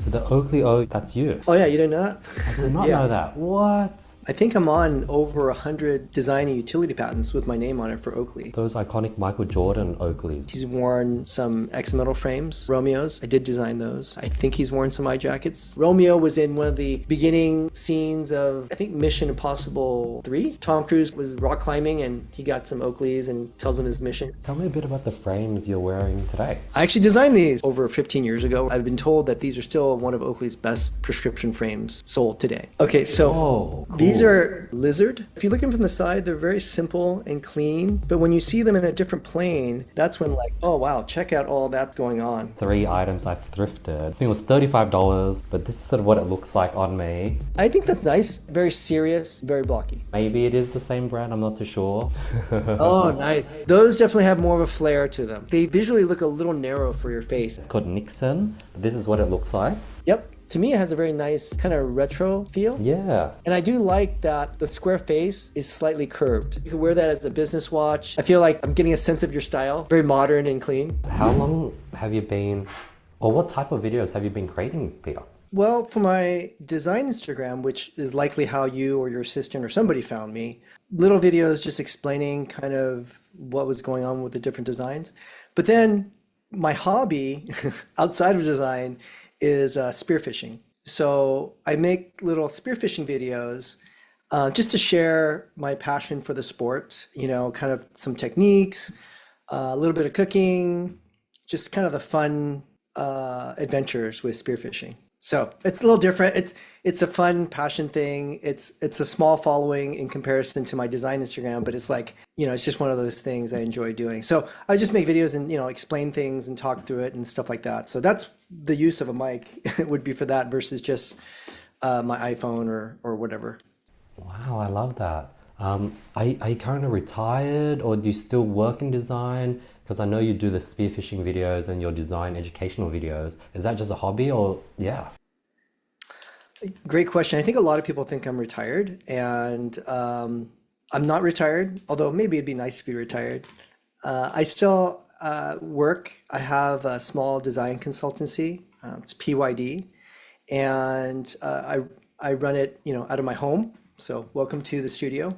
So the Oakley O, that's you. Oh yeah, you didn't know that? I did not Yeah. know that. What? I think I'm on over 100 design and utility patents with my name on it for Oakley. Those iconic Michael Jordan Oakleys. He's worn some X metal frames, Romeos. I did design those. I think he's worn some eye jackets. Romeo was in one of the beginning scenes of, I think, Mission Impossible 3. Tom Cruise was rock climbing and he got some Oakleys and tells him his mission. Tell me a bit about the frames you're wearing today. I actually designed these over 15 years ago. I've been told that these are still one of Oakley's best prescription frames sold today. Okay, so Oh, cool. these are lizard. If you look at them from the side, they're very simple and clean. But when you see them in a different plane, that's when like, oh wow, check out all that going on. 3 items I thrifted. I think it was $35, but this is sort of what it looks like on me. I think that's nice. Very serious, very blocky. Maybe it is the same brand, I'm not too sure. Oh, nice. Those definitely have more of a flair to them. They visually look a little narrow for your face. It's called Nixon. This is what it looks like. Yep. To me, it has a very nice kind of retro feel. Yeah. And I do like that the square face is slightly curved. You can wear that as a business watch. I feel like I'm getting a sense of your style. Very modern and clean. How long have you been, or what type of videos have you been creating, Peter? Well, for my design Instagram, which is likely how you or your assistant or somebody found me, little videos just explaining kind of what was going on with the different designs. But then my hobby outside of design is spearfishing. So I make little spearfishing videos just to share my passion for the sport, you know, kind of some techniques, a little bit of cooking, just kind of the fun adventures with spearfishing. So it's a little different. It's a fun passion thing. It's a small following in comparison to my design Instagram, but it's like, you know, it's just one of those things I enjoy doing. So I just make videos and, you know, explain things and talk through it and stuff like that. So that's the use of a mic would be for that versus just my iPhone or whatever. Wow, I love that. Are you currently retired or do you still work in design? Because I know you do the spearfishing videos and your design educational videos. Is that just a hobby or yeah? Great question. I think a lot of people think I'm retired and I'm not retired, although maybe it'd be nice to be retired. I still work. I have a small design consultancy. It's PYD. And I run it, you know, out of my home. So welcome to the studio.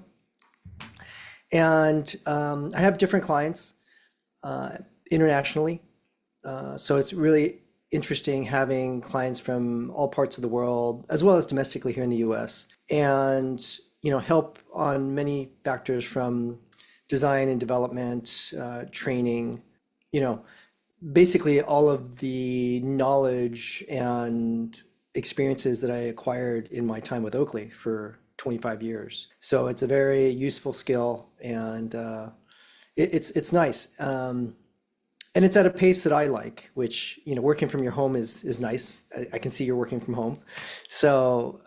And I have different clients internationally. So it's really interesting having clients from all parts of the world, as well as domestically here in the US, and you know, help on many factors from design and development, training, you know, basically all of the knowledge and experiences that I acquired in my time with Oakley for 25 years. So it's a very useful skill and it's nice. And it's at a pace that I like, which, you know, working from your home is nice. I can see you're working from home. So,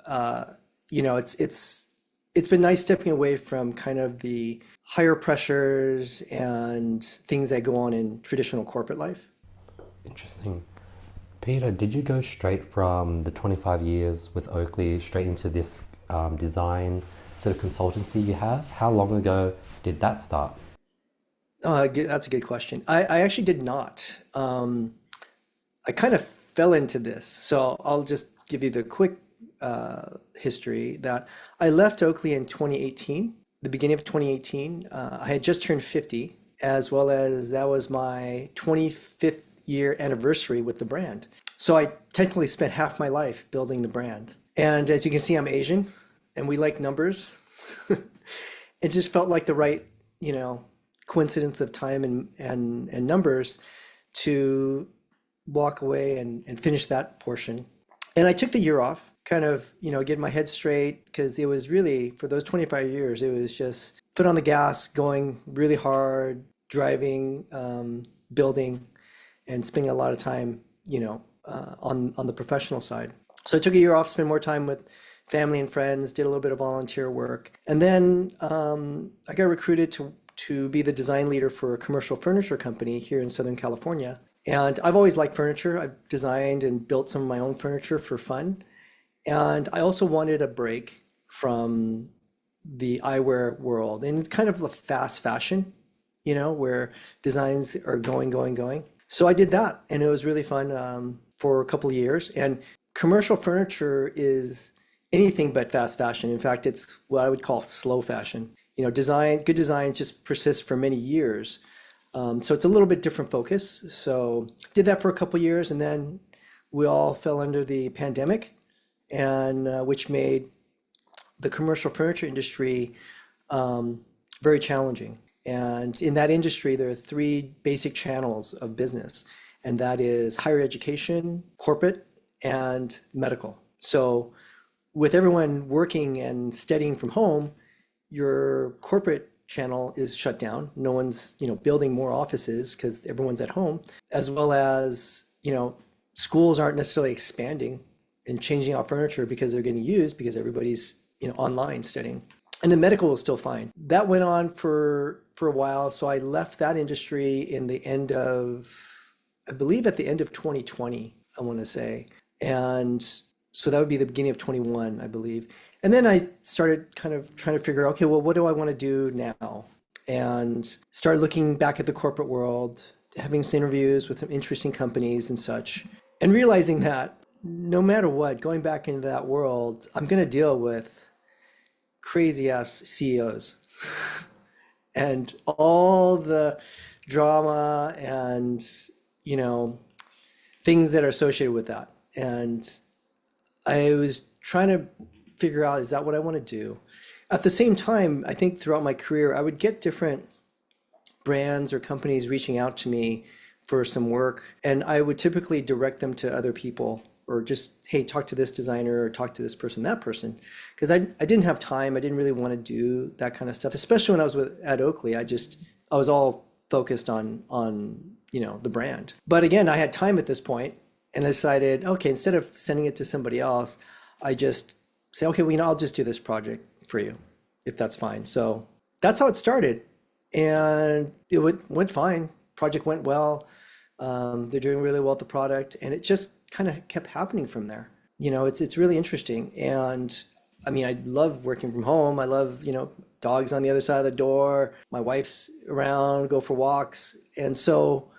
you know, it's been nice stepping away from kind of the higher pressures and things that go on in traditional corporate life. Interesting. Peter, did you go straight from the 25 years with Oakley straight into this design sort of consultancy you have? How long ago did that start? That's a good question. I actually did not. I kind of fell into this. So I'll just give you the quick history that I left Oakley in 2018, the beginning of 2018. I had just turned 50, as well as that was my 25th year anniversary with the brand. So I technically spent half my life building the brand. And as you can see, I'm Asian and we like numbers. It just felt like the right, you know, coincidence of time and numbers to walk away and finish that portion. And I took the year off, kind of, you know, get my head straight, because it was really, for those 25 years, it was just foot on the gas, going really hard, driving, building, and spending a lot of time, you know, on the professional side. So I took a year off, spent more time with family and friends, did a little bit of volunteer work. And then I got recruited to be the design leader for a commercial furniture company here in Southern California. And I've always liked furniture. I've designed and built some of my own furniture for fun. And I also wanted a break from the eyewear world. And it's kind of a fast fashion, you know, where designs are going. So I did that. And it was really fun for a couple of years. And commercial furniture is anything but fast fashion. In fact, it's what I would call slow fashion. Good designs just persist for many years. So it's a little bit different focus. So did that for a couple years, and then we all fell under the pandemic, and which made the commercial furniture industry very challenging. And in that industry, there are three basic channels of business, and that is higher education, corporate, and medical. So with everyone working and studying from home, your corporate channel is shut down. No one's, building more offices because everyone's at home, as well as, schools aren't necessarily expanding and changing out furniture because they're getting used because everybody's, online studying. And the medical was still fine. That went on for a while. So I left that industry in the end of, I believe at the end of 2020, I want to say. And so that would be the beginning of 21, I believe. And then I started kind of trying to figure out, okay, well, what do I want to do now? And started looking back at the corporate world, having some interviews with some interesting companies and such, and realizing that no matter what, going back into that world, I'm going to deal with crazy ass CEOs and all the drama and, things that are associated with that. And I was trying to figure out, is that what I want to do? At the same time, I think throughout my career, I would get different brands or companies reaching out to me for some work, and I would typically direct them to other people, or just, hey, talk to this designer or talk to this person, that person. Because I didn't have time. I didn't really want to do that kind of stuff, especially when I was at Oakley. I was all focused on the brand. But again, I had time at this point, and I decided, okay, instead of sending it to somebody else, I just say, okay, well, I'll just do this project for you, if that's fine. So that's how it started. And it went fine. Project went well. They're doing really well with the product. And it just kind of kept happening from there. It's really interesting. And I mean, I love working from home. I love, dogs on the other side of the door. My wife's around, go for walks. And so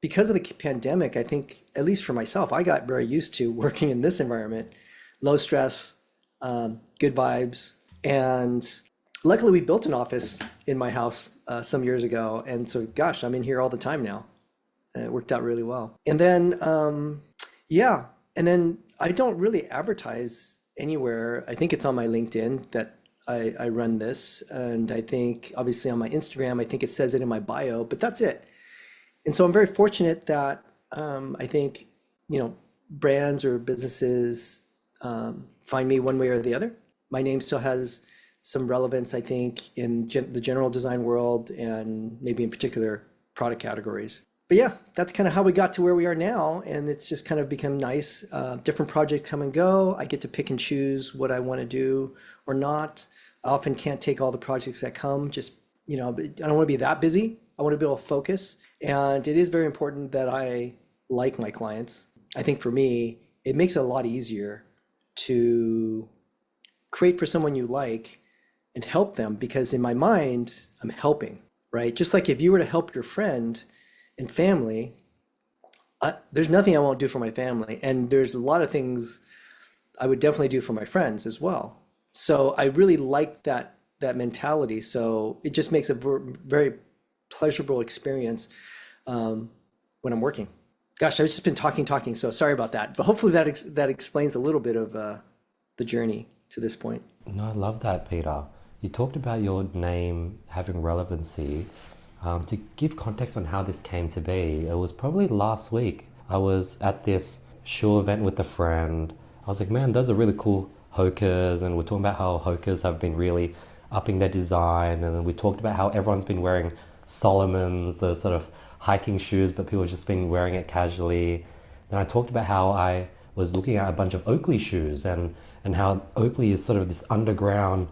because of the pandemic, I think, at least for myself, I got very used to working in this environment, low stress, good vibes. And luckily we built an office in my house some years ago. And so, gosh, I'm in here all the time now. And it worked out really well. And then, and then I don't really advertise anywhere. I think it's on my LinkedIn that I run this. And I think obviously on my Instagram, I think it says it in my bio, but that's it. And so I'm very fortunate that I think, brands or businesses find me one way or the other. My name still has some relevance, I think, in the general design world and maybe in particular product categories. But yeah, that's kind of how we got to where we are now. And it's just kind of become nice. Different projects come and go. I get to pick and choose what I want to do or not. I often can't take all the projects that come. Just, I don't want to be that busy. I want to be able to focus. And it is very important that I like my clients. I think for me, it makes it a lot easier to create for someone you like and help them, because in my mind, I'm helping, right? Just like if you were to help your friend and family, there's nothing I won't do for my family. And there's a lot of things I would definitely do for my friends as well. So I really like that mentality. So it just makes a very pleasurable experience when I'm working. Gosh, I've just been talking, so sorry about that. But hopefully that explains a little bit of the journey to this point. No, I love that, Peter. You talked about your name having relevancy. To give context on how this came to be, it was probably last week. I was at this shoe event with a friend. I was like, man, those are really cool Hokas, and we're talking about how Hokas have been really upping their design, and then we talked about how everyone's been wearing Solomon's, the sort of hiking shoes, but people have just been wearing it casually. Then I talked about how I was looking at a bunch of Oakley shoes and how Oakley is sort of this underground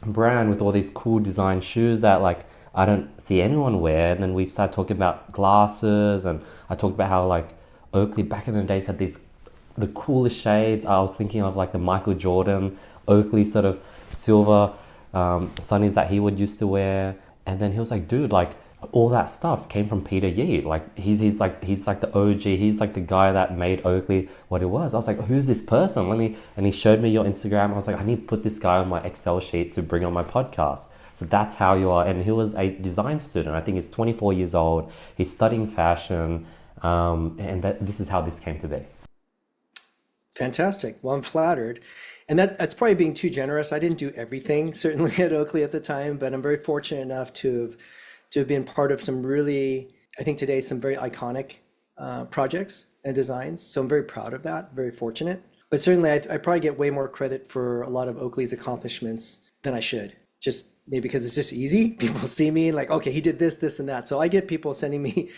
brand with all these cool design shoes that like I don't see anyone wear. And then we started talking about glasses, and I talked about how like Oakley back in the days had the coolest shades. I was thinking of like the Michael Jordan Oakley sort of silver sunnies that he would used to wear. And then he was like, dude, like all that stuff came from Peter Yee. Like he's like the OG. He's like the guy that made Oakley what it was. I was like, who's this person? Let me. And he showed me your Instagram. I was like, I need to put this guy on my Excel sheet to bring on my podcast. So that's how you are. And he was a design student. I think he's 24 years old. He's studying fashion, and this is how this came to be. Fantastic. Well, I'm flattered. And that's probably being too generous. I didn't do everything, certainly at Oakley at the time, but I'm very fortunate enough to have been part of some really, I think today, some very iconic projects and designs. So I'm very proud of that, very fortunate. But certainly I probably get way more credit for a lot of Oakley's accomplishments than I should. Just maybe because it's just easy. People see me like, okay, he did this, this, and that. So I get people sending me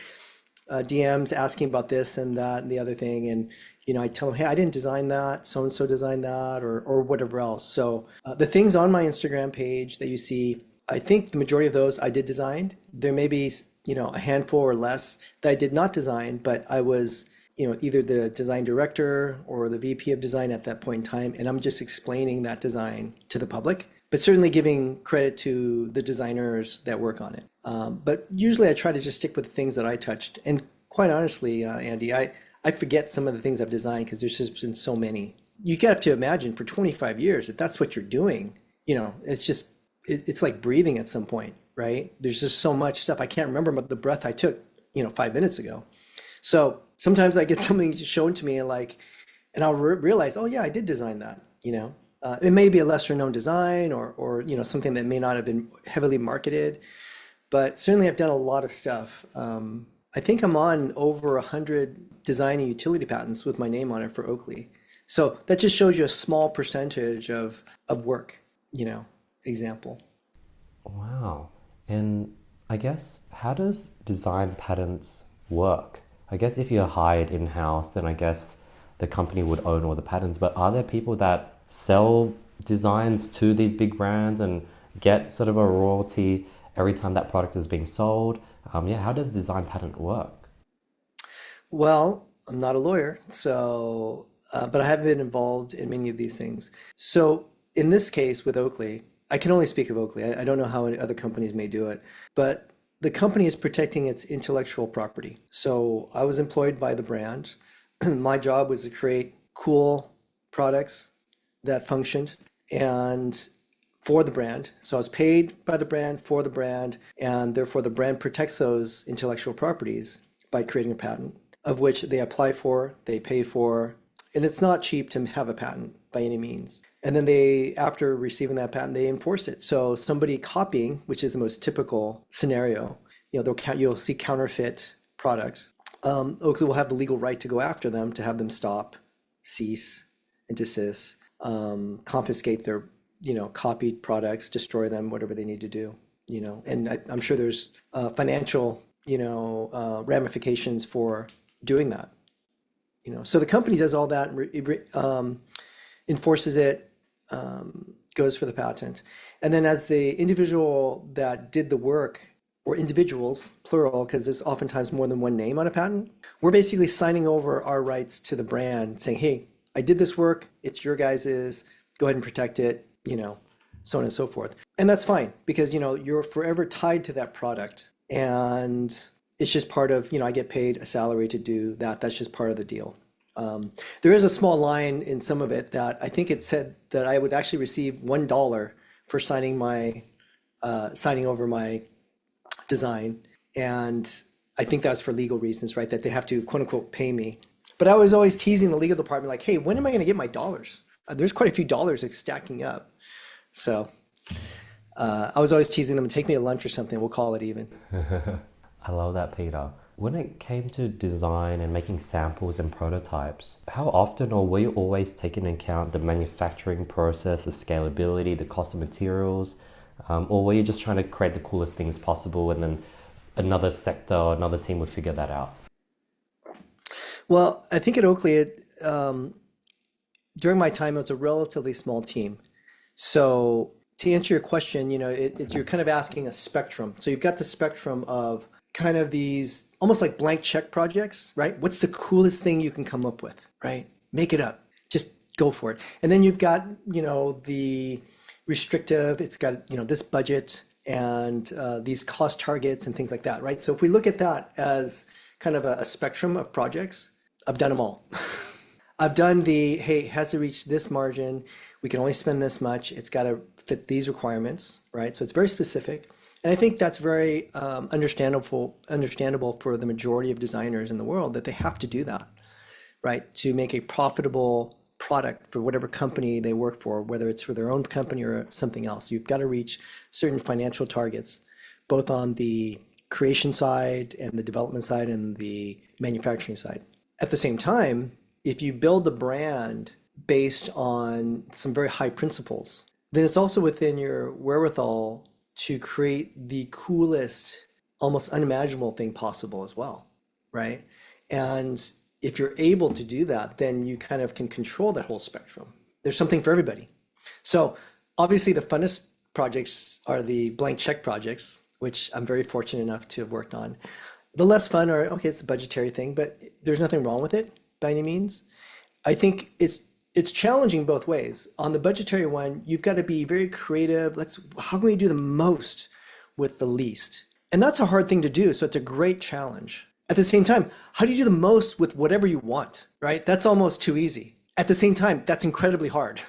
DMs asking about this and that and the other thing. And, I tell them, hey, I didn't design that. So-and-so designed that or whatever else. So the things on my Instagram page that you see, I think the majority of those I did design. There may be, a handful or less that I did not design, but I was, either the design director or the VP of design at that point in time. And I'm just explaining that design to the public, but certainly giving credit to the designers that work on it. But usually I try to just stick with the things that I touched. And quite honestly, Andy, I forget some of the things I've designed because there's just been so many. You have to imagine for 25 years, if that's what you're doing, it's just, it's like breathing at some point, right? There's just so much stuff. I can't remember the breath I took, 5 minutes ago. So sometimes I get something shown to me and I'll realize, oh yeah, I did design that. It may be a lesser known design or something that may not have been heavily marketed, but certainly I've done a lot of stuff. I think I'm on over 100 design and utility patents with my name on it for Oakley. So that just shows you a small percentage of work, example. Wow. And I guess, how does design patents work? I guess if you're hired in-house, then I guess the company would own all the patents. But are there people that sell designs to these big brands and get sort of a royalty every time that product is being sold? How does design patent work? Well, I'm not a lawyer, so but I have been involved in many of these things. So in this case with Oakley, I can only speak of Oakley. I don't know how other companies may do it, but the company is protecting its intellectual property. So I was employed by the brand. My job was to create cool products that functioned and for the brand. So I was paid by the brand for the brand, and therefore the brand protects those intellectual properties by creating a patent, of which they apply for, they pay for, and it's not cheap to have a patent by any means. And then they, after receiving that patent, they enforce it. So somebody copying, which is the most typical scenario, you'll see counterfeit products. Oakley will have the legal right to go after them, to have them stop, cease, and desist, confiscate their, copied products, destroy them, whatever they need to do, And I'm sure there's financial, ramifications for doing that, So the company does all that, enforces it, goes for the patent. And then as the individual that did the work, or individuals, plural, because there's oftentimes more than one name on a patent, we're basically signing over our rights to the brand, saying, hey, I did this work, it's your guys's, go ahead and protect it, so on and so forth. And that's fine because, you're forever tied to that product. And it's just part of, I get paid a salary to do that. That's just part of the deal. There is a small line in some of it that I think it said that I would actually receive $1 for signing over my design. And I think that's for legal reasons, right? That they have to quote unquote pay me. But I was always teasing the legal department like, hey, when am I going to get my dollars? There's quite a few dollars stacking up. So I was always teasing them, take me to lunch or something, we'll call it even. I love that, Peter. When it came to design and making samples and prototypes, how often or were you always taking into account the manufacturing process, the scalability, the cost of materials? Or were you just trying to create the coolest things possible and then another sector or another team would figure that out? Well, I think at Oakley, during my time, it was a relatively small team. So to answer your question, you're kind of asking a spectrum. So you've got the spectrum of kind of these almost like blank check projects, right? What's the coolest thing you can come up with, right? Make it up, just go for it. And then you've got, the restrictive, it's got, this budget and these cost targets and things like that, right? So if we look at that as kind of a spectrum of projects, I've done them all. I've done the, hey, it has to reach this margin. We can only spend this much. It's got to fit these requirements, right? So it's very specific. And I think that's very understandable for the majority of designers in the world that they have to do that, right? To make a profitable product for whatever company they work for, whether it's for their own company or something else. You've got to reach certain financial targets, both on the creation side and the development side and the manufacturing side. At the same time, if you build a brand based on some very high principles, then it's also within your wherewithal to create the coolest, almost unimaginable thing possible as well, right? And if you're able to do that, then you kind of can control that whole spectrum. There's something for everybody. So obviously the funnest projects are the blank check projects, which I'm very fortunate enough to have worked on. The less fun are, okay, it's a budgetary thing, but there's nothing wrong with it by any means. I think it's challenging both ways. On the budgetary one, you've got to be very creative. How can we do the most with the least? And that's a hard thing to do. So it's a great challenge. At the same time, how do you do the most with whatever you want, right? That's almost too easy. At the same time, that's incredibly hard,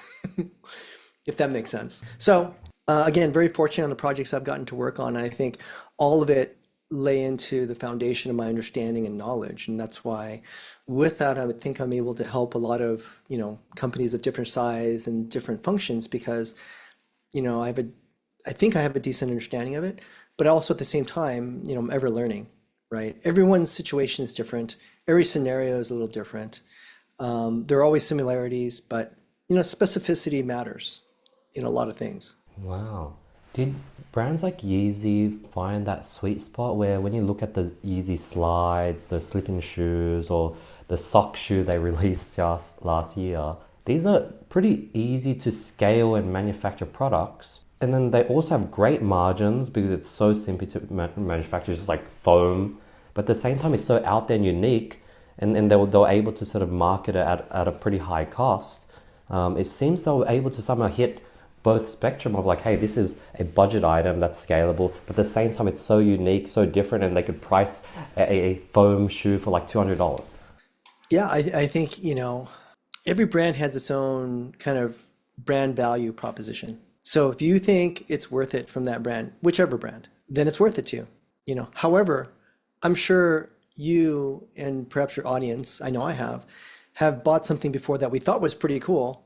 if that makes sense. So again, very fortunate on the projects I've gotten to work on. I think all of it lay into the foundation of my understanding and knowledge. And that's why with that, I would think I'm able to help a lot of, companies of different size and different functions because, I think I have a decent understanding of it, but also at the same time, I'm ever learning, right? Everyone's situation is different. Every scenario is a little different. There are always similarities, but, specificity matters in a lot of things. Wow. Did brands like Yeezy find that sweet spot where when you look at the Yeezy slides, the slip-in shoes, or the sock shoe they released just last year, these are pretty easy to scale and manufacture products. And then they also have great margins because it's so simple to manufacture, just like foam. But at the same time, it's so out there and unique, and they're able to sort of market it at a pretty high cost. It seems they were able to somehow hit both spectrum of like, hey, this is a budget item that's scalable, but at the same time, it's so unique, so different, and they could price a foam shoe for like $200. Yeah, I think, every brand has its own kind of brand value proposition. So if you think it's worth it from that brand, whichever brand, then it's worth it to you. However, I'm sure you and perhaps your audience, I know I have bought something before that we thought was pretty cool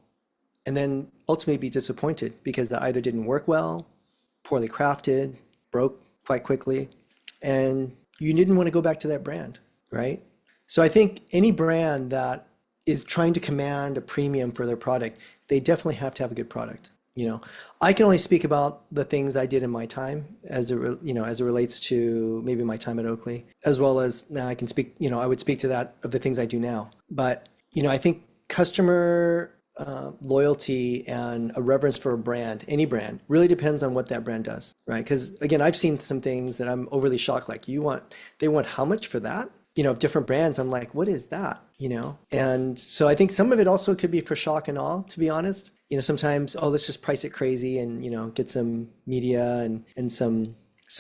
and then ultimately be disappointed because it either didn't work well, poorly crafted, broke quite quickly, and you didn't want to go back to that brand, right? So I think any brand that is trying to command a premium for their product, they definitely have to have a good product. I can only speak about the things I did in my time as it relates to maybe my time at Oakley, as well as now I can speak, I would speak to that of the things I do now. But, I think customer loyalty and a reverence for a brand, any brand, really depends on what that brand does, right? Because again, I've seen some things that I'm overly shocked, like they want how much for that? Different brands, I'm like, what is that? And so I think some of it also could be for shock and awe, to be honest. Sometimes, oh, let's just price it crazy and, get some media and some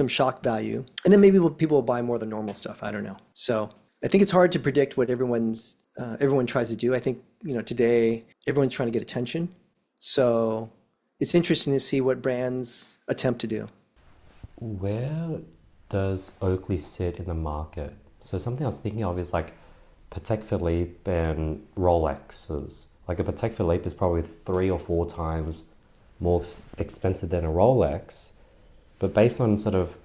shock value. And then maybe people will buy more of the normal stuff. I don't know. So I think it's hard to predict what everyone tries to do. I think, today everyone's trying to get attention. So it's interesting to see what brands attempt to do. Where does Oakley sit in the market? So something I was thinking of is like Patek Philippe and Rolexes. Like a Patek Philippe is probably 3 or 4 times more expensive than a Rolex. But based on sort of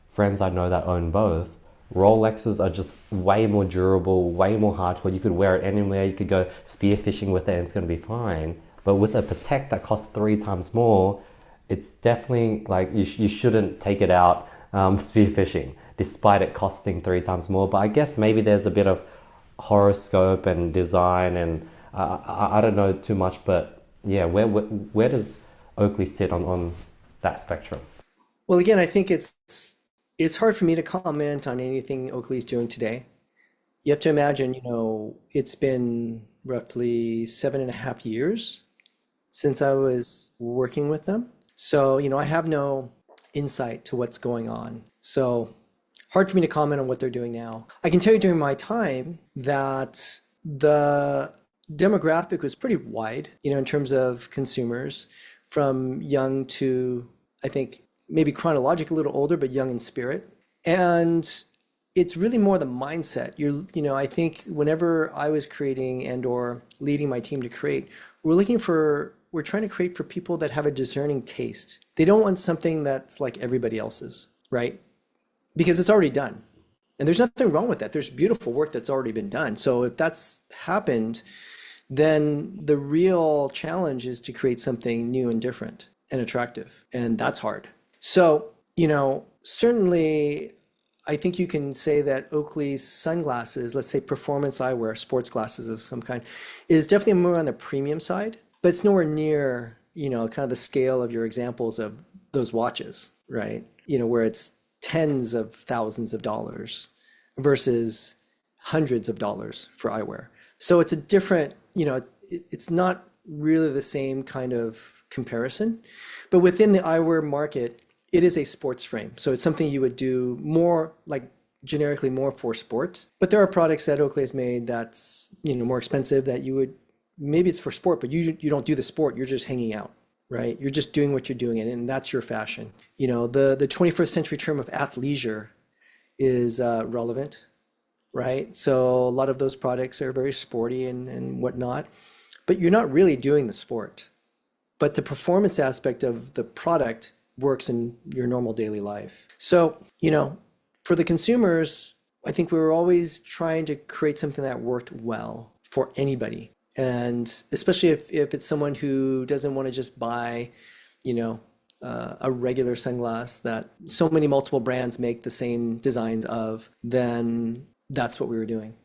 friends I know that own both, Rolexes are just way more durable, way more hardcore. You could wear it anywhere. You could go spearfishing with it and it's going to be fine. But with a Patek that costs 3 times more, it's definitely like you shouldn't take it out spearfishing, despite it costing 3 times more. But I guess maybe there's a bit of horoscope and design and I don't know too much, but yeah, where does Oakley sit on that spectrum? Well, again, I think it's hard for me to comment on anything Oakley's doing today. You have to imagine, it's been roughly 7.5 years since I was working with them. So, I have no insight to what's going on. So hard for me to comment on what they're doing now. I can tell you during my time that the demographic was pretty wide, in terms of consumers, from young to, I think, maybe chronologically a little older, but young in spirit. And it's really more the mindset. I think whenever I was creating and or leading my team to create, we're trying to create for people that have a discerning taste. They don't want something that's like everybody else's, right? Because it's already done. And there's nothing wrong with that. There's beautiful work that's already been done. So if that's happened, then the real challenge is to create something new and different and attractive. And that's hard. So, certainly I think you can say that Oakley's sunglasses, let's say performance eyewear, sports glasses of some kind, is definitely more on the premium side, but it's nowhere near, kind of the scale of your examples of those watches, right? Where it's tens of thousands of dollars versus hundreds of dollars for eyewear. So it's a different, it's not really the same kind of comparison, but within the eyewear market, it is a sports frame. So it's something you would do more like generically more for sports. But there are products that Oakley has made that's, more expensive that you would, maybe it's for sport, but you don't do the sport, you're just hanging out, right? You're just doing what you're doing and that's your fashion. The 21st century term of athleisure is relevant, right? So a lot of those products are very sporty and whatnot, but you're not really doing the sport. But the performance aspect of the product works in your normal daily life. So, for the consumers, I think we were always trying to create something that worked well for anybody. And especially if it's someone who doesn't want to just buy, a regular sunglass that so many multiple brands make the same designs of, then that's what we were doing.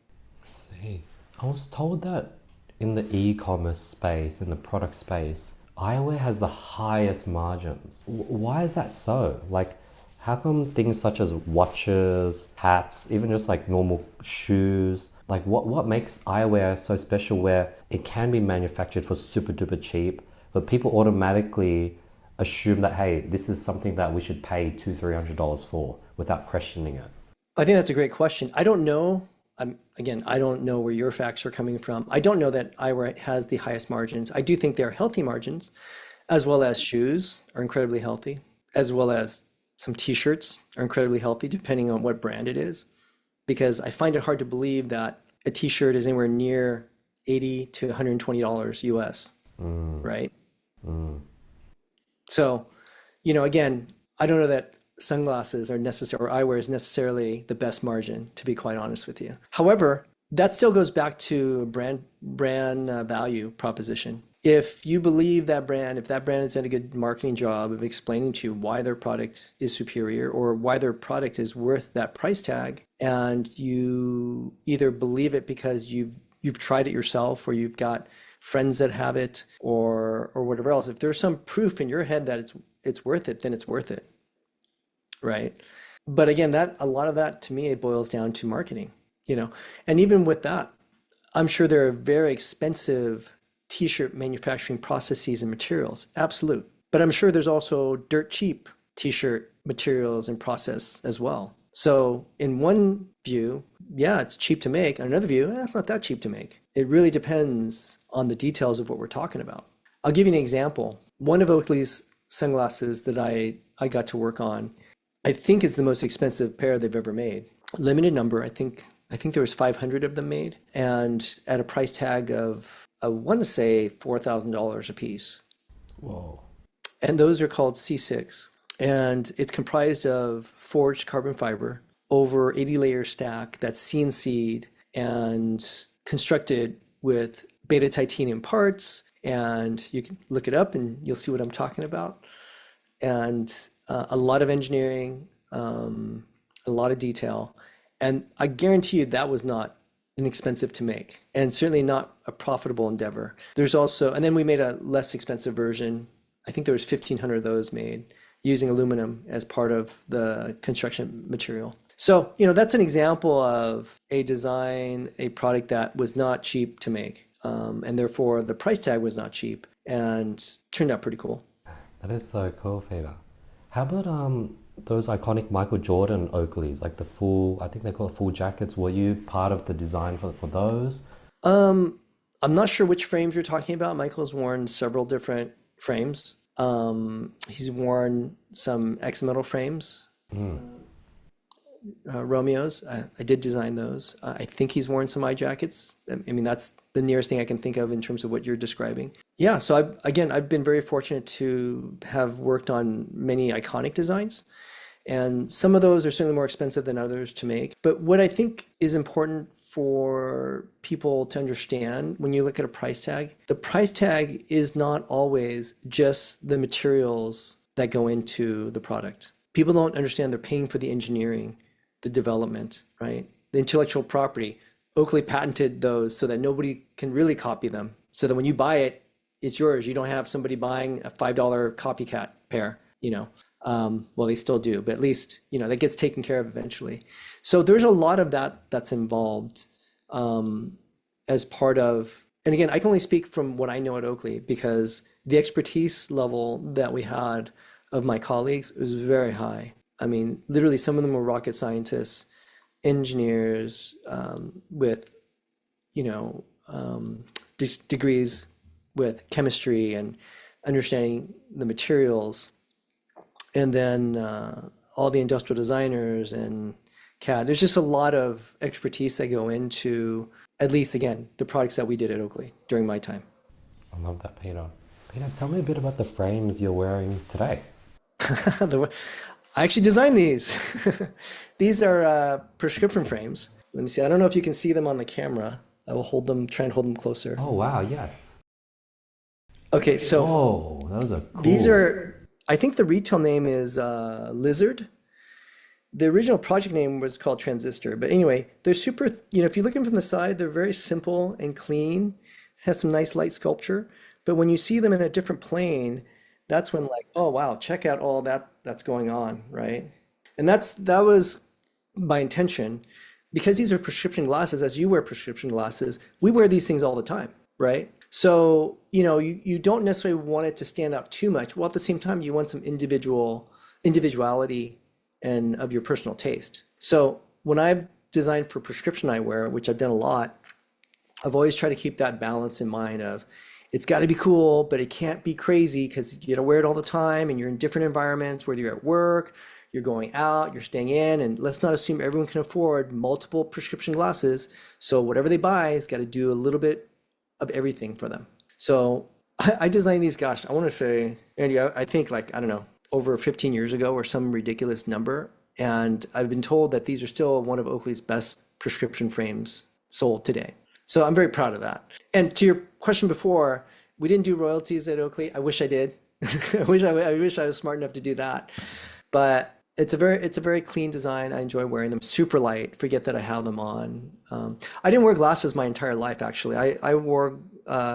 I see. I was told that in the e-commerce space, in the product space, eyewear has the highest margins. Why is that so? Like, how come things such as watches, hats, even just like normal shoes, like what makes eyewear so special where it can be manufactured for super duper cheap, but people automatically assume that, hey, this is something that we should pay $200-300 for without questioning it? I think that's a great question. I don't know. Again, I don't know where your facts are coming from. I don't know that eyewear has the highest margins. I do think they're healthy margins, as well as shoes are incredibly healthy, as well as some t-shirts are incredibly healthy, depending on what brand it is. Because I find it hard to believe that a t-shirt is anywhere near $80 to $120 US, right? So, again, I don't know that sunglasses are necessary or eyewear is necessarily the best margin, to be quite honest with you. However, that still goes back to brand value proposition. If you believe that brand, if that brand has done a good marketing job of explaining to you why their product is superior or why their product is worth that price tag, and you either believe it because you've tried it yourself or you've got friends that have it or whatever else, if there's some proof in your head that it's worth it, then it's worth it, right? But again, a lot of that to me, it boils down to marketing, and even with that, I'm sure there are very expensive t-shirt manufacturing processes and materials, absolute. But I'm sure there's also dirt cheap t-shirt materials and process as well. So in one view, yeah, it's cheap to make. In another view, it's not that cheap to make. It really depends on the details of what we're talking about. I'll give you an example. One of Oakley's sunglasses that I got to work on, I think is the most expensive pair they've ever made. Limited number, I think there was 500 of them made, and at a price tag of, I want to say $4,000 a piece. Whoa. And those are called C6. And it's comprised of forged carbon fiber over 80 layer stack that's CNC'd and constructed with beta titanium parts. And you can look it up and you'll see what I'm talking about. And a lot of engineering, a lot of detail. And I guarantee you that was not inexpensive to make, and certainly not a profitable endeavor. There's also, and then we made a less expensive version. I think there was 1,500 of those made using aluminum as part of the construction material. So, that's an example of a design, a product that was not cheap to make. And therefore the price tag was not cheap and turned out pretty cool. That is so cool, Peter. How about those iconic Michael Jordan Oakleys, like the full, I think they call it full jackets. Were you part of the design for those? Um, I'm not sure which frames you're talking about. Michael's worn several different frames. He's worn some X metal frames, Romeos. I did design those. I think he's worn some eye jackets. I mean, that's the nearest thing I can think of in terms of what you're describing. Yeah, so I've been very fortunate to have worked on many iconic designs. And some of those are certainly more expensive than others to make. But what I think is important for people to understand when you look at a price tag, the price tag is not always just the materials that go into the product. People don't understand they're paying for the engineering, the development, right? The intellectual property. Oakley patented those so that nobody can really copy them. So that when you buy it, it's yours. You don't have somebody buying a $5 copycat pair, you know. Well, they still do, but at least, you know, that gets taken care of eventually. So there's a lot of that that's involved as part of, and again, I can only speak from what I know at Oakley because the expertise level that we had of my colleagues was very high. I mean, literally, some of them were rocket scientists, engineers with, you know, degrees with chemistry and understanding the materials, and then all the industrial designers and CAD. There's just a lot of expertise that go into, at least again, the products that we did at Oakley during my time. I love that, Peter. Peter, tell me a bit about the frames you're wearing today. I actually designed these. These are prescription frames. Let me see. I don't know if you can see them on the camera. I will hold them, try and hold them closer. Oh, wow, yes. Okay, so Oh, those are these cool. are, I think the retail name is Lizard. The original project name was called Transistor. But anyway, they're super, you know, if you look at them from the side, they're very simple and clean. It has some nice light sculpture. But when you see them in a different plane, that's when like, oh wow, check out all that's going on, right? And that was my intention because these are prescription glasses, as you wear prescription glasses, we wear these things all the time, right? So, you know, you don't necessarily want it to stand out too much, while at the same time you want some individuality and of your personal taste. So when I've designed for prescription eyewear, which I've done a lot, I've always tried to keep that balance in mind of it's got to be cool, but it can't be crazy because you gotta wear it all the time and you're in different environments, whether you're at work, you're going out, you're staying in, and let's not assume everyone can afford multiple prescription glasses. So whatever they buy has got to do a little bit of everything for them. So I designed these, gosh, I want to say, Andy, I think like, I don't know, over 15 years ago or some ridiculous number. And I've been told that these are still one of Oakley's best prescription frames sold today. So I'm very proud of that. And to your question before, we didn't do royalties at Oakley. I wish I did. I wish I was smart enough to do that. But it's a very clean design. I enjoy wearing them. Super light. Forget that I have them on. I didn't wear glasses my entire life, actually. I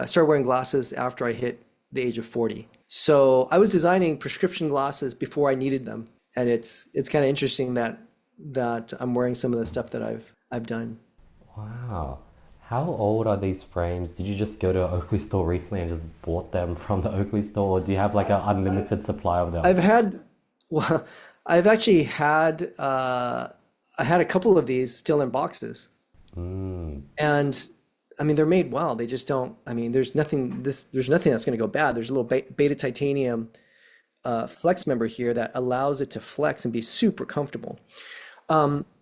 started wearing glasses after I hit the age of 40. So I was designing prescription glasses before I needed them, and it's kind of interesting that I'm wearing some of the stuff that I've done. Wow. How old are these frames? Did you just go to an Oakley store recently and just bought them from the Oakley store, or do you have like an unlimited supply of them? I've had, well, I've actually had, I had a couple of these still in boxes. Mm. And I mean, they're made well. They just don't, I mean, there's nothing that's going to go bad. There's a little beta titanium flex member here that allows it to flex and be super comfortable.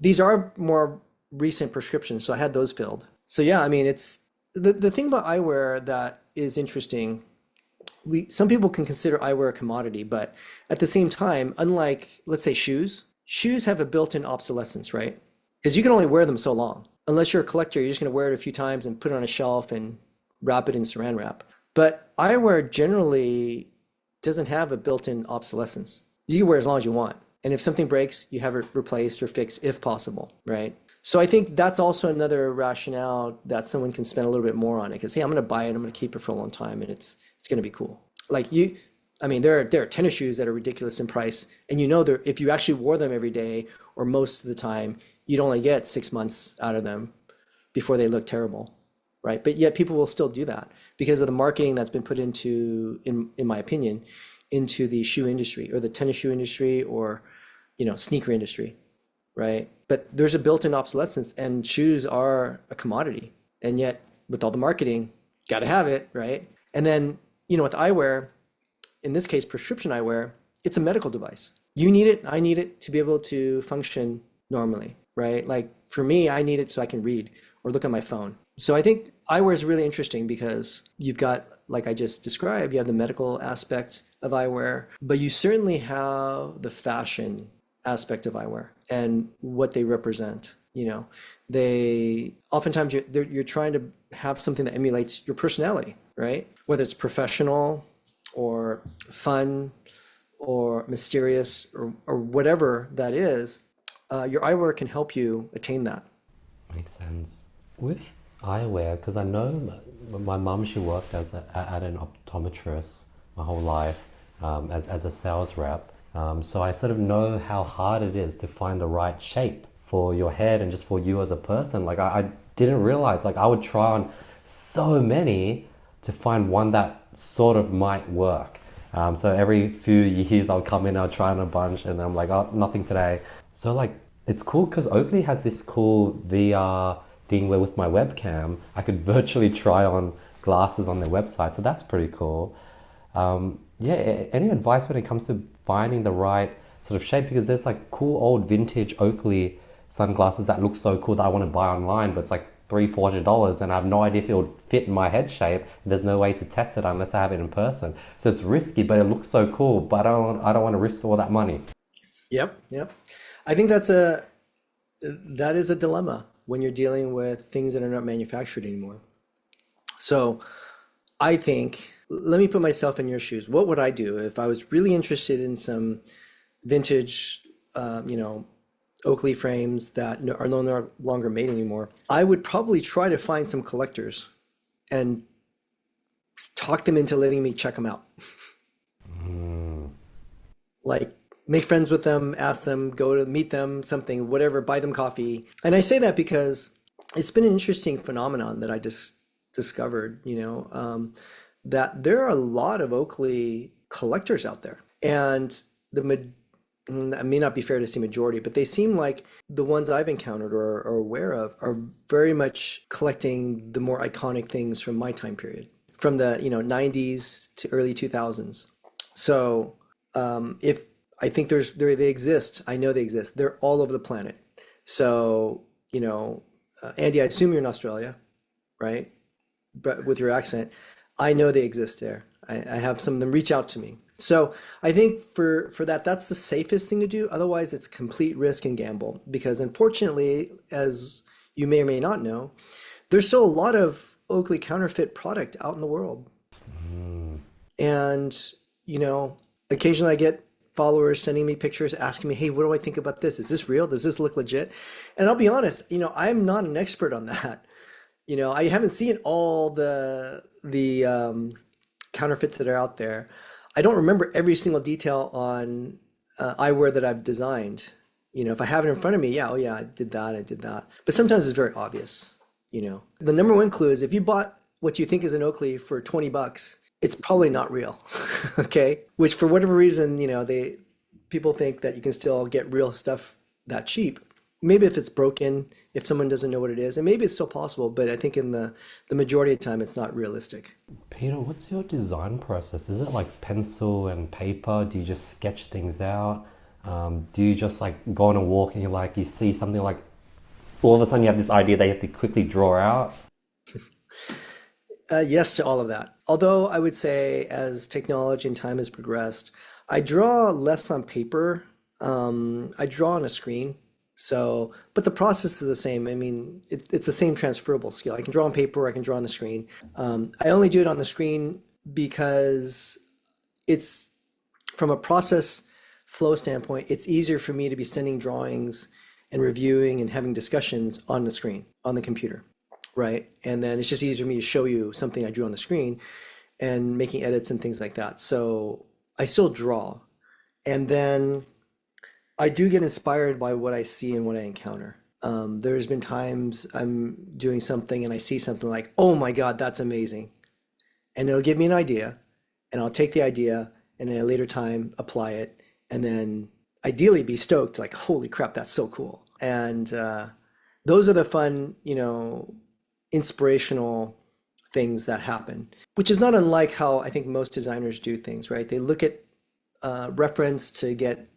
These are more recent prescriptions, so I had those filled. So yeah, I mean, it's the thing about eyewear that is interesting. Some people can consider eyewear a commodity, but at the same time, unlike let's say shoes have a built-in obsolescence, right? Because you can only wear them so long. Unless you're a collector, you're just going to wear it a few times and put it on a shelf and wrap it in saran wrap. But eyewear generally doesn't have a built-in obsolescence. You can wear as long as you want. And if something breaks, you have it replaced or fixed if possible, right? So I think that's also another rationale that someone can spend a little bit more on it because, hey, I'm going to buy it, I'm going to keep it for a long time, and it's going to be cool. Like you, I mean, there are tennis shoes that are ridiculous in price, and you know, if you actually wore them every day or most of the time, you'd only get 6 months out of them before they look terrible, right? But yet people will still do that because of the marketing that's been put into, in my opinion, into the shoe industry or the tennis shoe industry or, sneaker industry, right? But there's a built-in obsolescence, and shoes are a commodity. And yet, with all the marketing, got to have it, right? And then, with eyewear, in this case, prescription eyewear, it's a medical device. You need it, I need it to be able to function normally, right? Like for me, I need it so I can read or look at my phone. So I think eyewear is really interesting because you've got, like I just described, you have the medical aspect of eyewear, but you certainly have the fashion aspect of eyewear and what they represent. They oftentimes you're trying to have something that emulates your personality, right? Whether it's professional or fun or mysterious or whatever that is, your eyewear can help you attain that. Makes sense. With eyewear, because I know my mum, she worked at an optometrist my whole life as a sales rep. So I sort of know how hard it is to find the right shape for your head and just for you as a person. Like I didn't realize, like I would try on so many to find one that sort of might work. So every few years I'll come in, I'll try on a bunch and I'm like, oh, nothing today. So like, it's cool because Oakley has this cool VR thing where with my webcam, I could virtually try on glasses on their website. So that's pretty cool. Yeah, any advice when it comes to finding the right sort of shape? Because there's like cool old vintage Oakley sunglasses that look so cool that I want to buy online, but it's like $300-$400 and I have no idea if it would fit in my head shape. There's no way to test it unless I have it in person. So it's risky, but it looks so cool, but I don't want to risk all that money. Yep. I think that is a dilemma when you're dealing with things that are not manufactured anymore. So I think, let me put myself in your shoes. What would I do if I was really interested in some vintage, Oakley frames that are no longer made anymore? I would probably try to find some collectors and talk them into letting me check them out. Like make friends with them, ask them, go to meet them, something, whatever, buy them coffee. And I say that because it's been an interesting phenomenon that I just discovered, that there are a lot of Oakley collectors out there. And it may not be fair to say majority, but they seem like the ones I've encountered or aware of are very much collecting the more iconic things from my time period, from the 90s to early 2000s. So if I think they exist, I know they exist. They're all over the planet. So Andy, I assume you're in Australia, right? But with your accent, I know they exist there. I have some of them reach out to me. So I think for that's the safest thing to do. Otherwise, it's complete risk and gamble because unfortunately, as you may or may not know, there's still a lot of Oakley counterfeit product out in the world. And, occasionally I get followers sending me pictures asking me, hey, what do I think about this? Is this real? Does this look legit? And I'll be honest, I'm not an expert on that. I haven't seen all the counterfeits that are out there. I don't remember every single detail on eyewear that I've designed. If I have it in front of me, yeah, oh yeah, I did that. But sometimes it's very obvious. The number one clue is if you bought what you think is an Oakley for $20, it's probably not real. Okay, which for whatever reason, people think that you can still get real stuff that cheap. Maybe if it's broken, if someone doesn't know what it is, and maybe it's still possible, but I think in the majority of the time, it's not realistic. Peter, what's your design process? Is it like pencil and paper? Do you just sketch things out? Do you just like go on a walk and you see something like all of a sudden you have this idea that you have to quickly draw out? Yes to all of that. Although I would say as technology and time has progressed, I draw less on paper. I draw on a screen. So, but the process is the same. I mean, it's the same transferable skill. I can draw on paper, I can draw on the screen. I only do it on the screen because it's from a process flow standpoint, it's easier for me to be sending drawings and reviewing and having discussions on the screen, on the computer, right? And then it's just easier for me to show you something I drew on the screen and making edits and things like that. So I still draw. And then I do get inspired by what I see and what I encounter. There's been times I'm doing something and I see something like, oh my God, that's amazing. And it'll give me an idea and I'll take the idea and at a later time apply it, and then ideally be stoked, like, holy crap, that's so cool. And those are the fun, inspirational things that happen, which is not unlike how I think most designers do things, right? They look at reference to get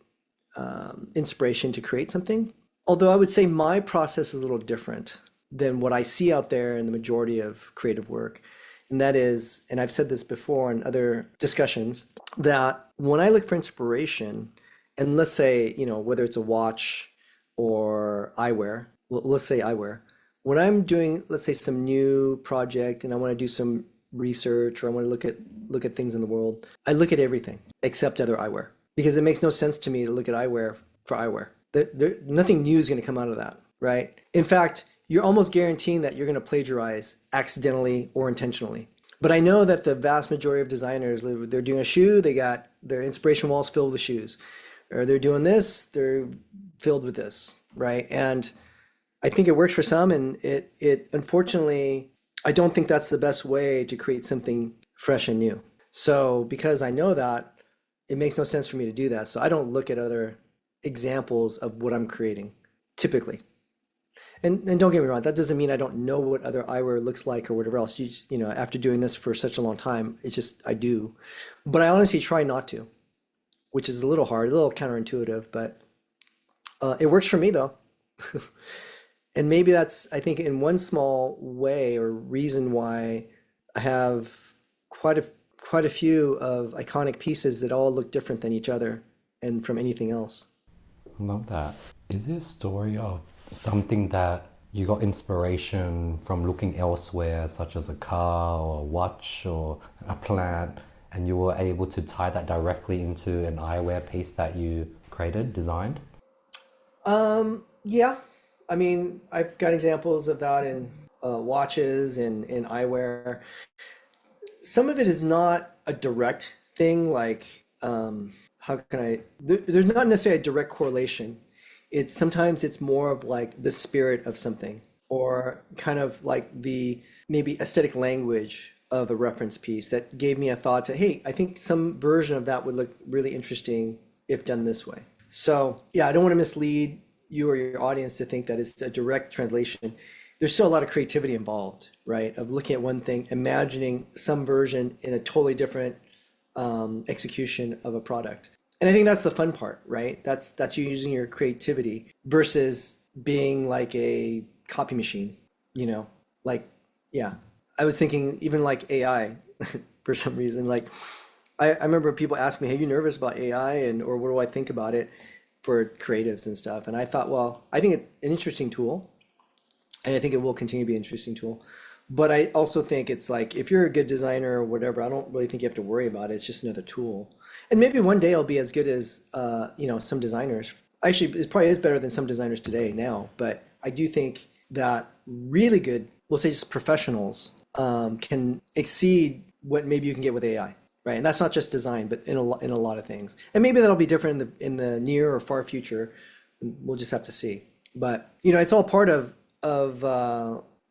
inspiration to create something. Although I would say my process is a little different than what I see out there in the majority of creative work. And that is, and I've said this before in other discussions, that when I look for inspiration, and let's say, whether it's a watch or eyewear, well, let's say eyewear, when I'm doing, let's say, some new project and I want to do some research or I want to look at things in the world, I look at everything except other eyewear because it makes no sense to me to look at eyewear for eyewear. Nothing new is going to come out of that, right? In fact, you're almost guaranteeing that you're going to plagiarize accidentally or intentionally. But I know that the vast majority of designers, they're doing a shoe, they got their inspiration walls filled with shoes, or they're doing this, they're filled with this, right? And I think it works for some, and it unfortunately, I don't think that's the best way to create something fresh and new. So because I know that, it makes no sense for me to do that. So I don't look at other examples of what I'm creating, typically. And don't get me wrong, that doesn't mean I don't know what other eyewear looks like or whatever else. After doing this for such a long time, it's just I do. But I honestly try not to, which is a little hard, a little counterintuitive, but it works for me though. And maybe that's, I think, in one small way or reason why I have quite a few of iconic pieces that all look different than each other and from anything else. Love that. Is there a story of something that you got inspiration from looking elsewhere, such as a car or a watch or a plant, and you were able to tie that directly into an eyewear piece that you created, designed? Yeah. I mean, I've got examples of that in watches and in eyewear. Some of it is not a direct thing, like how can there's not necessarily a direct correlation. Sometimes it's more of like the spirit of something or kind of like the maybe aesthetic language of a reference piece that gave me a thought to, hey, I think some version of that would look really interesting if done this way. So yeah, I don't want to mislead you or your audience to think that it's a direct translation. There's still a lot of creativity involved, right? Of looking at one thing, imagining some version in a totally different execution of a product. And I think that's the fun part, right? That's you using your creativity versus being like a copy machine, like, yeah. I was thinking even like AI for some reason, like I remember people ask me, hey, you nervous about AI or what do I think about it for creatives and stuff? And I thought, well, I think it's an interesting tool and I think it will continue to be an interesting tool. But I also think it's like, if you're a good designer or whatever, I don't really think you have to worry about it. It's just another tool. And maybe one day it'll be as good as, some designers. Actually, it probably is better than some designers today now. But I do think that really good, we'll say just professionals, can exceed what maybe you can get with AI, right? And that's not just design, but in a lot of things. And maybe that'll be different in the near or far future. We'll just have to see. But it's all part of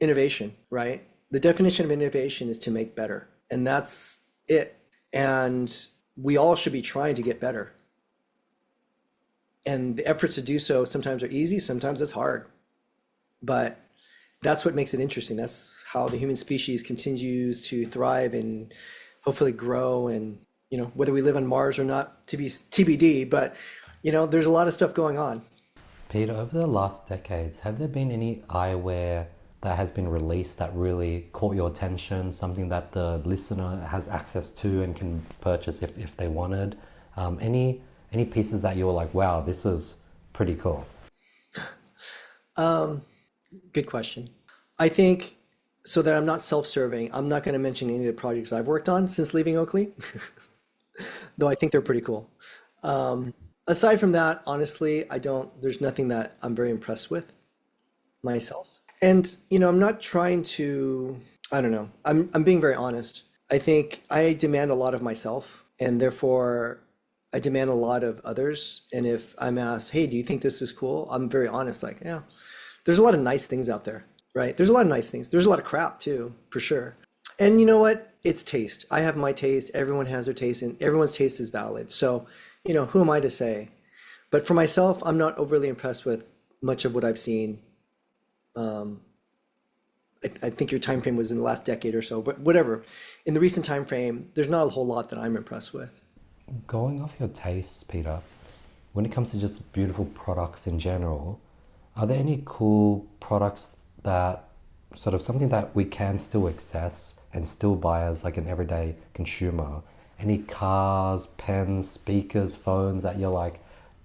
innovation, right? The definition of innovation is to make better, and that's it. And we all should be trying to get better. And the efforts to do so sometimes are easy, sometimes it's hard. But that's what makes it interesting. That's how the human species continues to thrive and hopefully grow. And, whether we live on Mars or not, to be TBD, but, there's a lot of stuff going on. Peter, over the last decades, have there been any eyewear that has been released that really caught your attention, something that the listener has access to and can purchase if they wanted? Any pieces that you were like, wow, this is pretty cool? Good question. I think, so that I'm not self-serving, I'm not going to mention any of the projects I've worked on since leaving Oakley, though I think they're pretty cool. Aside from that, honestly, there's nothing that I'm very impressed with myself. And, I'm not trying to, I don't know, I'm being very honest. I think I demand a lot of myself, and therefore I demand a lot of others. And if I'm asked, hey, do you think this is cool? I'm very honest, like, yeah, there's a lot of nice things out there, right? There's a lot of nice things. There's a lot of crap too, for sure. And you know what? it's taste. I have my taste, everyone has their taste, and everyone's taste is valid. So, who am I to say? But for myself, I'm not overly impressed with much of what I've seen. Um, I think your time frame was in the last decade or so, but whatever. In the recent time frame, there's not a whole lot that I'm impressed with. Going off your tastes, Peter, when it comes to just beautiful products in general, are there any cool products that sort of something that we can still access and still buy as like an everyday consumer? Any cars, pens, speakers, phones that you're like,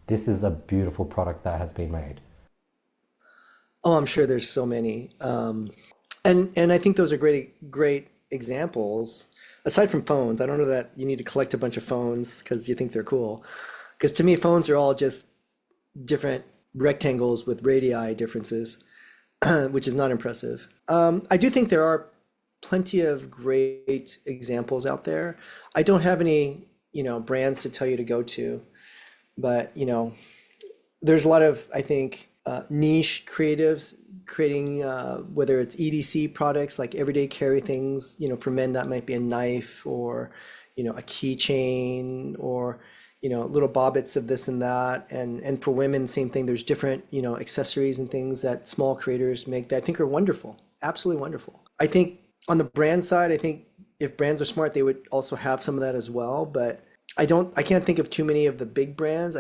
this is a beautiful product that has been made? Oh, I'm sure there's so many. And I think those are great examples. Aside from phones, I don't know that you need to collect a bunch of phones because you think they're cool. Because to me, phones are all just different rectangles with radii differences, which is not impressive. I do think there are plenty of great examples out there. I don't have any, brands to tell you to go to, but there's a lot of, I think, niche creatives creating, whether it's EDC products like everyday carry things, for men that might be a knife or, a keychain or, little bobbits of this and that. And for women, same thing. There's different, accessories and things that small creators make that I think are wonderful, absolutely wonderful. I think on the brand side, I think if brands are smart, they would also have some of that as well. But I can't think of too many of the big brands.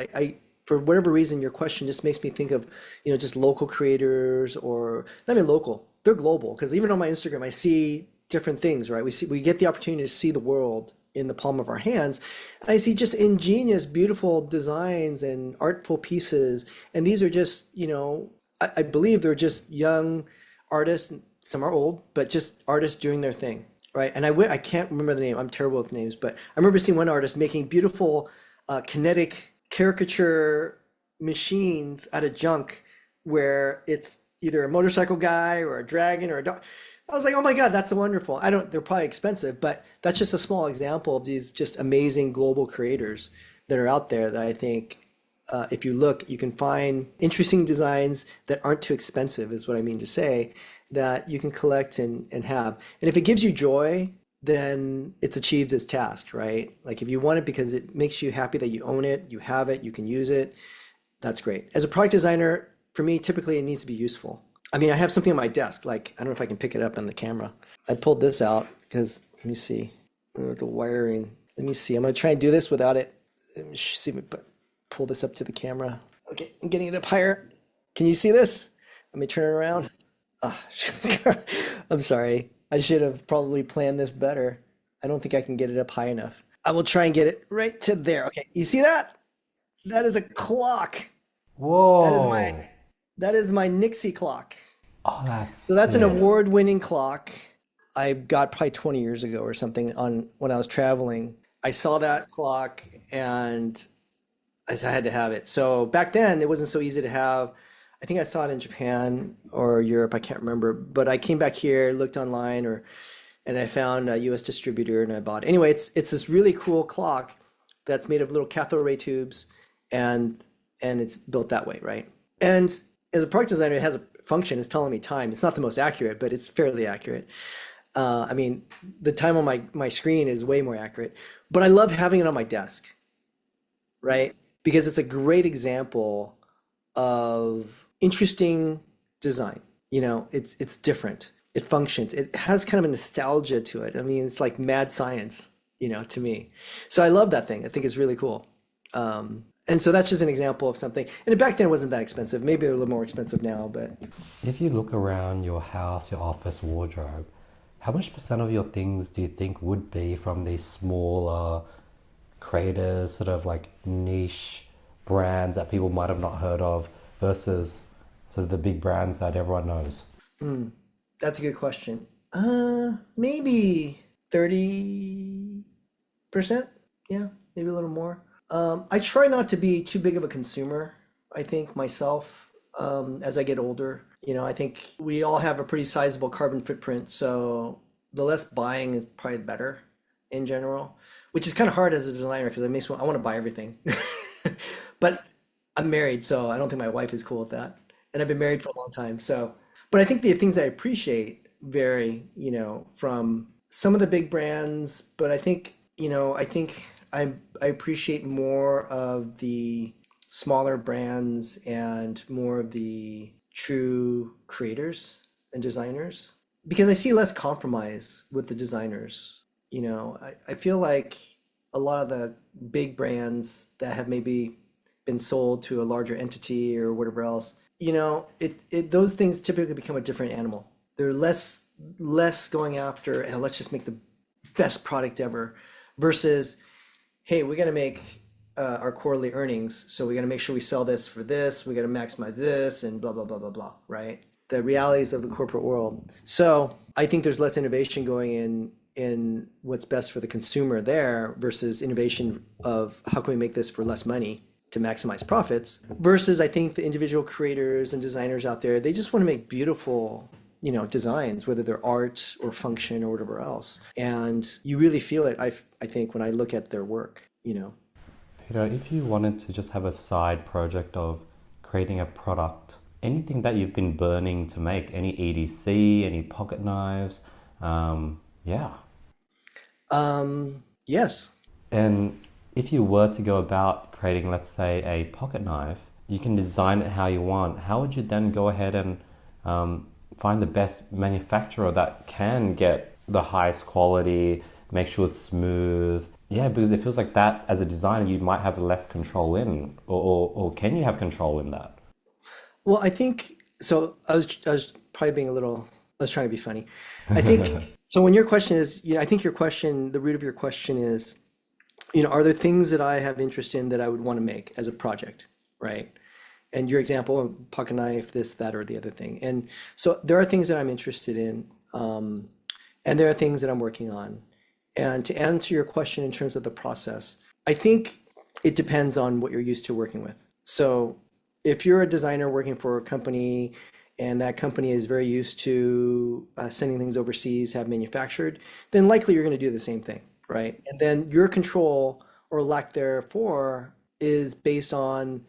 For whatever reason, your question just makes me think of, just local creators or not even local, they're global. Because even on my Instagram, I see different things, right? We get the opportunity to see the world in the palm of our hands. And I see just ingenious, beautiful designs and artful pieces. And these are just, I believe they're just young artists. Some are old, but just artists doing their thing, right? And I can't remember the name. I'm terrible with names, but I remember seeing one artist making beautiful kinetic caricature machines out of junk where it's either a motorcycle guy or a dragon or a dog. I was like, oh my God, that's so wonderful. They're probably expensive, but that's just a small example of these just amazing global creators that are out there that I think if you look, you can find interesting designs that aren't too expensive, is what I mean to say, that you can collect and have. And if it gives you joy, then it's achieved its task, right? Like if you want it because it makes you happy that you own it, you have it, you can use it, that's great. As a product designer, for me, typically it needs to be useful. I mean, I have something on my desk, like, I don't know if I can pick it up on the camera. I pulled this out because, let me see, the wiring. Let me see, I'm gonna try and do this without it. Let me see me pull this up to the camera. Okay, I'm getting it up higher. Can you see this? Let me turn it around. Ah, I'm sorry. I should have probably planned this better. I don't think I can get it up high enough. I will try and get it right to there. Okay, you see that? That is a clock. That is my Whoa! that is my Nixie clock. Oh, that's So that's an sick. award-winning clock I got probably 20 years ago or something on when I was traveling. I saw that clock and I had to have it. So back then, it wasn't so easy to have. I think I saw it in Japan or Europe. I can't remember. But I came back here, looked online, and I found a U.S. distributor and I bought it. Anyway, it's this really cool clock that's made of little cathode ray tubes, and it's built that way, right? And as a product designer, it has a function. It's telling me time. It's not the most accurate, but it's fairly accurate. I mean, the time on my screen is way more accurate. But I love having it on my desk, right? Because it's a great example of interesting design. It's different. It functions. It has kind of a nostalgia to it. I mean, it's like mad science, to me. So I love that thing. I think it's really cool. And so that's just an example of something. And back then it wasn't that expensive. Maybe they're a little more expensive now, but If you look around your house, your office wardrobe, how much percent of your things do you think would be from these smaller creators, sort of like niche brands that people might have not heard of versus sort of the big brands that everyone knows? that's a good question. Maybe 30%. Yeah, maybe a little more. I try not to be too big of a consumer, I think myself, as I get older. I think we all have a pretty sizable carbon footprint, so the less buying is probably better in general, which is kind of hard as a designer because it makes me, I want to buy everything. But I'm married, so I don't think my wife is cool with that. And I've been married for a long time, so but I think the things I appreciate vary, from some of the big brands, but I think, I appreciate more of the smaller brands and more of the true creators and designers because I see less compromise with the designers. I feel like a lot of the big brands that have maybe been sold to a larger entity or whatever else, those things typically become a different animal. They're less going after, let's just make the best product ever versus, hey, we got to make our quarterly earnings. So we got to make sure we sell this for this. We got to maximize this and blah, blah, blah, blah, blah, right? The realities of the corporate world. So I think there's less innovation going in what's best for the consumer there versus innovation of how can we make this for less money to maximize profits versus I think the individual creators and designers out there, they just want to make beautiful designs, whether they're art or function or whatever else. And you really feel it, I think, when I look at their work. Peter, if you wanted to just have a side project of creating a product, anything that you've been burning to make, any EDC, any pocket knives, yeah. Yes. And if you were to go about creating, let's say, a pocket knife, you can design it how you want. How would you then go ahead and find the best manufacturer that can get the highest quality, make sure it's smooth? Yeah, because it feels like that as a designer, you might have less control in, or can you have control in that? Well, I think so. I was probably being I was trying to be funny. I think so. When your question is, I think the root of your question is, are there things that I have interest in that I would want to make as a project, right? And your example, a pocket knife, this, that, or the other thing. And so there are things that I'm interested in, and there are things that I'm working on. And to answer your question in terms of the process, I think it depends on what you're used to working with. So if you're a designer working for a company and that company is very used to sending things overseas, have manufactured, then likely you're going to do the same thing, right? And then your control or lack therefor is based on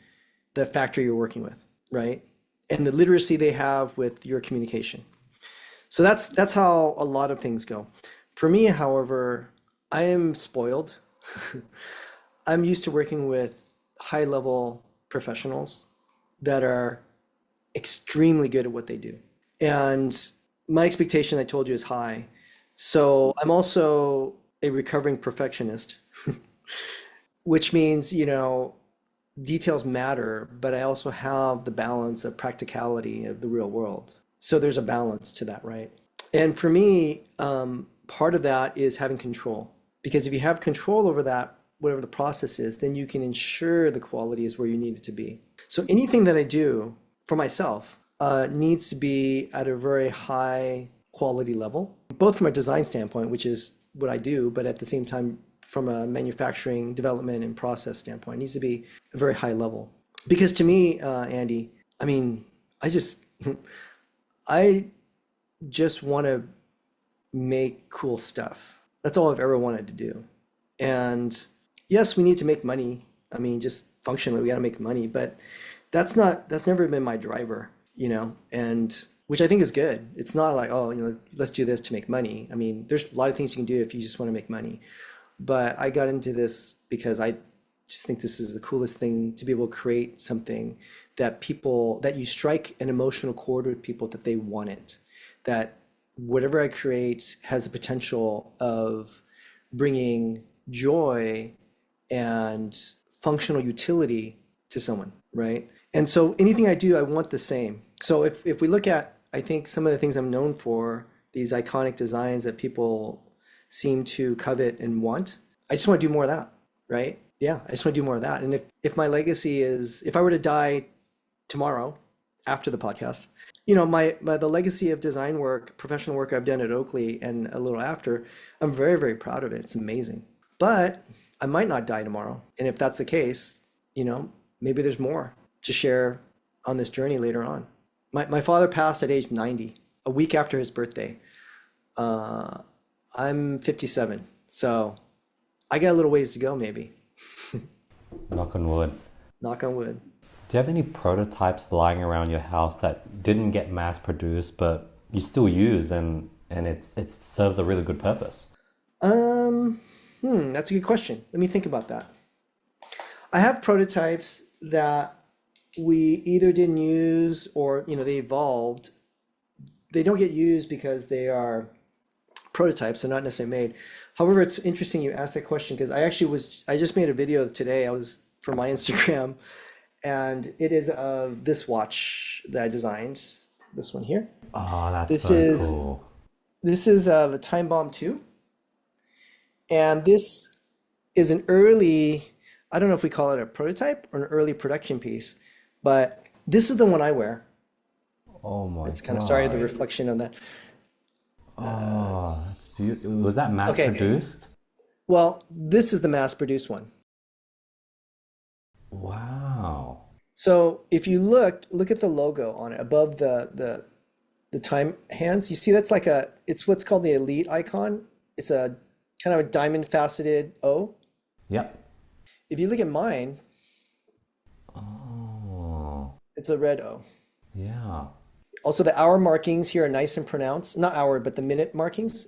the factory you're working with, right? And the literacy they have with your communication. So that's how a lot of things go. For me, however, I am spoiled. I'm used to working with high level professionals that are extremely good at what they do. And my expectation, I told you, is high. So I'm also a recovering perfectionist, which means, details matter, but I also have the balance of practicality of the real world. So there's a balance to that, right? And for me, part of that is having control. Because if you have control over that, whatever the process is, then you can ensure the quality is where you need it to be. So anything that I do for myself needs to be at a very high quality level, both from a design standpoint, which is what I do, but at the same time, from a manufacturing, development, and process standpoint, it needs to be a very high level. Because to me, Andy, I mean, I just want to make cool stuff. That's all I've ever wanted to do. And yes, we need to make money. I mean, just functionally, we got to make money, but that's never been my driver, and which I think is good. It's not like, oh, let's do this to make money. I mean, there's a lot of things you can do if you just want to make money. But I got into this because I just think this is the coolest thing to be able to create something that you strike an emotional chord with people that they want it. That whatever I create has the potential of bringing joy and functional utility to someone, right? And so anything I do, I want the same. So if we look at, I think some of the things I'm known for, these iconic designs that people seem to covet and want, I just want to do more of that, right? Yeah, I just want to do more of that. And if my legacy is, if I were to die tomorrow after the podcast, the legacy of design work, professional work I've done at Oakley and a little after, I'm very, very proud of it. It's amazing. But I might not die tomorrow. And if that's the case, maybe there's more to share on this journey later on. My father passed at age 90, a week after his birthday. I'm 57, so I got a little ways to go, maybe. Knock on wood. Knock on wood. Do you have any prototypes lying around your house that didn't get mass produced, but you still use and and it serves a really good purpose. That's a good question. Let me think about that. I have prototypes that we either didn't use or, they evolved. They don't get used because they are prototypes, they're not necessarily made. However, it's interesting you asked that question because I just made a video today. I was for my Instagram, and it is of this watch that I designed. This one here. Oh, that's This so is cool. this is the Time Bomb 2, and this is an early. I don't know if we call it a prototype or an early production piece, but this is the one I wear. Oh my It's kind of sorry the God. reflection on that. Oh, that's beautiful. Was that mass Okay, produced? well, this is the mass-produced one. Wow. So if you look at the logo on it above the time hands. You see that's it's what's called the elite icon. It's a kind of a diamond faceted O. Yep. If you look at mine, Oh, it's a red O. yeah. Also, the hour markings here are nice and pronounced. Not hour, but the minute markings,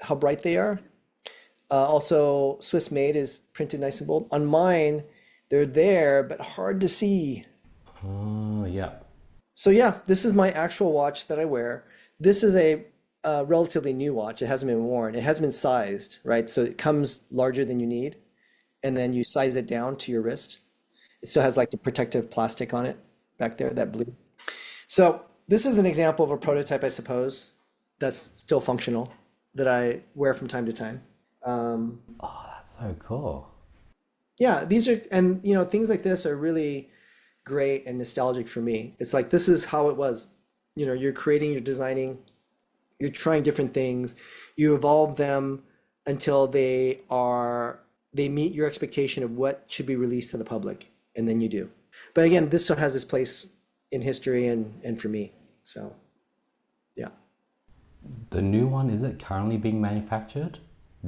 how bright they are. Also, Swiss made is printed nice and bold. On mine, they're there, but hard to see. Oh, yeah. So yeah, this is my actual watch that I wear. This is a relatively new watch. It hasn't been worn. It hasn't been sized, right? So it comes larger than you need, and then you size it down to your wrist. It still has like the protective plastic on it back there, that blue. So this is an example of a prototype, I suppose, that's still functional that I wear from time to time. Um, Oh, that's so cool. yeah, these are, and things like this are really great and nostalgic for me. It's like this is how it was. You're creating, you're designing, you're trying different things, you evolve them until they meet your expectation of what should be released to the public, and then you do. But again, this still has its place in history and for me. So yeah. The new one, is it currently being manufactured?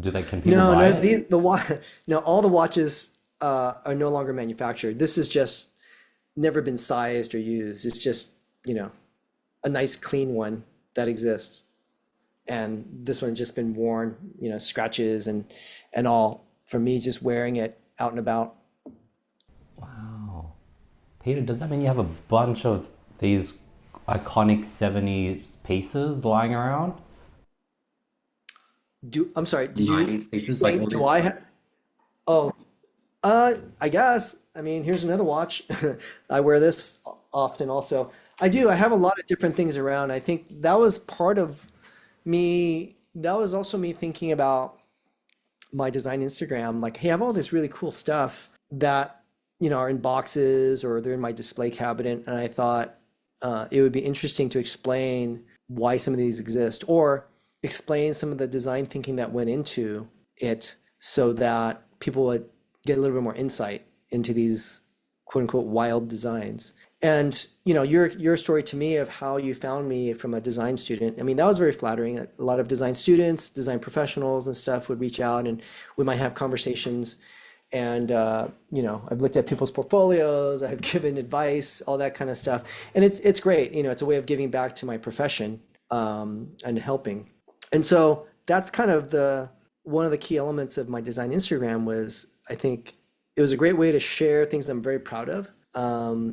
Can people No, buy no, it? the watch, no, all the watches are no longer manufactured. This is just never been sized or used. It's just, a nice clean one that exists. And this one's just been worn, scratches and all from me just wearing it out and about. Wow. Peter, does that mean you have a bunch of these iconic 70s pieces lying around? I'm sorry, did you 90s pieces, like saying all do these. I have? Oh, I guess. I mean, here's another watch. I wear this often also. I do. I have a lot of different things around. I think that was part of me. That was also me thinking about my design Instagram. Like, hey, I have all this really cool stuff that, are in boxes or they're in my display cabinet. And I thought it would be interesting to explain why some of these exist or explain some of the design thinking that went into it so that people would get a little bit more insight into these quote unquote wild designs. And your story to me of how you found me from a design student, I mean, that was very flattering. A lot of design students, design professionals and stuff would reach out and we might have conversations. And I've looked at people's portfolios, I've given advice, all that kind of stuff. And it's great. It's a way of giving back to my profession and helping. And so that's kind of the one of the key elements of my design Instagram was I think it was a great way to share things I'm very proud of,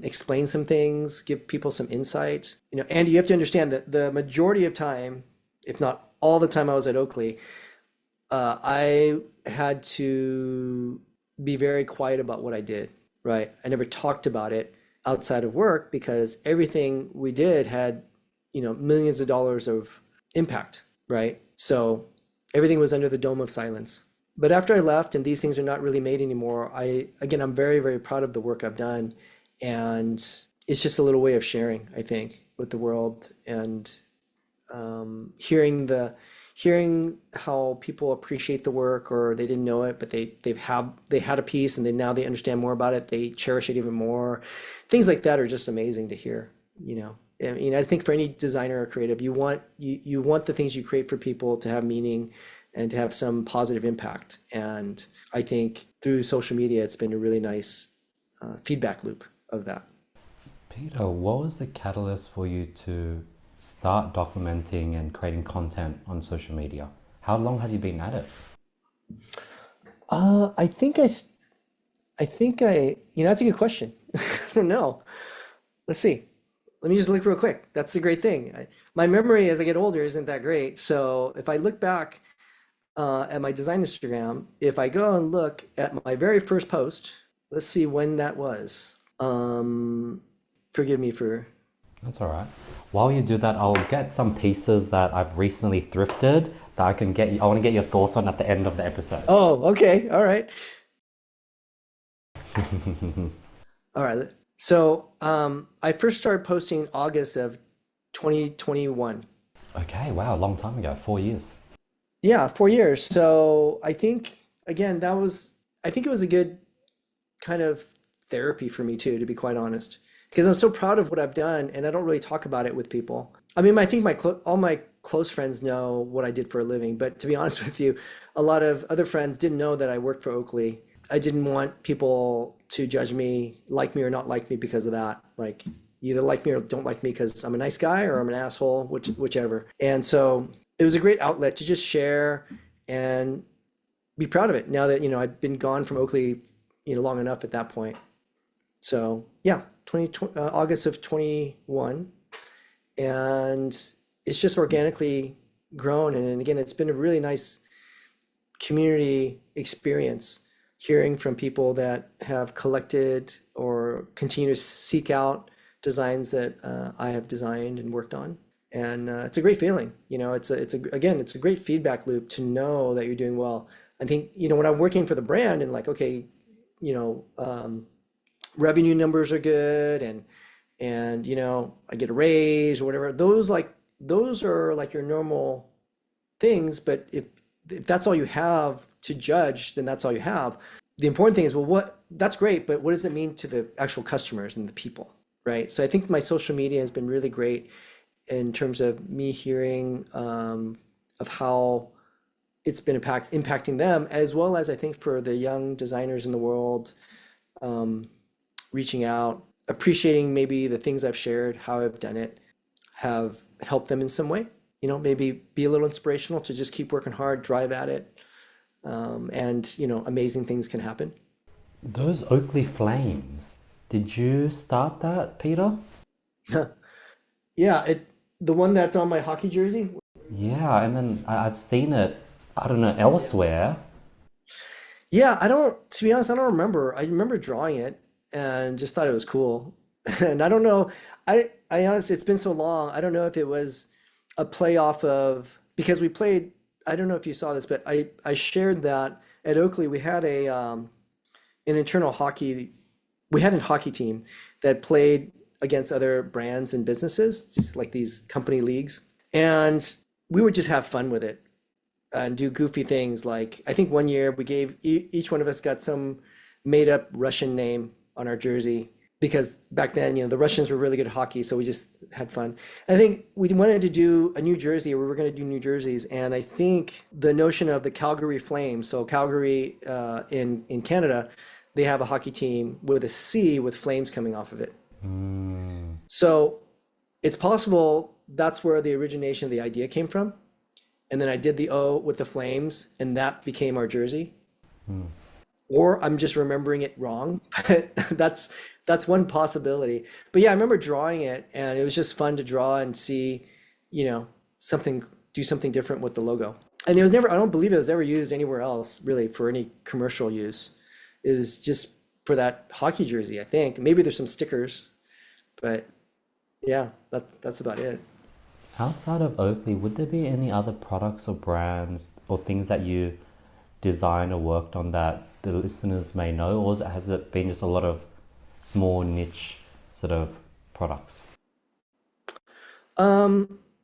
explain some things, give people some insight. And you have to understand that the majority of time, if not all the time I was at Oakley, I had to be very quiet about what I did, right? I never talked about it outside of work because everything we did had, millions of dollars of impact, right? So everything was under the dome of silence. But after I left and these things are not really made anymore, I'm very, very proud of the work I've done. And it's just a little way of sharing, I think, with the world and hearing how people appreciate the work or they didn't know it, but they had a piece and now they understand more about it. They cherish it even more. Things like that are just amazing to hear, I mean, I think for any designer or creative, you want the things you create for people to have meaning and to have some positive impact. And I think through social media, it's been a really nice feedback loop of that. Peter, what was the catalyst for you to start documenting and creating content on social media? How long have you been at it? I think that's a good question. I don't know. Let's see. Let me just look real quick. That's the great thing. My memory as I get older isn't that great. So if I look back at my design Instagram, if I go and look at my very first post, let's see when that was. Forgive me for. That's all right. While you do that, I'll get some pieces that I've recently thrifted that I can get. I want to get your thoughts on at the end of the episode. Oh, okay. All right. All right. So I first started posting August of 2021. Okay, wow, a long time ago, 4 years. Yeah, 4 years. So I think again I think it was a good kind of therapy for me too, to be quite honest, because I'm so proud of what I've done, and I don't really talk about it with people. I mean, I think all my close friends know what I did for a living, but to be honest with you, a lot of other friends didn't know that I worked for Oakley. I didn't want people to judge me, like me or not like me because of that. Like, you either like me or don't like me because I'm a nice guy or I'm an asshole, whichever. And so it was a great outlet to just share and be proud of it now that, I'd been gone from Oakley, long enough at that point. So yeah, August of 21, and it's just organically grown. And again, it's been a really nice community experience, hearing from people that have collected or continue to seek out designs that I have designed and worked on. And it's a great feeling. It's a great feedback loop to know that you're doing well. I think, when I'm working for the brand and like, okay, you know, um, revenue numbers are good, and I get a raise or whatever. Those are like your normal things, but if that's all you have to judge, then that's all you have. The important thing is, well, that's great, but what does it mean to the actual customers and the people, right? So I think my social media has been really great in terms of me hearing of how it's been impacting them, as well as I think for the young designers in the world, um, reaching out, appreciating maybe the things I've shared, how I've done it, have helped them in some way. Maybe be a little inspirational to just keep working hard, drive at it, and amazing things can happen. Those Oakley Flames, did you start that, Peter? Yeah, the one that's on my hockey jersey. Yeah, and then I've seen it, I don't know, elsewhere. Yeah, to be honest, I don't remember. I remember drawing it and just thought it was cool. And I don't know, I honestly, it's been so long. I don't know if it was a play off of, because we played, I don't know if you saw this, but I shared that at Oakley we had an internal hockey, we had a hockey team that played against other brands and businesses, just like these company leagues. And we would just have fun with it and do goofy things. Like, I think one year we gave each one of us got some made up Russian name on our jersey, because back then, the Russians were really good at hockey, so we just had fun. I think we wanted to do a new jersey, or we were going to do new jerseys, and I think the notion of the Calgary Flames, so Calgary in Canada, they have a hockey team with a C with flames coming off of it. Mm, So it's possible that's where the origination of the idea came from. And then I did the O with the flames, and that became our jersey. mm. Or I'm just remembering it wrong, but that's one possibility. But yeah, I remember drawing it, and it was just fun to draw and see, something do something different with the logo. And it was never, I don't believe it was ever used anywhere else really for any commercial use. It was just for that hockey jersey, I think. Maybe there's some stickers, but yeah, that's about it. Outside of Oakley, would there be any other products or brands or things that you designed or worked on that the listeners may know, or has it been just a lot of small niche sort of products?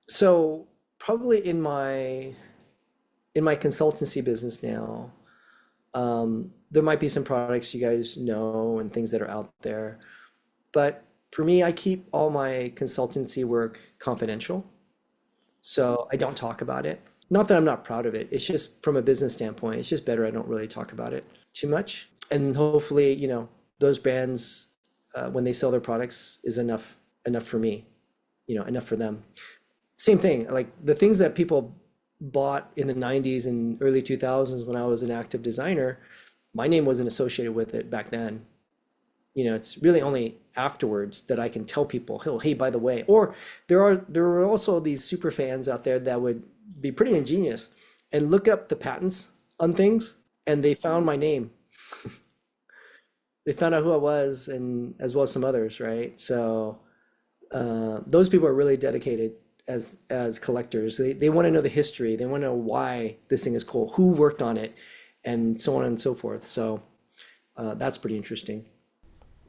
So probably in my consultancy business now, there might be some products you guys know and things that are out there. But for me, I keep all my consultancy work confidential. So I don't talk about it. Not that I'm not proud of it. It's just from a business standpoint, it's just better I don't really talk about it too much. And hopefully, those brands, when they sell their products, is enough for me, enough for them. same thing. Like the things that people bought in the 90s and early 2000s when I was an active designer, my name wasn't associated with it back then. It's really only afterwards that I can tell people, oh, hey, by the way. Or there are also these super fans out there that would be pretty ingenious and look up the patents on things, and they found my name. They found out who I was, and as well as some others, right? So those people are really dedicated as collectors. They want to know the history. They want to know why this thing is cool, who worked on it, and so on and so forth. So that's pretty interesting.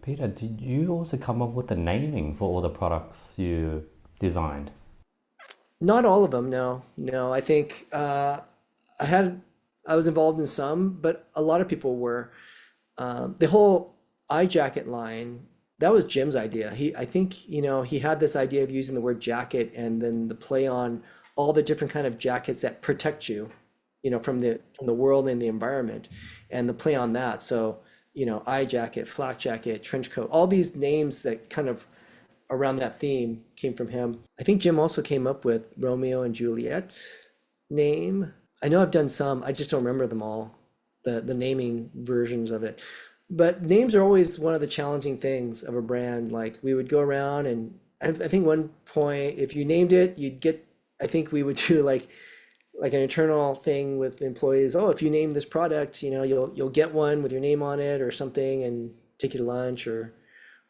Peter, did you also come up with the naming for all the products you designed? Not all of them, no, no. I think I had I was involved in some, but a lot of people were. The whole eye jacket line, that was Jim's idea. I think, he had this idea of using the word jacket and then the play on all the different kind of jackets that protect you, from the world and the environment, and the play on that. So, eye jacket, flak jacket, trench coat, all these names that kind of around that theme came from him. I think Jim also came up with Romeo and Juliet name. I know I've done some, I just don't remember them all, the naming versions of it. But names are always one of the challenging things of a brand. Like we would go around and I think one point, if you named it, you'd get, I think we would do like an internal thing with employees. Oh, if you name this product, you'll get one with your name on it or something and take you to lunch or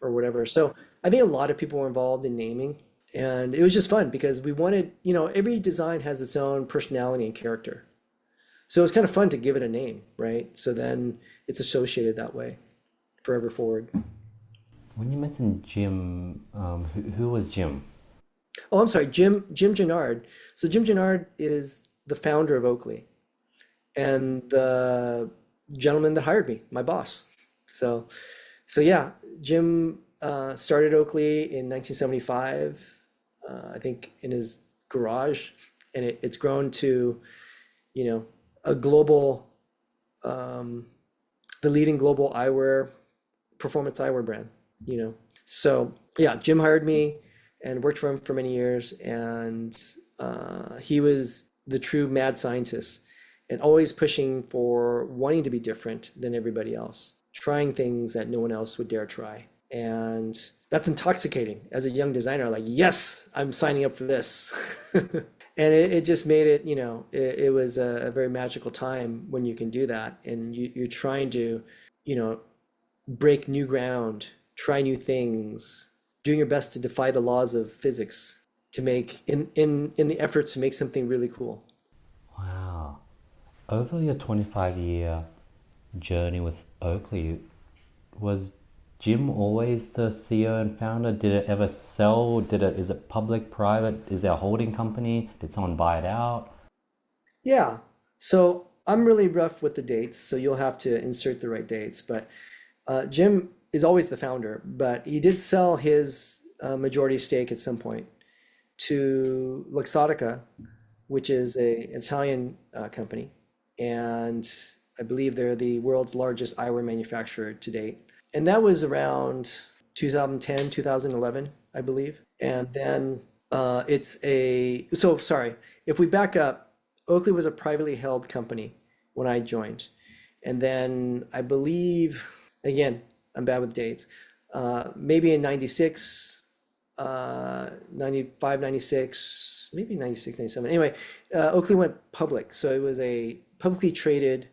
whatever. So I think a lot of people were involved in naming. And it was just fun because we wanted, every design has its own personality and character. So it's kind of fun to give it a name, right? So then it's associated that way forever forward. When you mentioned Jim, who was Jim? Oh, I'm sorry, Jim Jannard. So Jim Jannard is the founder of Oakley and the gentleman that hired me, my boss. So yeah, Jim started Oakley in 1975, I think in his garage, and it's grown to, you know, a global, um, the leading global eyewear, performance eyewear brand, you know. So yeah, Jim hired me and worked for him for many years, and he was the true mad scientist and always pushing for wanting to be different than everybody else, trying things that no one else would dare try. And that's intoxicating as a young designer, like, yes, I'm signing up for this. And it just made it, it was a very magical time when you can do that. And you're trying to, you know, break new ground, try new things, doing your best to defy the laws of physics to make in the efforts to make something really cool. Wow. Over your 25-year journey with Oakley, was Jim always the CEO and founder? Did it ever sell? Is it public, private? Is there a holding company? Did someone buy it out? Yeah. So I'm really rough with the dates, so you'll have to insert the right dates. But Jim is always the founder, but he did sell his majority stake at some point to Luxottica, which is a Italian company, and I believe they're the world's largest eyewear manufacturer to date. And that was around 2010, 2011, I believe. And then sorry, if we back up, Oakley was a privately held company when I joined. And then I believe, again, I'm bad with dates, maybe in 96, 95, 96, maybe 96, 97. Anyway, Oakley went public. So it was a publicly traded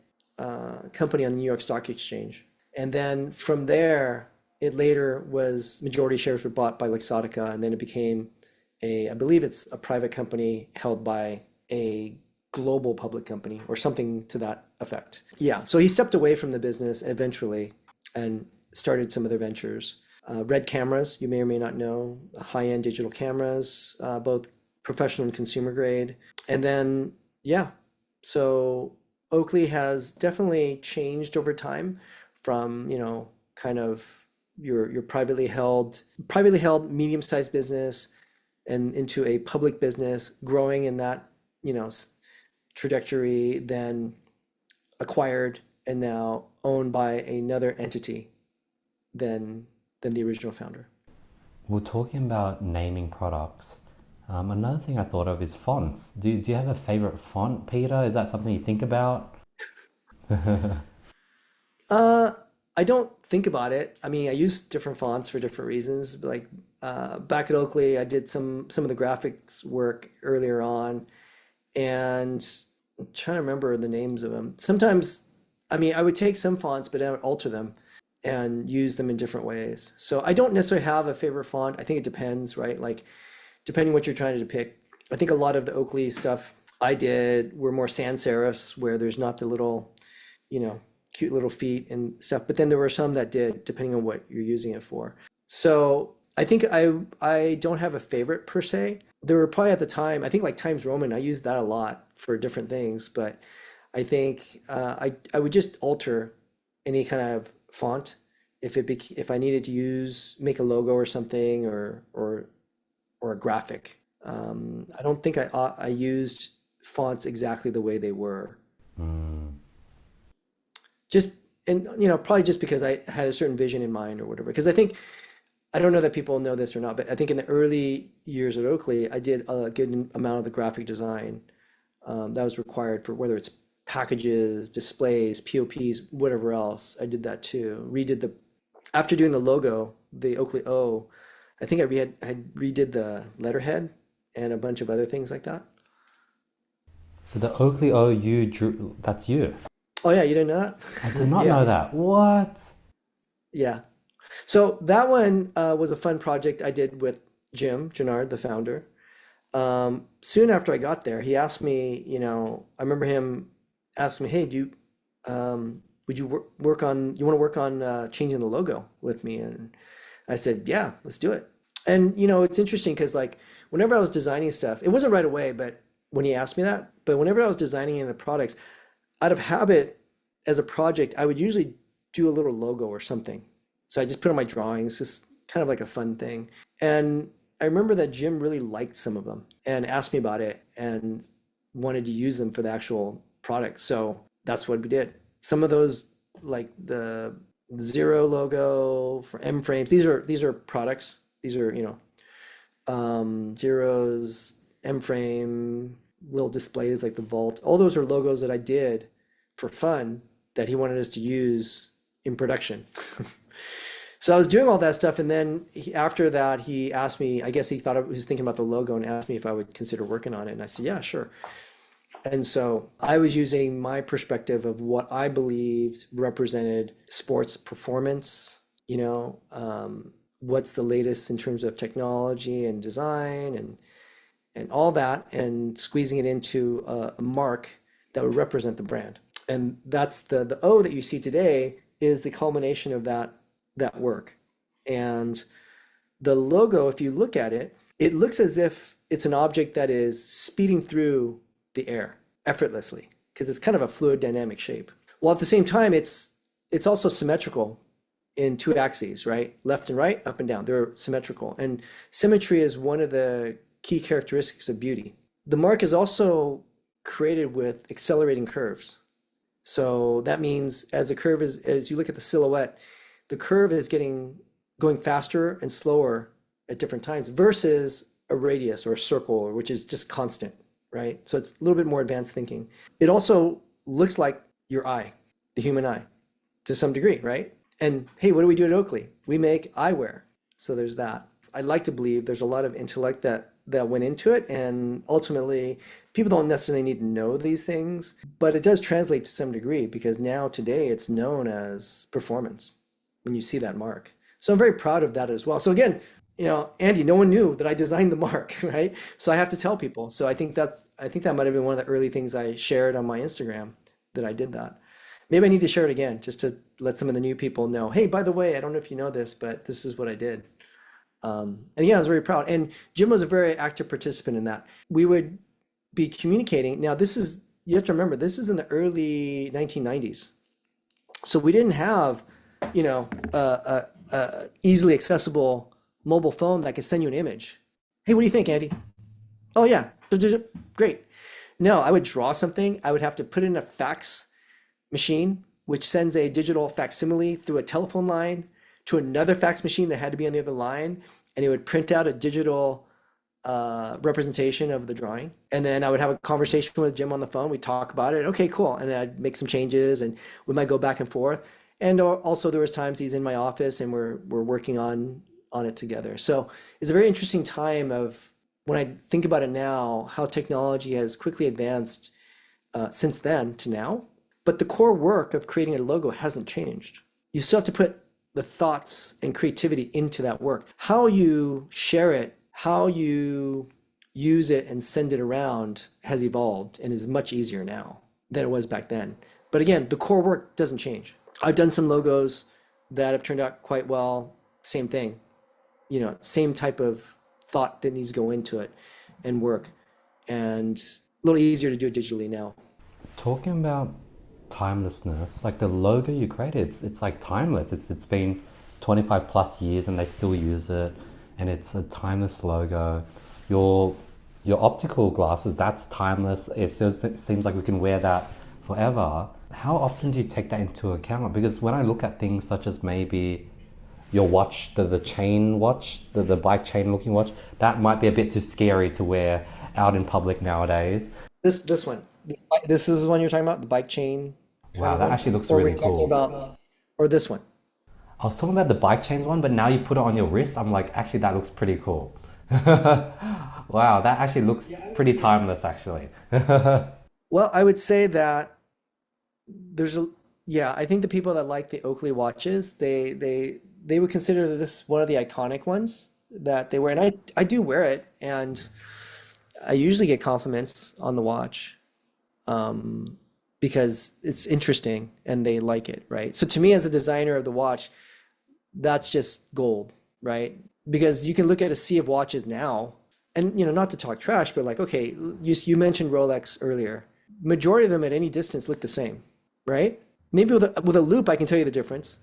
company on the New York Stock Exchange. And then from there, it later was majority shares were bought by Luxottica, and then it became I believe it's a private company held by a global public company or something to that effect. Yeah, so he stepped away from the business eventually and started some other ventures. Red cameras, you may or may not know, high-end digital cameras, both professional and consumer grade. And then, yeah, so Oakley has definitely changed over time from, kind of your privately held medium-sized business and into a public business, growing in that, trajectory, then acquired and now owned by another entity than the original founder. We're talking about naming products. Another thing I thought of is fonts. Do you have a favorite font, Peter? Is that something you think about? Uh, I don't think about it. I mean, I use different fonts for different reasons. Like back at Oakley, I did some of the graphics work earlier on, and I'm trying to remember the names of them. Sometimes, I mean, I would take some fonts, but I would alter them and use them in different ways. So I don't necessarily have a favorite font. I think it depends, right? Like depending what you're trying to depict. I think a lot of the Oakley stuff I did were more sans serifs, where there's not the little, you know, cute little feet and stuff. But then there were some that did, depending on what you're using it for. So I think I don't have a favorite per se. There were probably at the time, I think like Times Roman, I used that a lot for different things. But I think I would just alter any kind of font if I needed to make a logo or something or a graphic. I don't think I used fonts exactly the way they were. Mm. Just and probably just because I had a certain vision in mind or whatever. Because I don't know that people know this or not, but I think in the early years at Oakley, I did a good amount of the graphic design that was required for whether it's packages, displays, POPs, whatever else. I did that too. After doing the logo, the Oakley O, I think I redid the letterhead and a bunch of other things like that. So the Oakley O you drew, that's you. Oh yeah, you didn't know that? I did not Yeah, know that. What? yeah. So that one was a fun project I did with Jim Jannard, the founder. Soon after I got there, he asked me, I remember him asking me, "Hey, would you you want to work on changing the logo with me?" And I said, "Yeah, let's do it." And it's interesting because like whenever I was designing stuff, it wasn't right away, but when he asked me that, but whenever I was designing any of the products, out of habit as a project, I would usually do a little logo or something. So I just put on my drawings, just kind of like a fun thing. And I remember that Jim really liked some of them and asked me about it and wanted to use them for the actual product. So that's what we did. Some of those, like the Zero logo for M frames, these are products. These are, Zeros, M frame, little displays like the Vault. All those are logos that I did for fun that he wanted us to use in production. So I was doing all that stuff, and then after that, he asked me. I guess he thought he was thinking about the logo and asked me if I would consider working on it. And I said, yeah, sure. And so I was using my perspective of what I believed represented sports performance. What's the latest in terms of technology and design and all that, and squeezing it into a mark that would represent the brand. And that's the O that you see today is the culmination of that work. And the logo, if you look at it, it looks as if it's an object that is speeding through the air effortlessly because it's kind of a fluid dynamic shape. While at the same time, it's also symmetrical in two axes, right? Left and right, up and down. They're symmetrical. And symmetry is one of the key characteristics of beauty. The mark is also created with accelerating curves. So that means as you look at the silhouette, the curve is going faster and slower at different times versus a radius or a circle, which is just constant, right? So it's a little bit more advanced thinking. It also looks like your eye, the human eye, to some degree, right? And hey, what do we do at Oakley? We make eyewear. So there's that. I like to believe there's a lot of intellect that went into it, and ultimately people don't necessarily need to know these things, but it does translate to some degree because now today it's known as performance when you see that mark. So I'm very proud of that as well. So again, Andy, no one knew that I designed the mark, right? So I have to tell people. So I think that might have been one of the early things I shared on my Instagram that I did that. Maybe I need to share it again just to let some of the new people know, hey, by the way, I don't know if you know this, but this is what I did. And yeah, I was very proud. And Jim was a very active participant in that. We would be communicating. Now, you have to remember, this is in the early 1990s. So we didn't have, easily accessible mobile phone that could send you an image. Hey, what do you think, Andy? Oh, yeah, great. No, I would draw something. I would have to put in a fax machine, which sends a digital facsimile through a telephone line to another fax machine that had to be on the other line, and it would print out a digital representation of the drawing. And then I would have a conversation with Jim on the phone. We'd talk about it. Okay, cool. And I'd make some changes and we might go back and forth. And also there was times he's in my office and we're working on it together. So it's a very interesting time of when I think about it now, how technology has quickly advanced since then to now. But the core work of creating a logo hasn't changed. You still have to put the thoughts and creativity into that work. How you share it, how you use it and send it around has evolved and is much easier now than it was back then. But again, the core work doesn't change. I've done some logos that have turned out quite well. Same thing, same type of thought that needs to go into it and work, and a little easier to do it digitally now. Talking about timelessness, like the logo you created, it's like timeless. It's been 25 plus years and they still use it, and it's a timeless logo. Your optical glasses, that's timeless. It seems like we can wear that forever. How often do you take that into account? Because when I look at things such as maybe your watch, the chain watch, the bike chain looking watch, that might be a bit too scary to wear out in public nowadays. This one, this is the one you're talking about, the bike chain. Wow, that actually looks Or really we're talking cool. about, or this one. I was talking about the bike chains one, but now you put it on your wrist, I'm like, actually that looks pretty cool. Wow, that actually looks pretty timeless actually. Well, I would say that yeah, I think the people that like the Oakley watches, they would consider this one of the iconic ones that they wear. And I do wear it, and I usually get compliments on the watch because it's interesting and they like it, right? So to me, as a designer of the watch, that's just gold, right? Because you can look at a sea of watches now, and not to talk trash, but like, okay, you mentioned Rolex earlier. Majority of them at any distance look the same, right? Maybe with a loop, I can tell you the difference.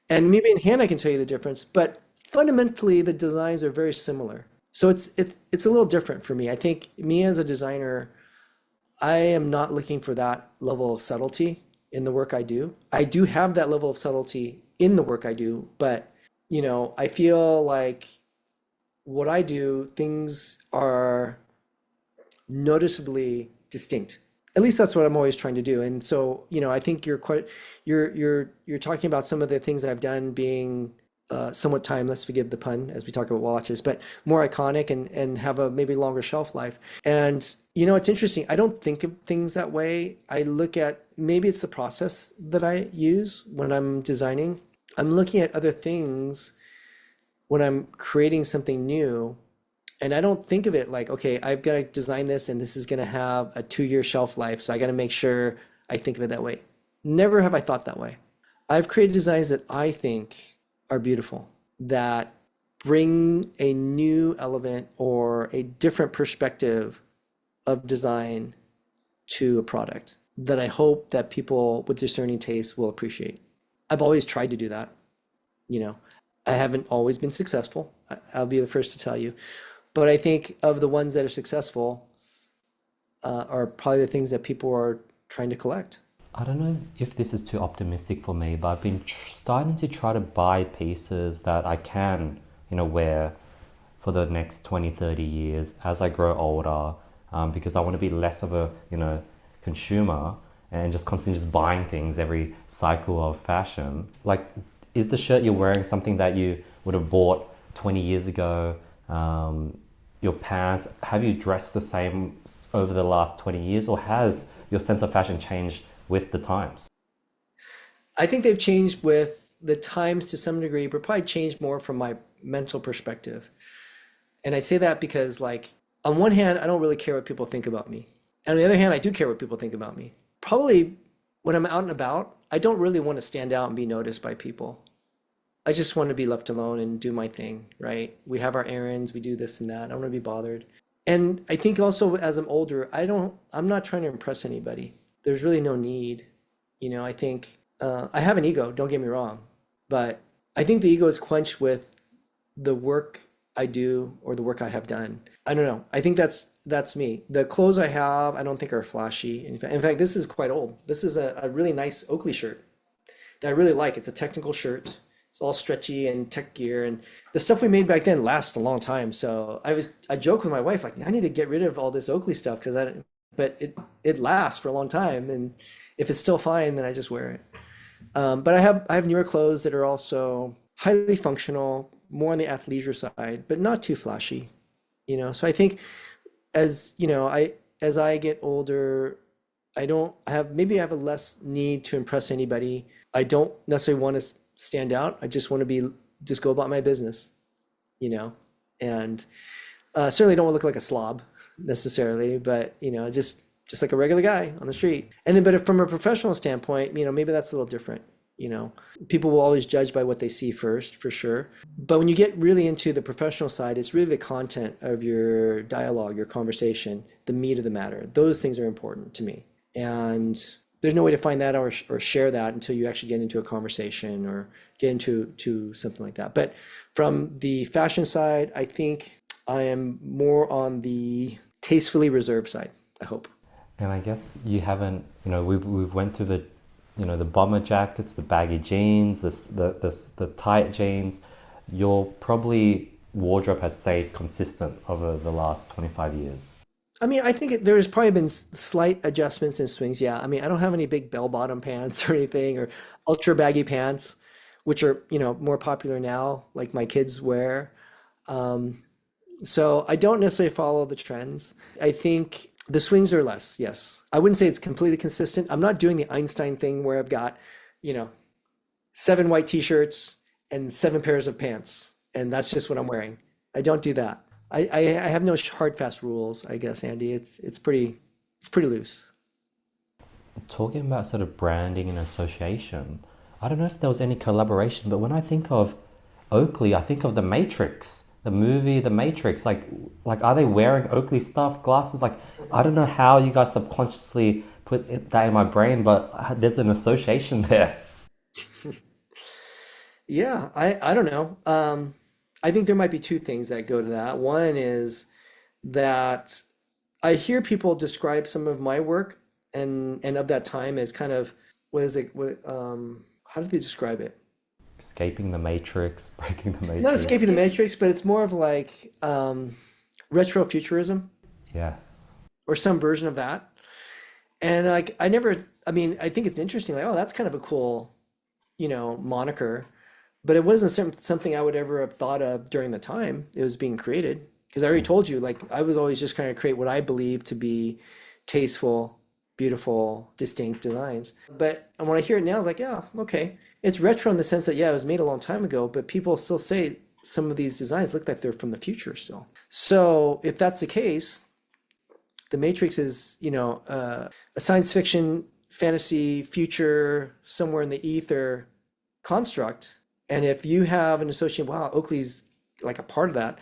And maybe in hand, I can tell you the difference. But fundamentally, the designs are very similar. So it's a little different for me. I think me as a designer, I am not looking for that level of subtlety in the work I do. I do have that level of subtlety in the work I do, but I feel like what I do, things are noticeably distinct. At least that's what I'm always trying to do. And so, I think you're talking about some of the things I've done being somewhat timeless, forgive the pun, as we talk about watches, but more iconic and have a maybe longer shelf life. And it's interesting. I don't think of things that way. I look at, maybe it's the process that I use when I'm designing. I'm looking at other things when I'm creating something new. And I don't think of it like, okay, I've got to design this and this is going to have a 2-year shelf life. So I got to make sure I think of it that way. Never have I thought that way. I've created designs that I think are beautiful, that bring a new element or a different perspective of design to a product that I hope that people with discerning taste will appreciate. I've always tried to do that. I haven't always been successful. I'll be the first to tell you. But I think of the ones that are successful are probably the things that people are trying to collect. I don't know if this is too optimistic for me, but I've been starting to try to buy pieces that I can, wear for the next 20, 30 years as I grow older, because I want to be less of a, consumer and just constantly just buying things every cycle of fashion. Like, is the shirt you're wearing something that you would have bought 20 years ago? Your pants, have you dressed the same over the last 20 years, or has your sense of fashion changed with the times? I think they've changed with the times to some degree, but probably changed more from my mental perspective. And I say that because, like, on one hand, I don't really care what people think about me. And on the other hand, I do care what people think about me. Probably when I'm out and about, I don't really want to stand out and be noticed by people. I just want to be left alone and do my thing, right? We have our errands, we do this and that. I don't want to be bothered. And I think also as I'm older, I'm not trying to impress anybody. There's really no need. I think I have an ego, don't get me wrong, but I think the ego is quenched with the work I do or the work I have done. I don't know. I think that's me. The clothes I have, I don't think are flashy. In fact, this is quite old. This is a really nice Oakley shirt that I really like. It's a technical shirt. It's all stretchy and tech gear, and the stuff we made back then lasts a long time. So I joke with my wife like I need to get rid of all this Oakley stuff because but it lasts for a long time, and if it's still fine, then I just wear it. But I have newer clothes that are also highly functional, more on the athleisure side, but not too flashy, So I think as I get older, maybe I have a less need to impress anybody. I don't necessarily want to stand out. I just want to just go about my business, you know, and certainly don't want to look like a slob necessarily, but just like a regular guy on the street. And then, but from a professional standpoint, maybe that's a little different. People will always judge by what they see first, for sure. But when you get really into the professional side, it's really the content of your dialogue, your conversation, the meat of the matter. Those things are important to me. And there's no way to find that or share that until you actually get into a conversation or get into something like that. But from the fashion side, I think I am more on the tastefully reserved side, I hope. And I guess you haven't, we've went through the bomber jackets, the baggy jeans, the tight jeans. Your probably wardrobe has stayed consistent over the last 25 years. I mean, I think there's probably been slight adjustments and swings. Yeah. I mean, I don't have any big bell-bottom pants or anything or ultra baggy pants, which are, more popular now, like my kids wear. So I don't necessarily follow the trends. I think the swings are less, yes. I wouldn't say it's completely consistent. I'm not doing the Einstein thing where I've got, you know, 7 white t-shirts and 7 pairs of pants, and that's just what I'm wearing. I don't do that. I have no hard fast rules, I guess, Andy. It's pretty loose. Talking about sort of branding and association, I don't know if there was any collaboration, but when I think of Oakley, I think of The Matrix, the movie The Matrix. Like are they wearing Oakley stuff, glasses? Like, I don't know how you guys subconsciously that in my brain, but there's an association there. Yeah, I don't know. I think there might be two things that go to that. One is that I hear people describe some of my work and of that time as kind of what is it? How do they describe it? Escaping the Matrix, breaking the Not Matrix. escaping the Matrix, but it's more of like retro futurism Yes. or some version of that. And like I mean, I think it's interesting. Like, oh, that's kind of a cool, moniker. But it wasn't something I would ever have thought of during the time it was being created. Because I already told you, like, I was always just kind of create what I believe to be tasteful, beautiful, distinct designs. But and when I hear it now, it's like, yeah, okay. It's retro in the sense that, yeah, it was made a long time ago, but people still say some of these designs look like they're from the future still. So if that's the case, the Matrix is, a science fiction, fantasy, future, somewhere in the ether construct. And if you have an association, wow, Oakley's like a part of that,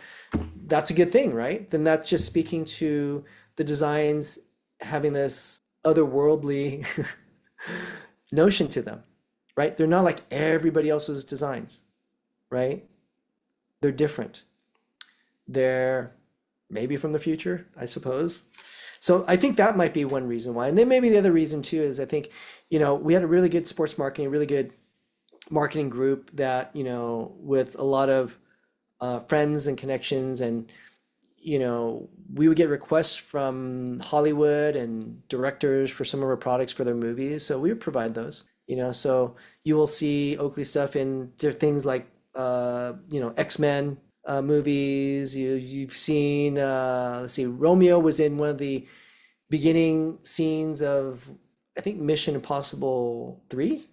that's a good thing, right? Then that's just speaking to the designs having this otherworldly notion to them, right? They're not like everybody else's designs, right? They're different. They're maybe from the future, I suppose. So I think that might be one reason why. And then maybe the other reason too is I think, we had a really good sports marketing, really good marketing group that, with a lot of friends and connections and, we would get requests from Hollywood and directors for some of our products for their movies. So we would provide those, so you will see Oakley stuff in things like, X-Men movies. You've seen, let's see, Romeo was in one of the beginning scenes of, I think, Mission Impossible 3,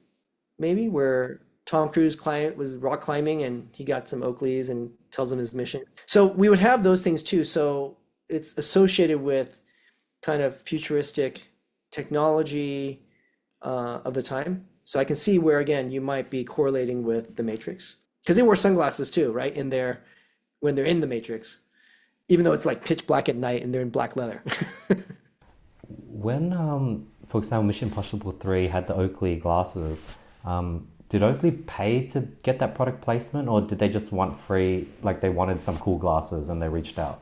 maybe, where Tom Cruise client was rock climbing and he got some Oakleys and tells him his mission. So we would have those things too. So it's associated with kind of futuristic technology of the time. So I can see where, again, you might be correlating with the Matrix. Because they wear sunglasses too, right? When they're in the Matrix, even though it's like pitch black at night and they're in black leather. When, for example, Mission Impossible 3 had the Oakley glasses, did Oakley pay to get that product placement, or did they just want free, like they wanted some cool glasses and they reached out?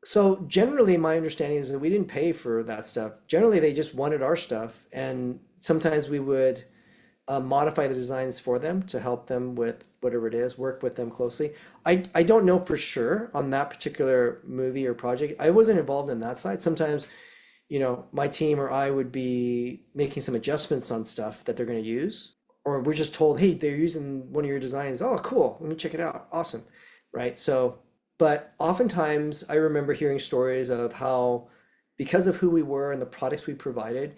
So generally, my understanding is that we didn't pay for that stuff. Generally, they just wanted our stuff, and sometimes we would modify the designs for them to help them with whatever it is, work with them closely. I don't know for sure on that particular movie or project. I wasn't involved in that side. Sometimes, my team or I would be making some adjustments on stuff that they're going to use, or we're just told, hey, they're using one of your designs. Oh, cool. Let me check it out. Awesome. Right. So, but oftentimes I remember hearing stories of how, because of who we were and the products we provided,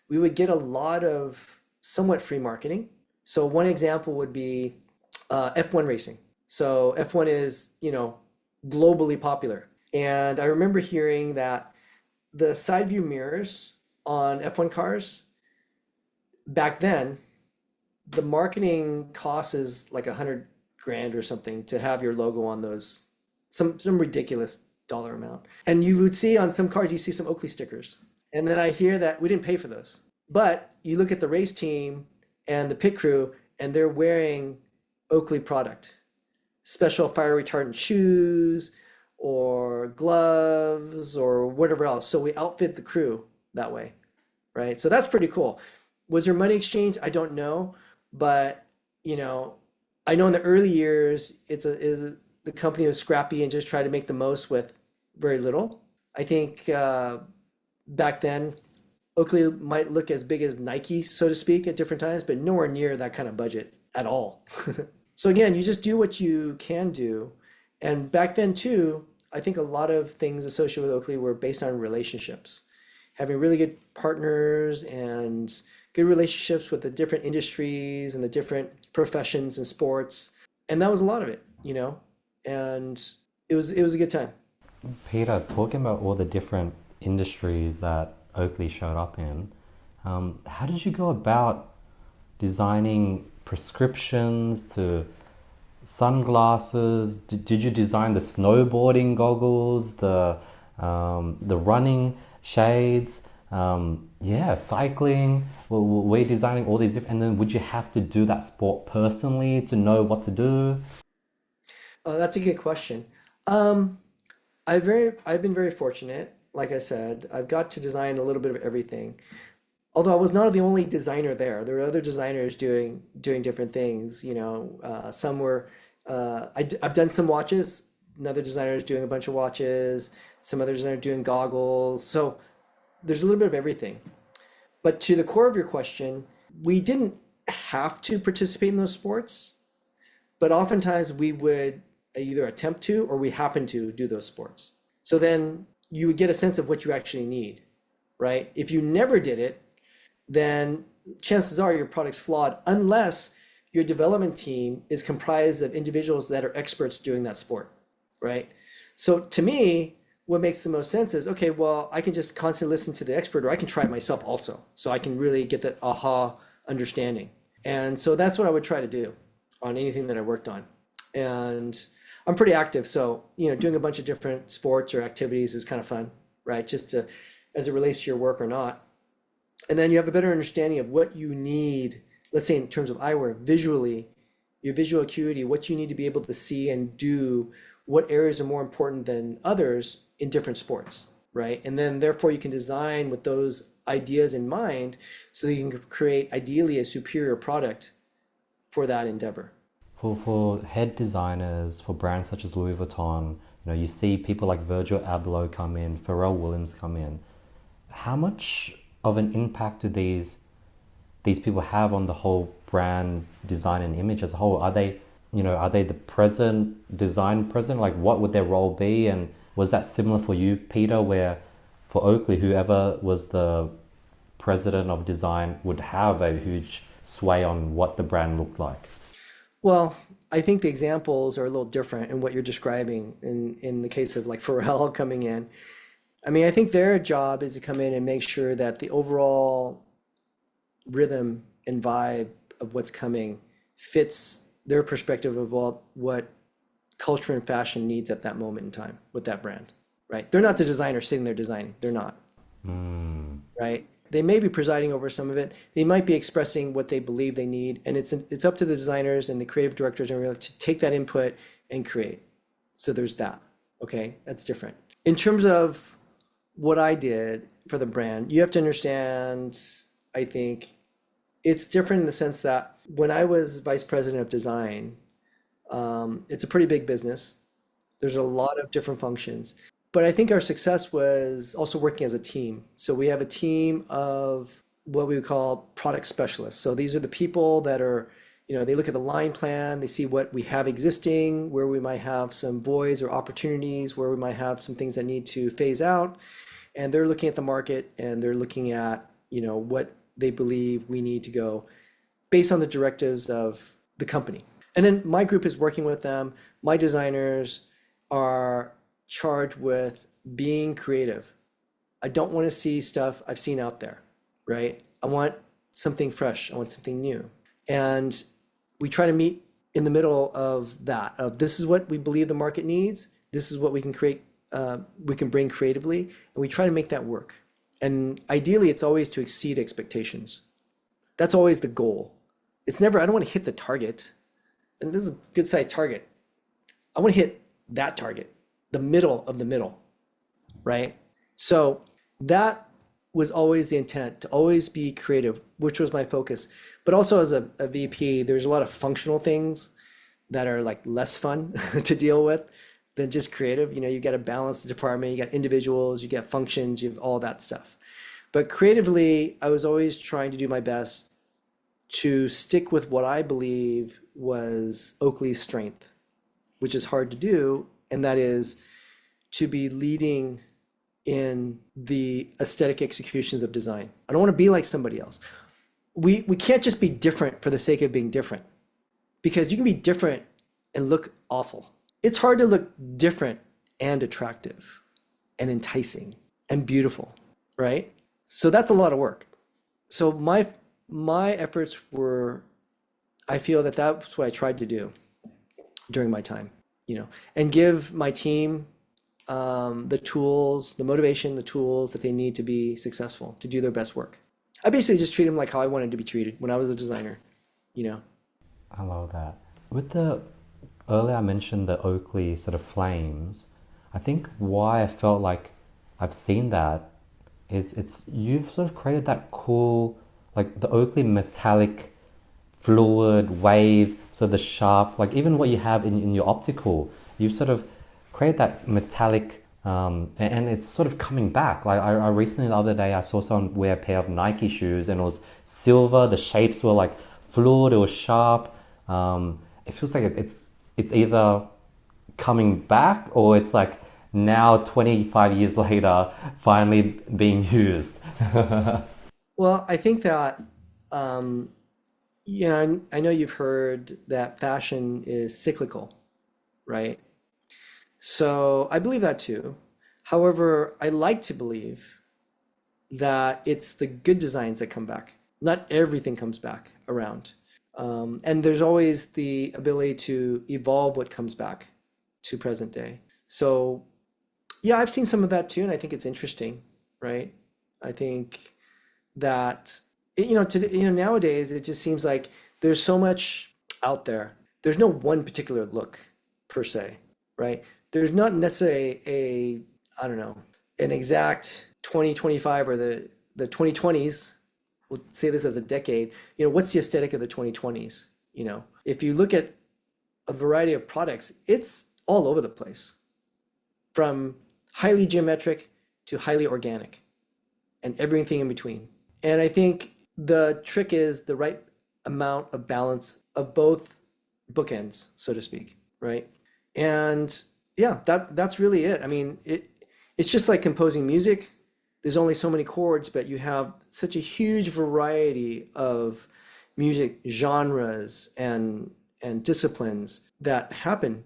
we would get a lot of somewhat free marketing. So one example would be F1 racing. So F1 is, globally popular. And I remember hearing that the side view mirrors on F1 cars back then, the marketing cost is like 100 grand or something to have your logo on those, some ridiculous dollar amount. And you would see on some cars, you see some Oakley stickers. And then I hear that we didn't pay for those. But you look at the race team and the pit crew, and they're wearing Oakley product, special fire retardant shoes or gloves or whatever else. So we outfit the crew that way, right? So that's pretty cool. Was there money exchange? I don't know, but I know in the early years, the company was scrappy and just tried to make the most with very little. I think back then, Oakley might look as big as Nike, so to speak, at different times, but nowhere near that kind of budget at all. So again, you just do what you can do. And back then too, I think a lot of things associated with Oakley were based on relationships, having really good partners and good relationships with the different industries and the different professions and sports. And that was a lot of it. And it was a good time. Peter, talking about all the different industries that Oakley showed up in, how did you go about designing prescriptions to sunglasses? Did you design the snowboarding goggles, the running shades? Cycling. We're designing all these different, and then would you have to do that sport personally to know what to do? Oh, that's a good question. I've been very fortunate. Like I said, I've got to design a little bit of everything. Although I was not the only designer there. There were other designers doing different things. Some were. I've done some watches. Another designer is doing a bunch of watches. Some other designer doing goggles. So there's a little bit of everything. But to the core of your question, we didn't have to participate in those sports, but oftentimes we would either attempt to or we happen to do those sports. So then you would get a sense of what you actually need, right? If you never did it, then chances are your product's flawed unless your development team is comprised of individuals that are experts doing that sport, right? So to me, what makes the most sense is, okay, well, I can just constantly listen to the expert, or I can try it myself also. So I can really get that aha understanding. And so that's what I would try to do on anything that I worked on. And I'm pretty active. So, doing a bunch of different sports or activities is kind of fun, right? Just to, as it relates to your work or not. And then you have a better understanding of what you need, let's say in terms of eyewear, visually, your visual acuity, what you need to be able to see and do, what areas are more important than others in different sports, right? And then therefore you can design with those ideas in mind so that you can create ideally a superior product for that endeavor. For head designers, for brands such as Louis Vuitton, you see people like Virgil Abloh come in, Pharrell Williams come in. How much of an impact do these people have on the whole brand's design and image as a whole? Are they the design president? Like, what would their role be? And was that similar for you, Peter, where for Oakley, whoever was the president of design would have a huge sway on what the brand looked like? Well, I think the examples are a little different in what you're describing in the case of like Pharrell coming in. I mean, I think their job is to come in and make sure that the overall rhythm and vibe of what's coming fits their perspective of what culture and fashion needs at that moment in time with that brand, right? They're not the designer sitting there designing. They're not, right? They may be presiding over some of it. They might be expressing what they believe they need, and it's up to the designers and the creative directors and everyone to take that input and create. So there's that. Okay, that's different. In terms of what I did for the brand, you have to understand, I think, It's different in the sense that when I was vice president of design, it's a pretty big business. There's a lot of different functions. But I think our success was also working as a team. So we have a team of what we would call product specialists. So these are the people that are, they look at the line plan, they see what we have existing, where we might have some voids or opportunities, where we might have some things that need to phase out. And they're looking at the market and they're looking at, what they believe we need to go based on the directives of the company. And then my group is working with them. My designers are charged with being creative. I don't want to see stuff I've seen out there, right? I want something fresh. I want something new. And we try to meet in the middle of that, of this is what we believe the market needs. This is what we can create, we can bring creatively, and we try to make that work. And ideally, it's always to exceed expectations. That's always the goal. It's never, I don't want to hit the target. And this is a good sized target. I want to hit that target, the middle of the middle, right? So that was always the intent, to always be creative, which was my focus. But also as a VP, there's a lot of functional things that are like less fun to deal with than just creative. You got to balance the department, you got individuals, you got functions, you have all that stuff. But creatively, I was always trying to do my best to stick with what I believe was Oakley's strength, which is hard to do, and that is to be leading in the aesthetic executions of design. I don't want to be like somebody else. We can't just be different for the sake of being different, because you can be different and look awful. It's hard to look different and attractive and enticing and beautiful, right? So that's a lot of work. So my efforts were, I feel that that's what I tried to do during my time, and give my team the tools, the motivation, the tools that they need to be successful, to do their best work. I basically just treat them like how I wanted to be treated when I was a designer, I love that. With the earlier I mentioned the Oakley sort of flames, I think why I felt like I've seen that is you've sort of created that cool, like the Oakley metallic fluid wave, so the sharp, like even what you have in your optical, you've sort of created that metallic, and it's sort of coming back. Like I recently, the other day, I saw someone wear a pair of Nike shoes and it was silver, the shapes were like fluid, it was sharp. It feels like it's either coming back or it's like now 25 years later finally being used. Well, I think that I know you've heard that fashion is cyclical, right? So I believe that too. However, I like to believe that it's the good designs that come back. Not everything comes back around. And there's always the ability to evolve what comes back to present day. So yeah, I've seen some of that too, and I think it's interesting, right? I think that nowadays it just seems like there's so much out there. There's no one particular look per se, right? There's not necessarily I don't know, an exact 2025 or the 2020s. We'll say this as a decade. What's the aesthetic of the 2020s? If you look at a variety of products, it's all over the place, from highly geometric to highly organic and everything in between. And I think the trick is the right amount of balance of both bookends, so to speak, right? And yeah, that's really it. I mean, it's just like composing music. There's only so many chords, but you have such a huge variety of music genres and disciplines that happen,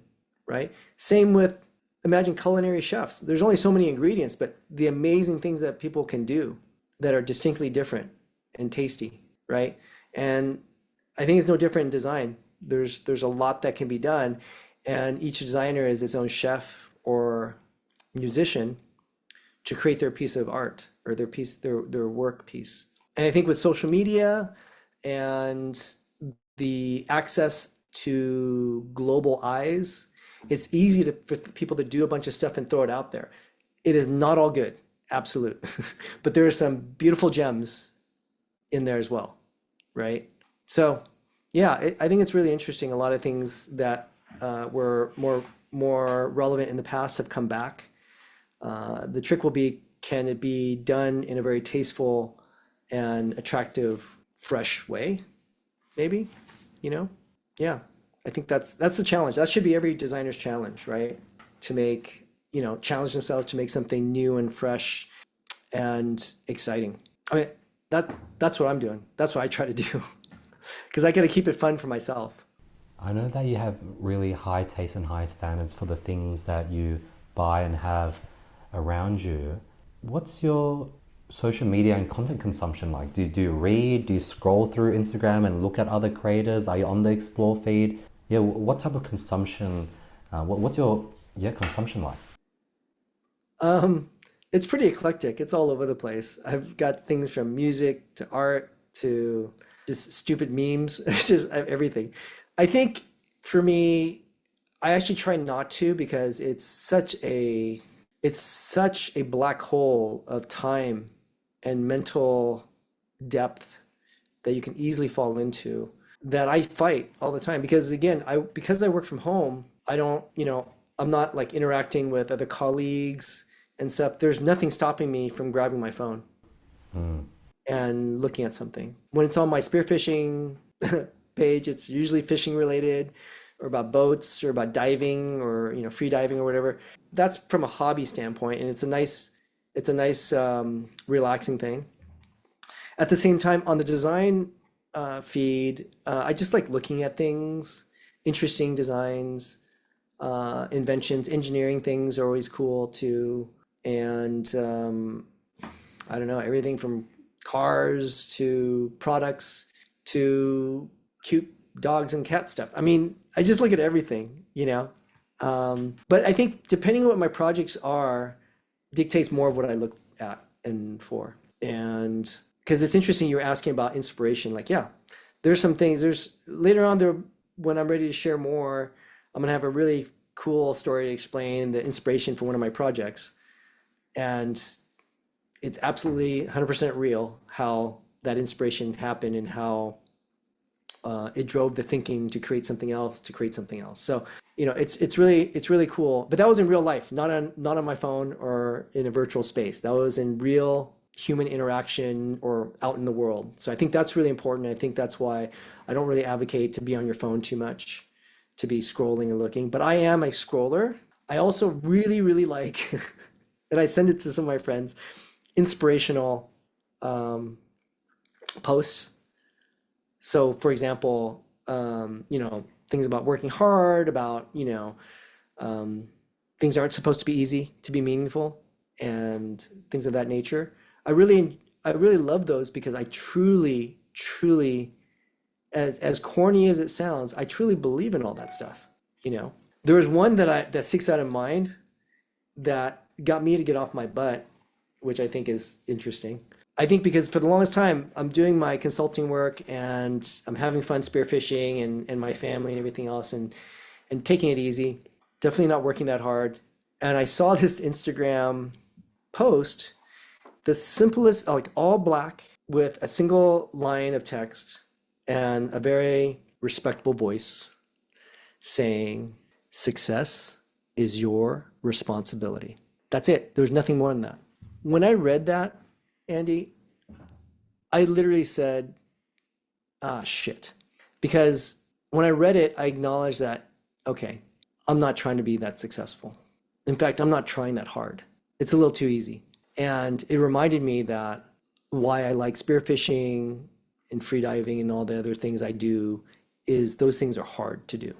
right? Same with, imagine culinary chefs. There's only so many ingredients, but the amazing things that people can do that are distinctly different and tasty, right? And I think it's no different in design. There's a lot that can be done, and each designer is its own chef or musician to create their piece of art or their work piece. And I think with social media and the access to global eyes, it's easy for people to do a bunch of stuff and throw it out there. It is not all good, absolute, but there are some beautiful gems in there as well, right? So, yeah, I think it's really interesting. A lot of things that were more relevant in the past have come back. The trick will be, can it be done in a very tasteful and attractive, fresh way? Maybe, you know? Yeah, I think that's the challenge. That should be every designer's challenge, right? To make, challenge themselves to make something new and fresh and exciting. I mean, that's what I'm doing. That's what I try to do because I got to keep it fun for myself. I know that you have really high taste and high standards for the things that you buy and have around you. What's your social media and content consumption like? Do you read? Do you scroll through Instagram and look at other creators? Are you on the explore feed? Yeah, what type of consumption, what's your consumption like? Um, it's pretty eclectic. It's all over the place. I've got things from music to art to just stupid memes. It's just everything. I think for me, I actually try not to because it's such a black hole of time and mental depth that you can easily fall into that I fight all the time because again, because I work from home, I don't, I'm not like interacting with other colleagues and stuff. There's nothing stopping me from grabbing my phone Mm. and looking at something. When it's on my spearfishing page, it's usually fishing related or about boats or about diving or free diving or whatever. That's from a hobby standpoint, and it's a nice relaxing thing. At the same time, on the design feed, I just like looking at things, interesting designs, inventions, engineering things are always cool too. And I don't know, everything from cars to products to cute dogs and cat stuff. I mean, I just look at everything. But I think depending on what my projects are, dictates more of what I look at and for. And because it's interesting, you were asking about inspiration. Like, yeah, there's some things. There's later on there when I'm ready to share more, I'm gonna have a really cool story to explain the inspiration for one of my projects. And it's absolutely 100% real how that inspiration happened and how it drove the thinking to create something else, to create something else. So, it's really cool. But that was in real life, not on my phone or in a virtual space. That was in real human interaction or out in the world. So I think that's really important. I think that's why I don't really advocate to be on your phone too much, to be scrolling and looking. But I am a scroller. I also really, really like, and I send it to some of my friends, inspirational um, posts. So, for example, things about working hard, about, um, things aren't supposed to be easy to be meaningful and things of that nature. I really love those because I truly, truly, as corny as it sounds, I truly believe in all that stuff. You know, there was one that sticks out in mind that got me to get off my butt, which I think is interesting. I think because for the longest time, I'm doing my consulting work and I'm having fun spearfishing and my family and everything else and taking it easy, definitely not working that hard. And I saw this Instagram post, the simplest, like all black with a single line of text and a very respectable voice saying, success is your responsibility. That's it. There's nothing more than that. When I read that, Andy, I literally said, ah, shit. Because when I read it, I acknowledged that, okay, I'm not trying to be that successful. In fact, I'm not trying that hard. It's a little too easy. And it reminded me that why I like spearfishing and freediving and all the other things I do is those things are hard to do.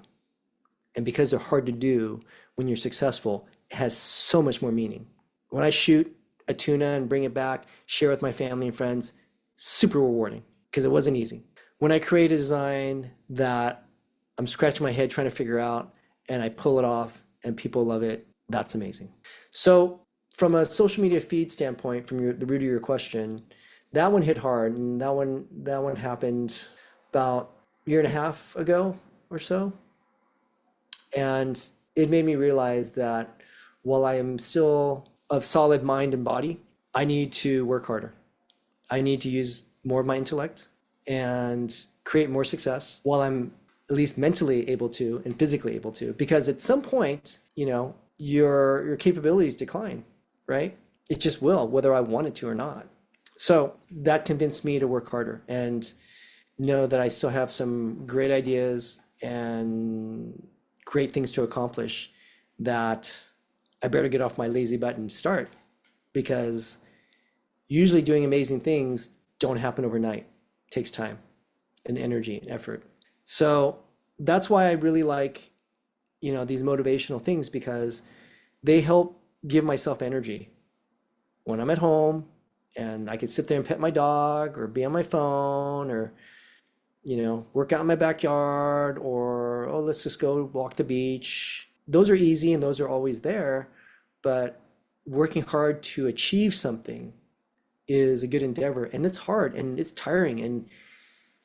And because they're hard to do, when you're successful, it has so much more meaning. When I shoot a tuna and bring it back, share with my family and friends, super rewarding because it wasn't easy. When I create a design that I'm scratching my head trying to figure out and I pull it off and people love it, that's amazing. So from a social media feed standpoint, from the root of your question, that one hit hard, and that one happened about a year and a half ago or so. And it made me realize that while I am still of solid mind and body, I need to work harder. I need to use more of my intellect and create more success while I'm at least mentally able to and physically able to. Because at some point, your capabilities decline, right? It just will, whether I wanted to or not. So that convinced me to work harder and know that I still have some great ideas and great things to accomplish, that I better get off my lazy butt and start, because usually doing amazing things don't happen overnight. It takes time and energy and effort. So that's why I really like, these motivational things, because they help give myself energy when I'm at home and I could sit there and pet my dog or be on my phone or, work out in my backyard, or, oh, let's just go walk the beach. Those are easy and those are always there, but working hard to achieve something is a good endeavor, and it's hard and it's tiring and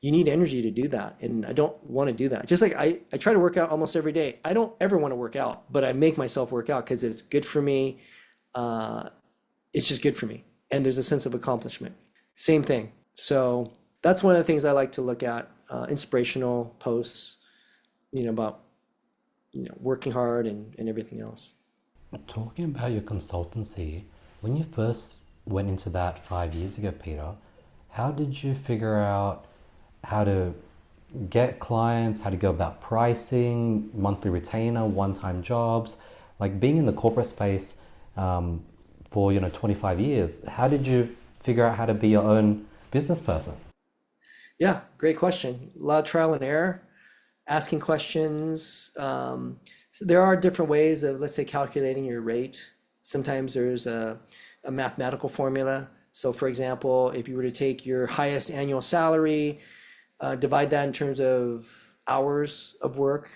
you need energy to do that. And I don't want to do that. Just like I try to work out almost every day. I don't ever want to work out, but I make myself work out because it's good for me. It's just good for me. And there's a sense of accomplishment. Same thing. So that's one of the things I like to look at, inspirational posts, about, working hard and everything else. Talking about your consultancy, when you first went into that 5 years ago, Peter, how did you figure out how to get clients, how to go about pricing, monthly retainer, one-time jobs? Like being in the corporate space for 25 years, how did you figure out how to be your own business person? Yeah, great question. A lot of trial and error, asking questions. So there are different ways of, let's say, calculating your rate. Sometimes there's a mathematical formula. So for example, if you were to take your highest annual salary, divide that in terms of hours of work,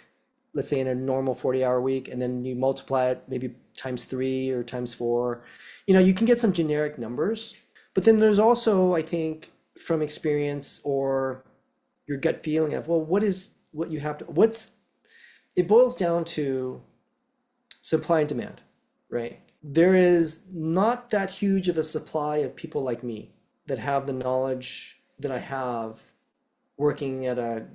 let's say in a normal 40-hour week, and then you multiply it maybe times 3 or times 4. You can get some generic numbers. But then there's also, I think, from experience or your gut feeling of, well, it boils down to supply and demand, right? There is not that huge of a supply of people like me that have the knowledge that I have working at a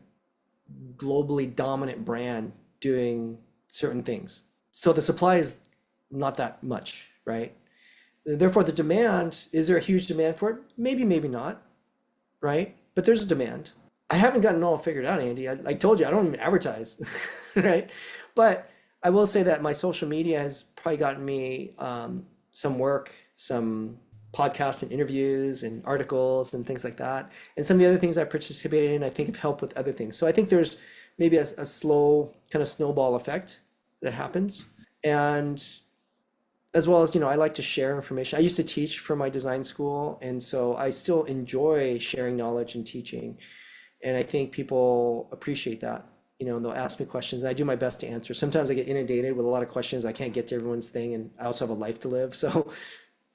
globally dominant brand doing certain things. So the supply is not that much, right? Therefore, the demand, is there a huge demand for it? Maybe, maybe not, right? But there's a demand. I haven't gotten it all figured out, Andy. I told you, I don't even advertise, right? But I will say that my social media has probably gotten me some work, some podcasts and interviews and articles and things like that. And some of the other things I participated in, I think have helped with other things. So I think there's maybe a slow kind of snowball effect that happens. And as well as, I like to share information. I used to teach for my design school, and so I still enjoy sharing knowledge and teaching. And I think people appreciate that. They'll ask me questions and I do my best to answer. Sometimes I get inundated with a lot of questions. I can't get to everyone's thing, and I also have a life to live. So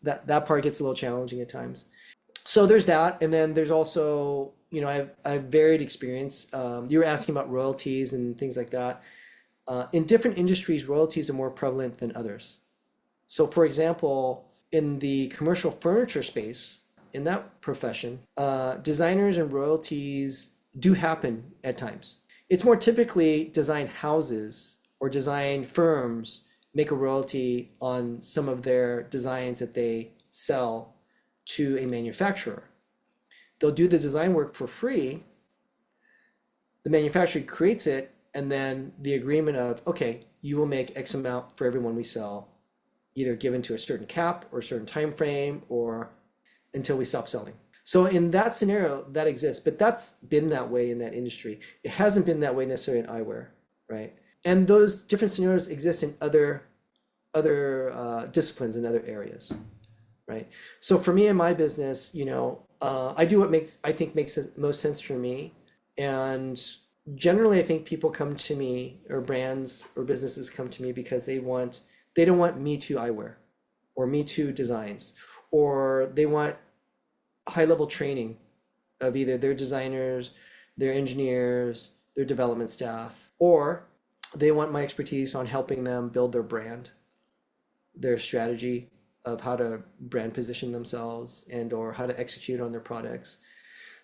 that part gets a little challenging at times. So there's that. And then there's also, I've varied experience. You were asking about royalties and things like that. In different industries, royalties are more prevalent than others. So for example, in the commercial furniture space, in that profession, designers and royalties do happen at times. It's more typically design houses or design firms make a royalty on some of their designs that they sell to a manufacturer. They'll do the design work for free. The manufacturer creates it, and then the agreement of, okay, you will make X amount for every one we sell, either given to a certain cap or a certain time frame, or until we stop selling. So in that scenario, that exists, but that's been that way in that industry. It hasn't been that way necessarily in eyewear, right? And those different scenarios exist in other disciplines and other areas, right? So for me in my business, I do what I think makes the most sense for me. And generally, I think people come to me, or brands or businesses come to me because they don't want Me Too eyewear or Me Too designs, or they want high-level training of either their designers, their engineers, their development staff, or they want my expertise on helping them build their brand, their strategy of how to brand position themselves and or how to execute on their products.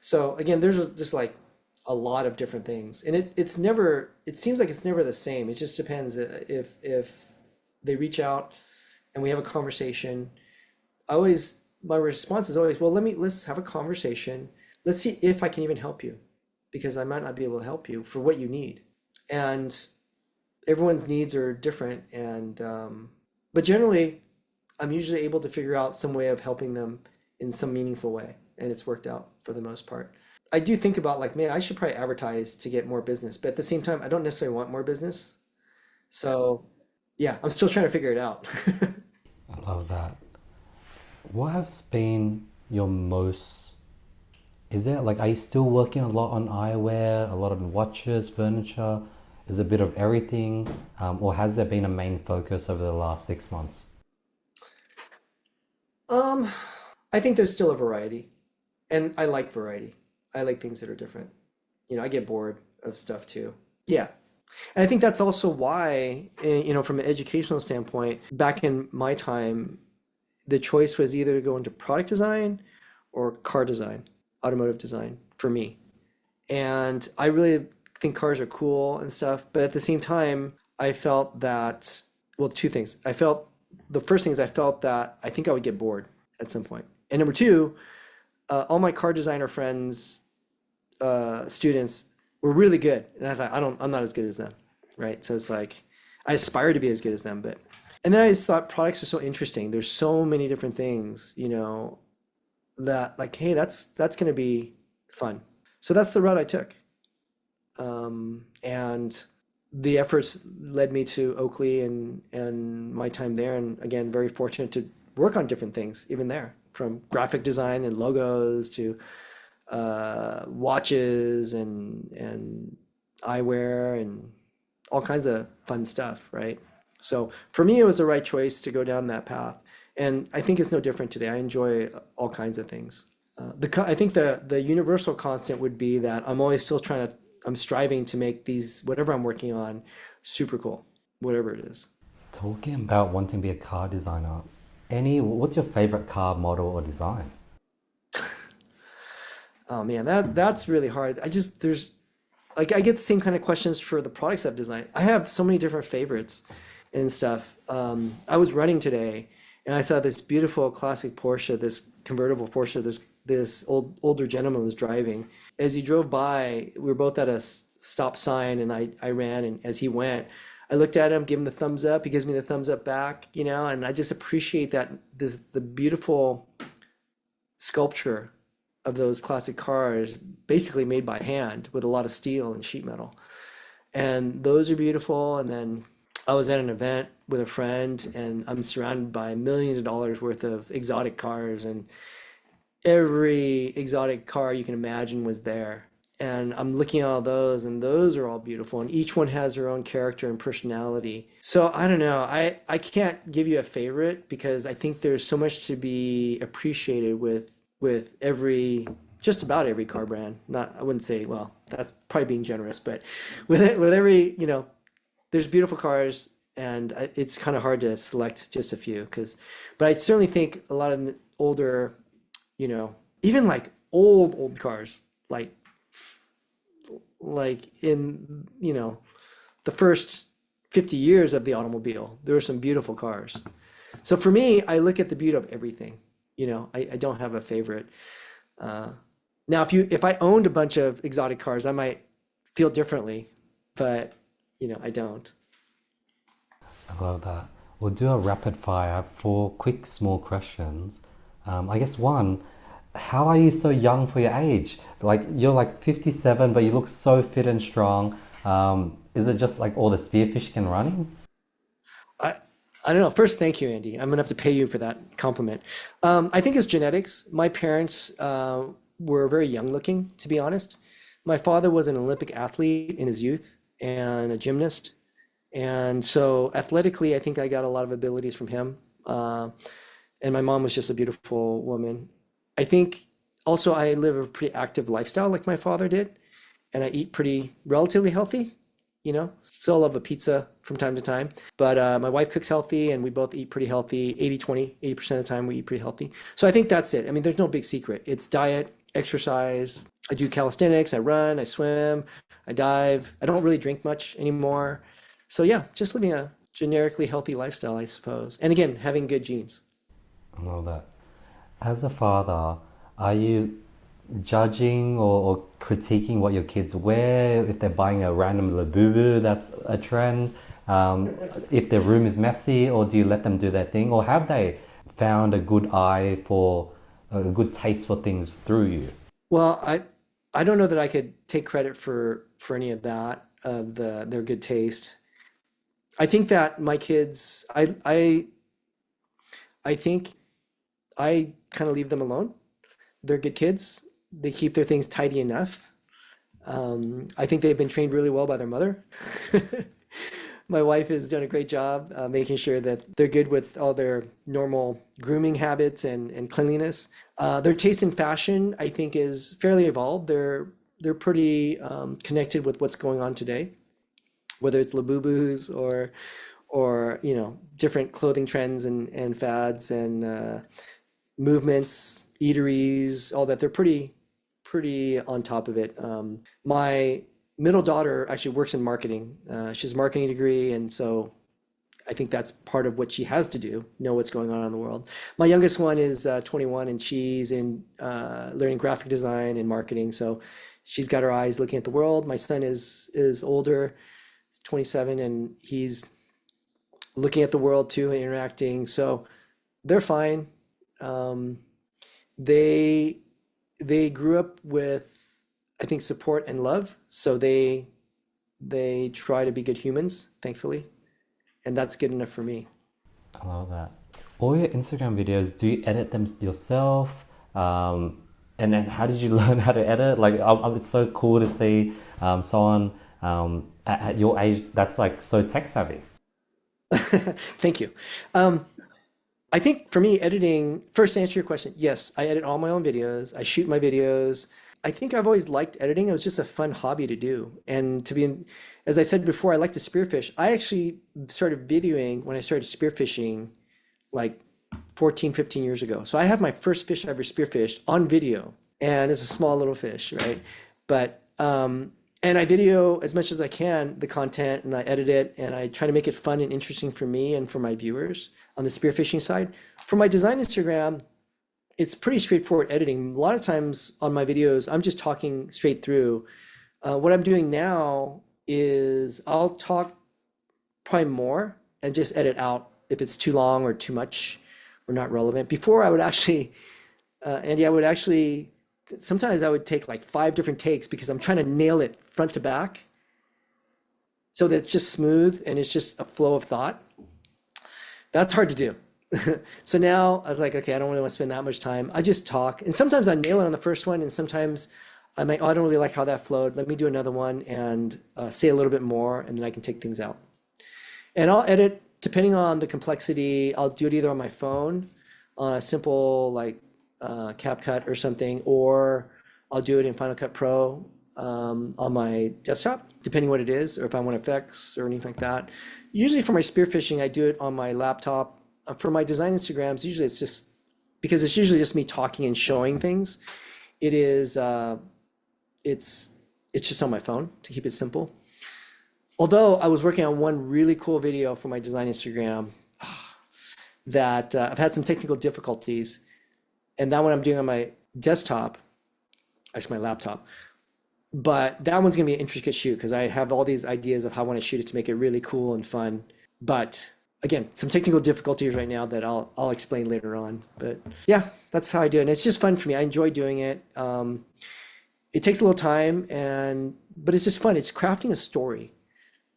So again, there's just like a lot of different things, and it seems like it's never the same. It just depends if they reach out and we have a conversation. My response is always, well, let's have a conversation. Let's see if I can even help you, because I might not be able to help you for what you need. And everyone's needs are different, and but generally I'm usually able to figure out some way of helping them in some meaningful way, and it's worked out for the most part. I do think about like, man, I should probably advertise to get more business, but at the same time, I don't necessarily want more business. So yeah, I'm still trying to figure it out. I love that. What has been your most, is there like, are you still working a lot on eyewear, a lot on watches, furniture? Is it a bit of everything? Or has there been a main focus over the last 6 months? Um, I think there's still a variety, and I like variety. I like things that are different. I get bored of stuff too. Yeah. And I think that's also why, from an educational standpoint, back in my time, the choice was either to go into product design or car design, automotive design for me. And I really think cars are cool and stuff, but at the same time, I felt that, well, two things. The first thing is I felt that I think I would get bored at some point. And number two, all my car designer friends, students were really good. And I thought, I'm not as good as them, right? So it's like, I aspire to be as good as them, but, and then I just thought products are so interesting. There's so many different things, that like, hey, that's going to be fun. So that's the route I took. And the efforts led me to Oakley and my time there. And again, very fortunate to work on different things, even there, from graphic design and logos to watches and eyewear and all kinds of fun stuff, right? So for me, it was the right choice to go down that path. And I think it's no different today. I enjoy all kinds of things. I think the universal constant would be that I'm striving to make these, whatever I'm working on, super cool, whatever it is. Talking about wanting to be a car designer, what's your favorite car model or design? Oh man, that's really hard. There's like, I get the same kind of questions for the products I've designed. I have so many different favorites and stuff. I was running today and I saw this beautiful classic Porsche, this convertible Porsche, this older gentleman was driving. As he drove by, we were both at a stop sign, and I ran, and as he went, I looked at him, give him the thumbs up. He gives me the thumbs up back, and I just appreciate the beautiful sculpture of those classic cars, basically made by hand with a lot of steel and sheet metal. And those are beautiful. And then I was at an event with a friend, and I'm surrounded by millions of dollars worth of exotic cars, and every exotic car you can imagine was there. And I'm looking at all those, and those are all beautiful, and each one has their own character and personality. So I don't know. I can't give you a favorite, because I think there's so much to be appreciated with just about every car brand. Not, I wouldn't say, well, that's probably being generous, but with every, there's beautiful cars, and it's kind of hard to select just a few, but I certainly think a lot of older, even like old cars, like in, the first 50 years of the automobile, there were some beautiful cars. So for me, I look at the beauty of everything. I don't have a favorite. Now, if I owned a bunch of exotic cars, I might feel differently, but I don't. I love that. We'll do a rapid fire. I have four quick, small questions. I guess one, how are you so young for your age? Like, you're like 57, but you look so fit and strong. Is it just like all the spearfishing and running? I I don't know. First, thank you, Andy. I'm gonna have to pay you for that compliment. I think it's genetics. My parents were very young looking, to be honest. My father was an Olympic athlete in his youth and a gymnast. And so athletically, I think I got a lot of abilities from him. And my mom was just a beautiful woman. I think also I live a pretty active lifestyle like my father did, and I eat pretty relatively healthy, still love a pizza from time to time. But my wife cooks healthy and we both eat pretty healthy, 80-20, 80% of the time we eat pretty healthy. So I think that's it. I mean, there's no big secret. It's diet, exercise. I do calisthenics, I run, I swim, I dive. I don't really drink much anymore. So yeah, just living a generically healthy lifestyle, I suppose. And again, having good genes. I love that. As a father, are you judging or critiquing what your kids wear? If they're buying a random Labubu, that's a trend. If their room is messy, or do you let them do their thing? Or have they found a good eye for a good taste for things through you? Well, I don't know that I could take credit for any of that, their good taste. I think that my kids, I think I kind of leave them alone. They're good kids. They keep their things tidy enough. I think they've been trained really well by their mother. My wife has done a great job making sure that they're good with all their normal grooming habits and cleanliness. Their taste in fashion, I think, is fairly evolved. They're pretty connected with what's going on today, whether it's Labubus or different clothing trends and fads and movements, eateries, all that. They're pretty on top of it. My middle daughter actually works in marketing. She has a marketing degree, and so I think that's part of what she has to do, know what's going on in the world. My youngest one is 21, and she's in learning graphic design and marketing. So she's got her eyes looking at the world. My son is older, 27, and he's looking at the world too, and interacting. So they're fine. Um, they they grew up with, I think, support and love. So they try to be good humans, thankfully, and that's good enough for me. I love that. All your Instagram videos, do you edit them yourself? And then how did you learn how to edit? Like, it's so cool to see someone at your age that's like so tech savvy. Thank you. Um, I think for me, editing, first to answer your question, yes, I edit all my own videos. I shoot my videos. I think I've always liked editing. It was just a fun hobby to do. And to be, as I said before, I like to spearfish. I actually started videoing when I started spearfishing like 14, 15 years ago. So I have my first fish I ever spearfished on video, and it's a small little fish, right? But and I video as much as I can the content, and I edit it, and I try to make it fun and interesting for me and for my viewers on the spearfishing side. For my design Instagram, it's pretty straightforward editing. A lot of times on my videos, I'm just talking straight through. What I'm doing now is I'll talk probably more and just edit out if it's too long or too much or not relevant. Before I would actually, Andy, I would actually, sometimes I would take like 5 different takes because I'm trying to nail it front to back so that it's just smooth and it's just a flow of thought. That's hard to do. So now I was like, okay, I don't really want to spend that much time. I just talk. And sometimes I nail it on the first one, and sometimes I'm like, oh, I don't really like how that flowed. Let me do another one and say a little bit more, and then I can take things out. And I'll edit depending on the complexity. I'll do it either on my phone, on a simple like CapCut or something, or I'll do it in Final Cut Pro on my desktop, depending what it is, or if I want effects or anything like that. Usually for my spearfishing, I do it on my laptop. For my design Instagrams, usually it's just because it's usually just me talking and showing things. It is it's just on my phone to keep it simple. Although I was working on one really cool video for my design Instagram that I've had some technical difficulties, and that one I'm doing on my desktop, actually my laptop. But that one's gonna be an intricate shoot because I have all these ideas of how I want to shoot it to make it really cool and fun. But again, some technical difficulties right now that I'll explain later on. But yeah, that's how I do it. And it's just fun for me. I enjoy doing it. It takes a little time, but it's just fun. It's crafting a story,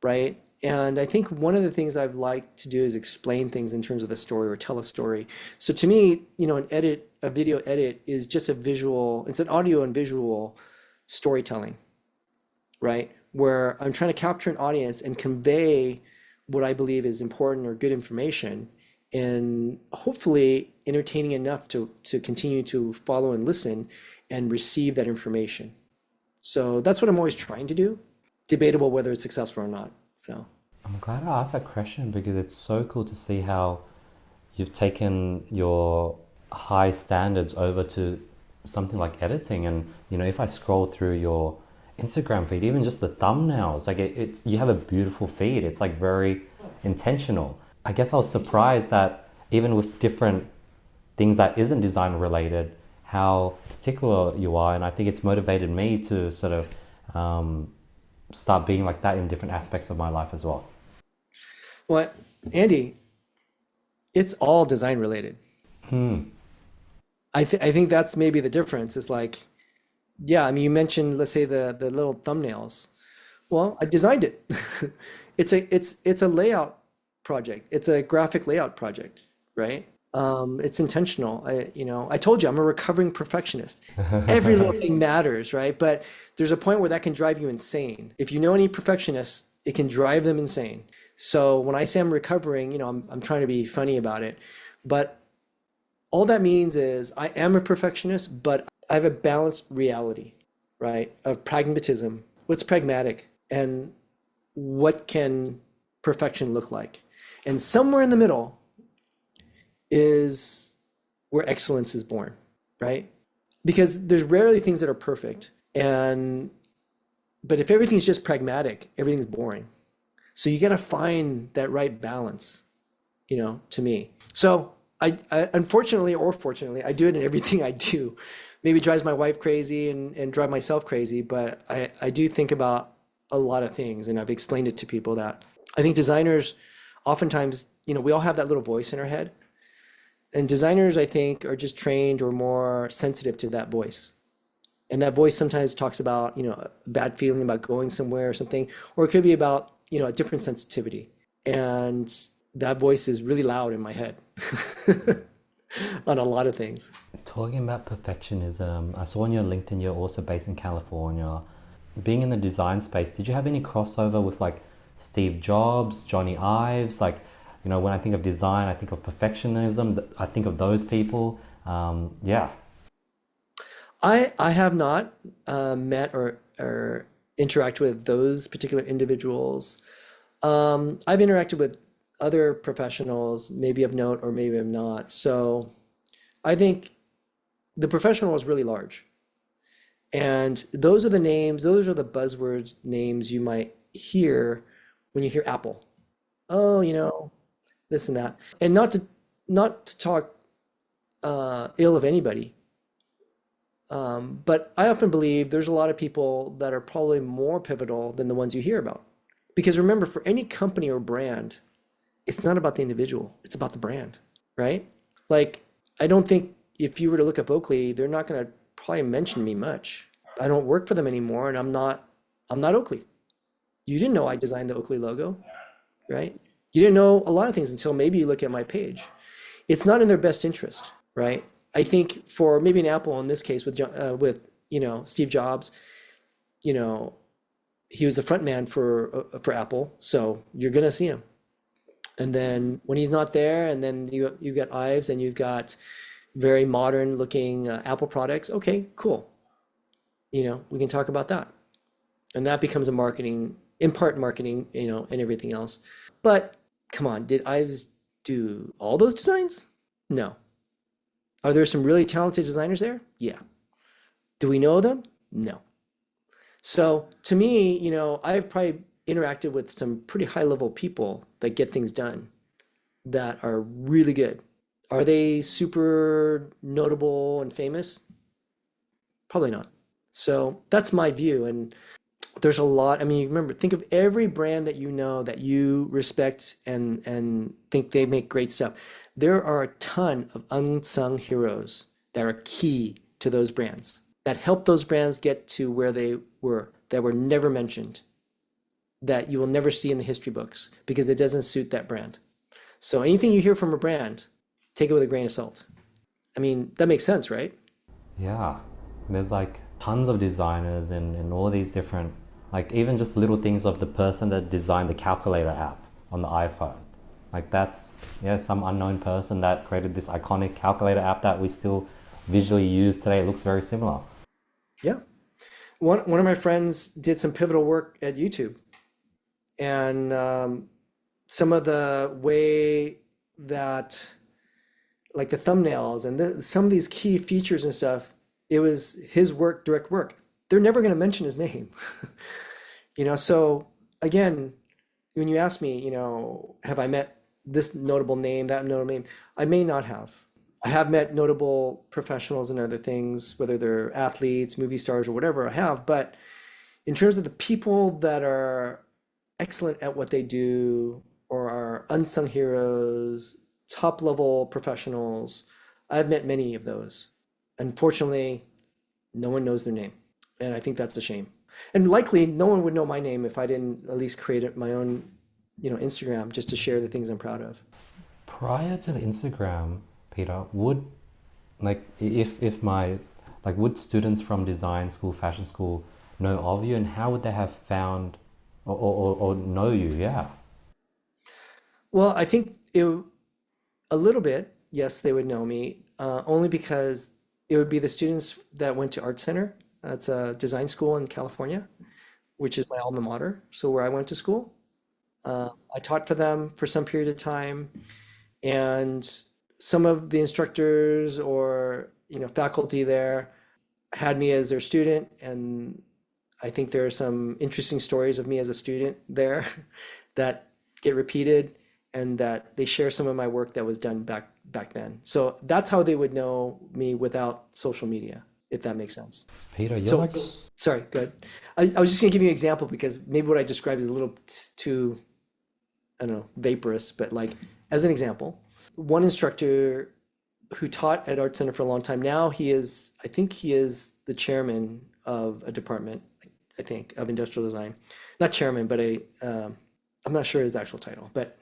right? And I think one of the things I've liked to do is explain things in terms of a story or tell a story. So to me, a video edit is just a visual, it's an audio and visual storytelling, right? Where I'm trying to capture an audience and convey what I believe is important or good information, and hopefully entertaining enough to continue to follow and listen and receive that information. So that's what I'm always trying to do. Debatable whether it's successful or not. So I'm glad I asked that question because it's so cool to see how you've taken your high standards over to something like editing. And if I scroll through your Instagram feed, even just the thumbnails, like it's you have a beautiful feed. It's like very intentional. I guess I was surprised that even with different things that isn't design related, how particular you are. And I think it's motivated me to sort of start being like that in different aspects of my life as well. Well, Andy, it's all design related. I think that's maybe the difference. It's like, yeah, I mean, you mentioned, let's say the little thumbnails. Well, I designed it. It's a layout project. It's a graphic layout project, right? It's intentional. I told you I'm a recovering perfectionist. Every little thing matters, right? But there's a point where that can drive you insane. If you know any perfectionists, it can drive them insane. So when I say I'm recovering, I'm trying to be funny about it. But all that means is I am a perfectionist, but I have a balanced reality, right? Of pragmatism. What's pragmatic and what can perfection look like? And somewhere in the middle is where excellence is born, right? Because there's rarely things that are perfect. But if everything's just pragmatic, everything's boring. So you got to find that right balance, to me. So I unfortunately or fortunately, I do it in everything I do. Maybe it drives my wife crazy and drive myself crazy, but I do think about a lot of things, and I've explained it to people that I think designers oftentimes, we all have that little voice in our head. And designers, I think, are just trained or more sensitive to that voice. And that voice sometimes talks about, a bad feeling about going somewhere or something, or it could be about, a different sensitivity. And that voice is really loud in my head on a lot of things. Talking about perfectionism, I saw on your LinkedIn you're also based in California. Being in the design space, did you have any crossover with like Steve Jobs, Jony Ives? Like, when I think of design, I think of perfectionism. I think of those people. Yeah. I have not met or interacted with those particular individuals. I've interacted with other professionals, maybe of note or maybe of not. So I think the professional is really large. And those are the names, those are the buzzwords names you might hear when you hear Apple. Oh, this and that. And not to talk ill of anybody. But I often believe there's a lot of people that are probably more pivotal than the ones you hear about. Because remember, for any company or brand, it's not about the individual, it's about the brand, right? Like, I don't think if you were to look up Oakley, they're not going to probably mention me much. I don't work for them anymore, and I'm not Oakley. You didn't know I designed the Oakley logo, right? You didn't know a lot of things until maybe you look at my page. It's not in their best interest, right? I think for maybe an Apple in this case with Steve Jobs, he was the front man for Apple, so you're gonna see him. And then when he's not there, and then you got Ives and you've got very modern looking Apple products. Okay, cool. We can talk about that, and that becomes in part marketing, and everything else. But come on, did Ives do all those designs? No. Are there some really talented designers there? Yeah. Do we know them? No. So to me, I've probably interacted with some pretty high level people that get things done that are really good. Are they super notable and famous? Probably not. So that's my view. And there's a lot. I mean, remember, think of every brand that you know that you respect and think they make great stuff. There are a ton of unsung heroes that are key to those brands, that help those brands get to where they were, that were never mentioned, that you will never see in the history books because it doesn't suit that brand. So anything you hear from a brand, take it with a grain of salt. I mean, that makes sense, right? Yeah. There's like tons of designers in all these different, like even just little things of the person that designed the calculator app on the iPhone. Like that's, some unknown person that created this iconic calculator app that we still visually use today. It looks very similar. Yeah. One of my friends did some pivotal work at YouTube, and some of the way that, like the thumbnails and some of these key features and stuff, It was his work, direct work. They're never going to mention his name. So again, when you ask me, have I met this notable name, that notable name, I may not have. I have met notable professionals and other things, whether they're athletes, movie stars, or whatever I have. But in terms of the people that are excellent at what they do or are unsung heroes, top level professionals, I've met many of those. Unfortunately, no one knows their name. And I think that's a shame. And likely no one would know my name if I didn't at least create my own, Instagram just to share the things I'm proud of. Prior to the Instagram, Peter, would like if my like would students from design school, fashion school know of you, and how would they have found or know you? Yeah. Well, I think a little bit, yes, they would know me, only because it would be the students that went to Art Center. That's a design school in California, which is my alma mater. So where I went to school, I taught for them for some period of time, and some of the instructors or faculty there had me as their student, and I think there are some interesting stories of me as a student there that get repeated and that they share some of my work that was done back then. So that's how they would know me without social media, if that makes sense. Peter, you're So, like sorry, good. I was just gonna give you an example because maybe what I described is a little too, I don't know, vaporous, but like as an example, one instructor who taught at Art Center for a long time now, I think he is the chairman of a department, I think, of industrial design. Not chairman, but I'm not sure his actual title, but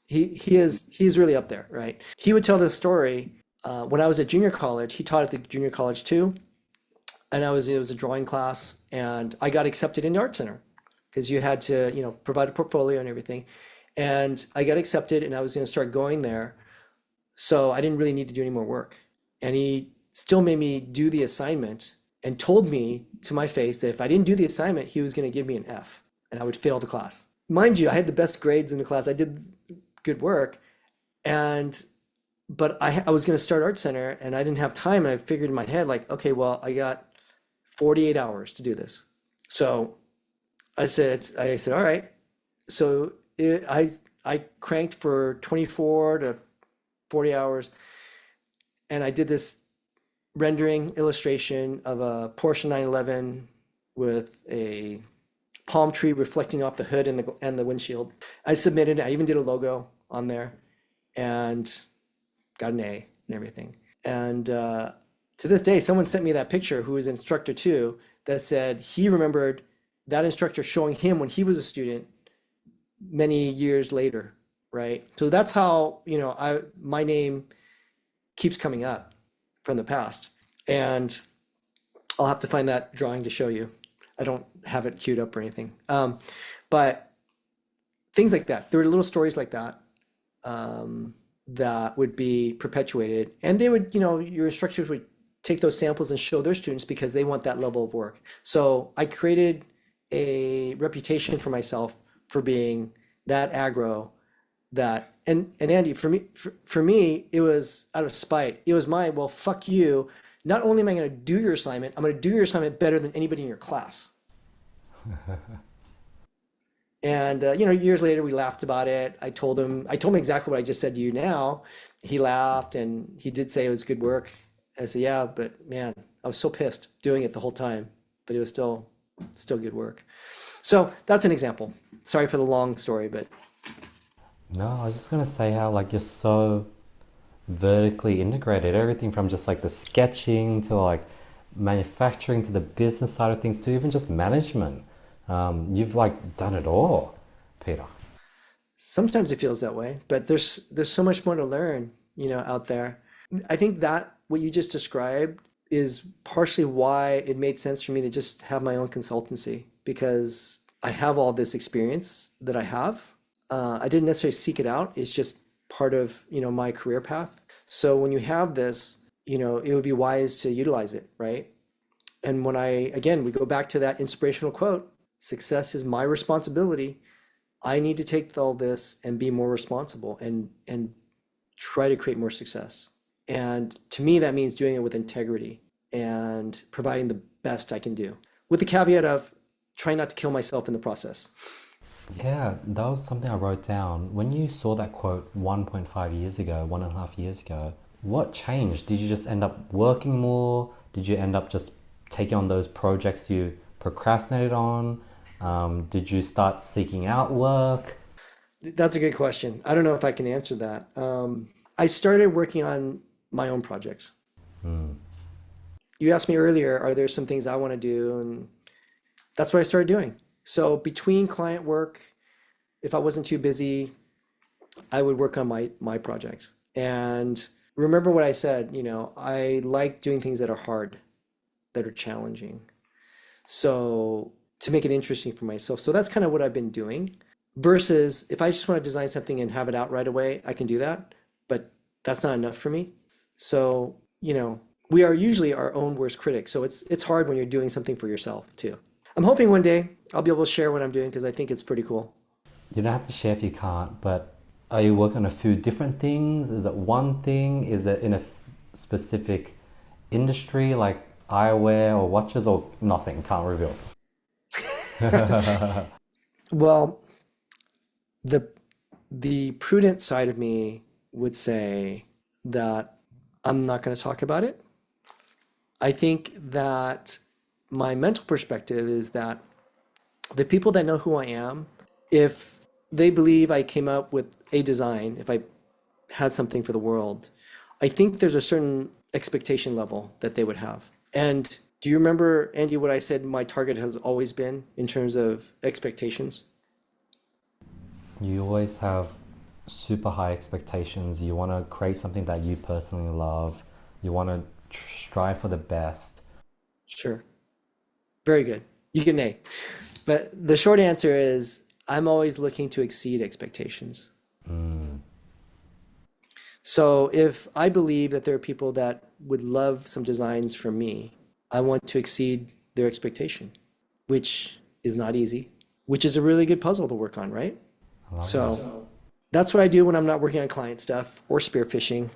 he's really up there, right? He would tell this story. When I was at junior college, he taught at the junior college too, and it was a drawing class, and I got accepted into Art Center because you had to, provide a portfolio and everything. And I got accepted, and I was going to start going there, so I didn't really need to do any more work. And he still made me do the assignment and told me to my face that if I didn't do the assignment, he was going to give me an F and I would fail the class. Mind you, I had the best grades in the class. I did good work, and but I was going to start Art Center and I didn't have time. And I figured in my head, like, okay, well, I got 48 hours to do this. So I said, all right. So I cranked for 24 to 40 hours, and I did this rendering illustration of a Porsche 911 with a palm tree reflecting off the hood and the windshield. I submitted. I even did a logo on there, and got an A and everything. And to this day, someone sent me that picture who was an instructor too, that said he remembered that instructor showing him when he was a student many years later, right? So that's how, my name keeps coming up from the past. And I'll have to find that drawing to show you. I don't have it queued up or anything. But things like that. There were little stories like that that would be perpetuated. And they would, your instructors would take those samples and show their students because they want that level of work. So I created a reputation for myself for being that aggro, that and Andy, for me it was out of spite. It was well, fuck you. Not only am I going to do your assignment, I'm going to do your assignment better than anybody in your class. And years later we laughed about it. I told him exactly what I just said to you now. He laughed and he did say it was good work. I said, yeah, but man, I was so pissed doing it the whole time, but it was still good work. So that's an example. Sorry for the long story, but no, I was just gonna say how like you're so vertically integrated, everything from just like the sketching to like manufacturing to the business side of things to even just management. You've like done it all, Peter. sometimes it feels that way. But there's so much more to learn, out there. I think that what you just described is partially why it made sense for me to just have my own consultancy, because I have all this experience that I have. I didn't necessarily seek it out. It's just part of, my career path. So when you have this, it would be wise to utilize it, right? And again, we go back to that inspirational quote, success is my responsibility. I need to take all this and be more responsible and try to create more success. And to me, that means doing it with integrity. and providing the best I can do, with the caveat of trying not to kill myself in the process. Yeah, that was something I wrote down. When you saw that quote 1.5 years ago, 1.5 years ago, what changed? Did you just end up working more? Did you end up just taking on those projects you procrastinated on? Did you start seeking out work? That's a good question. I don't know if I can answer that. I started working on my own projects. You asked me earlier, are there some things I want to do? And that's what I started doing. So between client work, if I wasn't too busy, I would work on my projects. And remember what I said, I like doing things that are hard, that are challenging. So to make it interesting for myself. So that's kind of what I've been doing. Versus if I just want to design something and have it out right away, I can do that. But that's not enough for me. So, we are usually our own worst critics. So it's hard when you're doing something for yourself too. I'm hoping one day I'll be able to share what I'm doing because I think it's pretty cool. You don't have to share if you can't, but are you working on a few different things? Is it one thing? Is it in a specific industry like eyewear or watches or nothing? Can't reveal. Well, the the prudent side of me would say that I'm not going to talk about it. I think that my mental perspective is that the people that know who I am, if they believe I came up with a design, if I had something for the world, I think there's a certain expectation level that they would have. And do you remember, Andy, what I said my target has always been in terms of expectations? You always have super high expectations. You want to create something that you personally love. You want to strive for the best. Sure. Very good. You get an A. But the short answer is I'm always looking to exceed expectations. So if I believe that there are people that would love some designs from me, I want to exceed their expectation, which is not easy, which is a really good puzzle to work on, right? I love that. So that's what I do when I'm not working on client stuff or spearfishing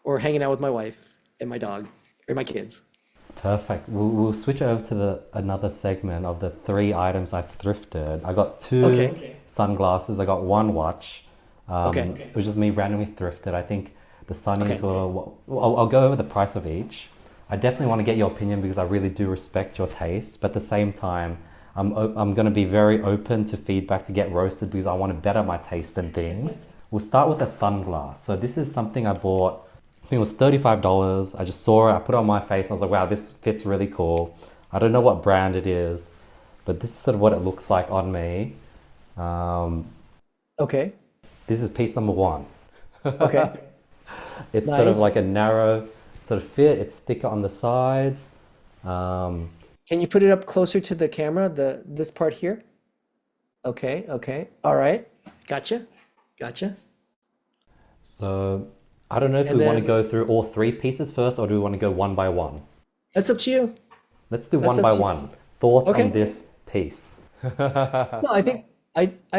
or hanging out with my wife and my dog or my kids. Perfect. We'll switch over to the another segment of the three items I've thrifted. I got two Okay. sunglasses. I got one watch. Okay. It was just me randomly thrifted. I think the sunnies Okay. were. I'll go over the price of each. I definitely want to get your opinion because I really do respect your taste. But at the same time, I'm going to be very open to feedback to get roasted because I want to better my taste in things. We'll start with a sunglass. So this is something I bought. I think it was $35. I just saw it. I put it on my face. And I was like, wow, this fits really cool. I don't know what brand it is, but this is sort of what it looks like on me. Um, Okay. this is piece number one. Okay. It's sort of Nice. like a narrow sort of fit. It's thicker on the sides. Um, Can you put it up closer to the camera, this part here? Okay, okay. All right. Gotcha. Gotcha. so I don't know if And we want to then go through all three pieces first or do we want to go one by one? that's up to you. Let's do That's one up by to you. one. Thoughts on Okay. this piece? No, I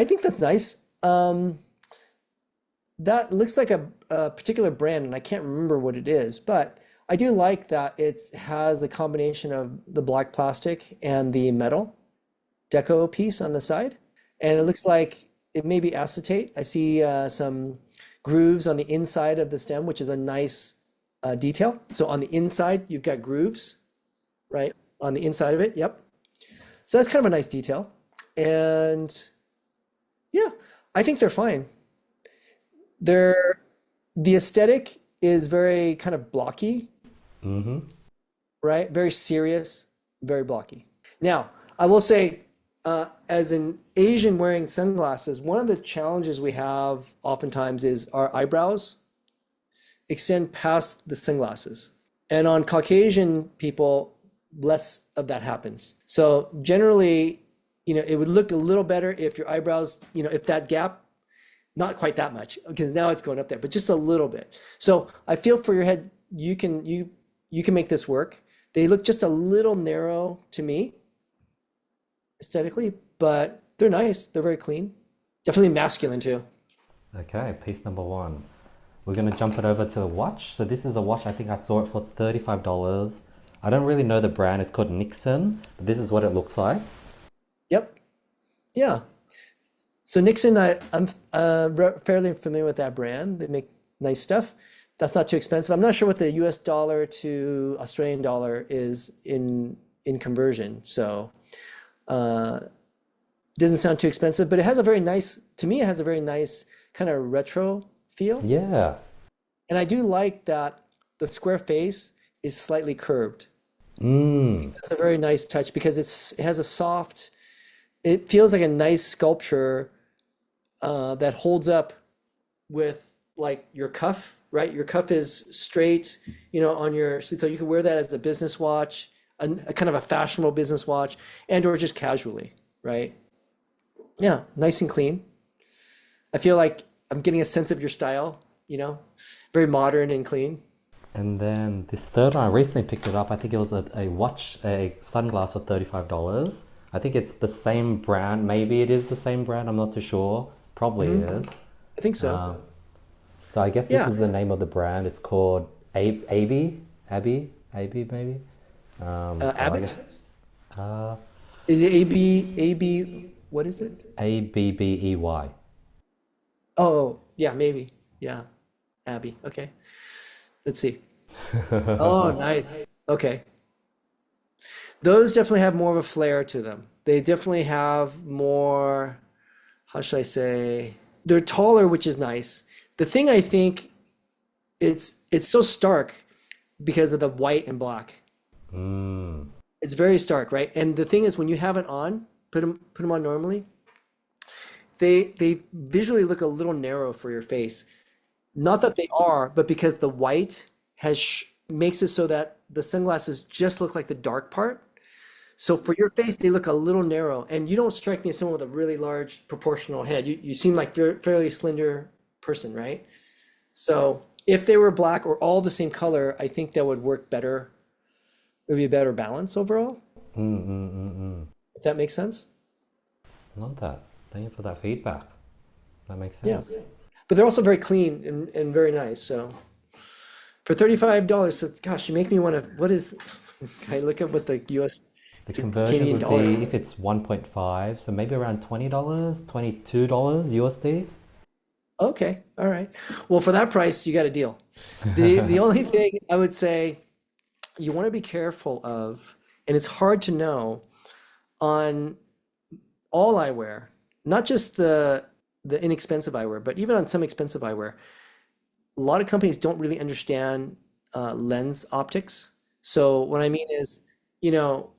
think that's nice. That looks like a particular brand, and I can't remember what it is, but I do like that it has a combination of the black plastic and the metal deco piece on the side. And it looks like it may be acetate. I see some grooves on the inside of the stem, which is a nice detail. So on the inside, you've got grooves, right? On the inside of it, yep. So that's kind of a nice detail. And yeah, I think they're fine. They're the aesthetic is very kind of blocky, Mm-hmm. right? Very serious, very blocky. Now, I will say, as an Asian wearing sunglasses, one of the challenges we have oftentimes is our eyebrows extend past the sunglasses. And on Caucasian people, less of that happens. So generally, it would look a little better if your eyebrows, if that gap, not quite that much, because now it's going up there, but just a little bit. So I feel for your head, you can make this work. They look just a little narrow to me aesthetically, but they're nice. They're very clean. Definitely masculine too. Okay, piece number one. we're gonna jump it over to the watch. So this is a watch. I think I saw it for $35. I don't really know the brand. It's called Nixon. But this is what it looks like. Yep. Yeah. So Nixon, I'm fairly familiar with that brand. They make nice stuff. That's not too expensive. I'm not sure what the US dollar to Australian dollar is in conversion. So it doesn't sound too expensive, but it has a very nice, to me, it has a very nice kind of retro feel. Yeah. And I do like that the square face is slightly curved. Mm. That's a very nice touch because it has a soft, it feels like a nice sculpture that holds up with like your cuff, right? Your cuff is straight, on your, so you can wear that as a business watch, a kind of a fashionable business watch, and or just casually, right? Yeah, nice and clean. I feel like I'm getting a sense of your style, very modern and clean. And then this third one, I recently picked it up. I think it was a watch, a sunglass for $35. I think it's the same brand. Maybe it is the same brand. I'm not too sure. Probably is. I think so. So I guess this Yeah. is the name of the brand. It's called Abbey, maybe. So I Abbott? guess, uh, Is it AB, what is it? Abbey. Oh, yeah, maybe. Yeah, Abby. Okay. Let's see. Oh, nice. Okay. Those definitely have more of a flair to them. They definitely have more, how should I say? They're taller, which is nice. The thing I think it's so stark because of the white and black. Mm. It's very stark, right? And the thing is, when you have it on, put them on normally, they visually look a little narrow for your face. Not that they are, but because the white makes it so that the sunglasses just look like the dark part. So for your face, they look a little narrow, and you don't strike me as someone with a really large proportional head. You seem like a fairly slender person, right? So if they were black or all the same color, I think that would work better. It would be a better balance overall, if that makes sense. Love that. Thank you for that feedback. That makes Yeah. sense. But they're also very clean and very nice. So for $35, so gosh, you make me want to, what is, can I look at what the US The to conversion Canadian would dollar? be, if it's 1.5, so maybe around $20, $22 USD. Okay, all right. Well, for that price, you got a deal. The only thing I would say you want to be careful of, and it's hard to know on all eyewear, not just the inexpensive eyewear, but even on some expensive eyewear, a lot of companies don't really understand lens optics. So what I mean is, you know,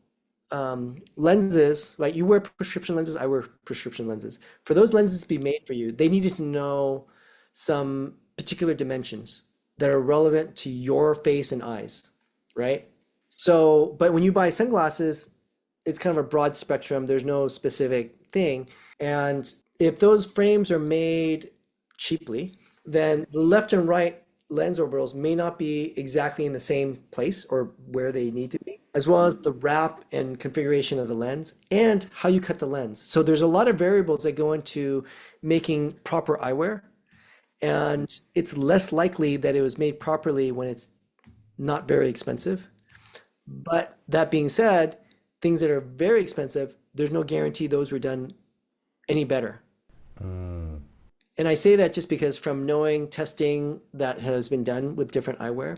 lenses, like you wear prescription lenses, I wear prescription lenses. For those lenses to be made for you, they needed to know some particular dimensions that are relevant to your face and eyes, right? So, but when you buy sunglasses, it's kind of a broad spectrum. There's no specific thing. And if those frames are made cheaply, then the left and right lens orbitals may not be exactly in the same place or where they need to be, as well as the wrap and configuration of the lens and how you cut the lens. So there's a lot of variables that go into making proper eyewear, and it's less likely that it was made properly when it's not very expensive. But that being said, things that are very expensive, there's no guarantee those were done any better. Mm. And I say that just because from knowing testing that has been done with different eyewear,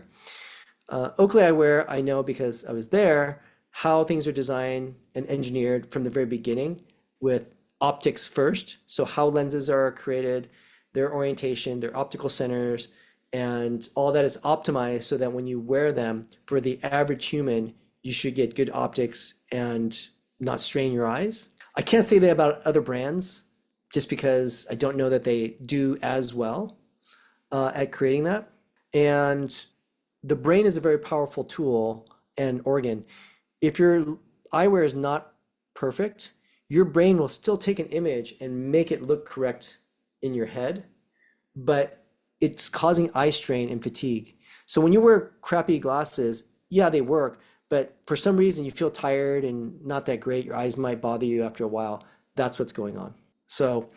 Oakley Eyewear, I know because I was there, how things are designed and engineered from the very beginning with optics first. So how lenses are created, their orientation, their optical centers, and all that is optimized so that when you wear them for the average human, you should get good optics and not strain your eyes. I can't say that about other brands just because I don't know that they do as well at creating that. And the brain is a very powerful tool and organ. If your eyewear is not perfect, your brain will still take an image and make it look correct in your head, but it's causing eye strain and fatigue. So when you wear crappy glasses, yeah, they work, but for some reason you feel tired and not that great, your eyes might bother you after a while. That's what's going on. So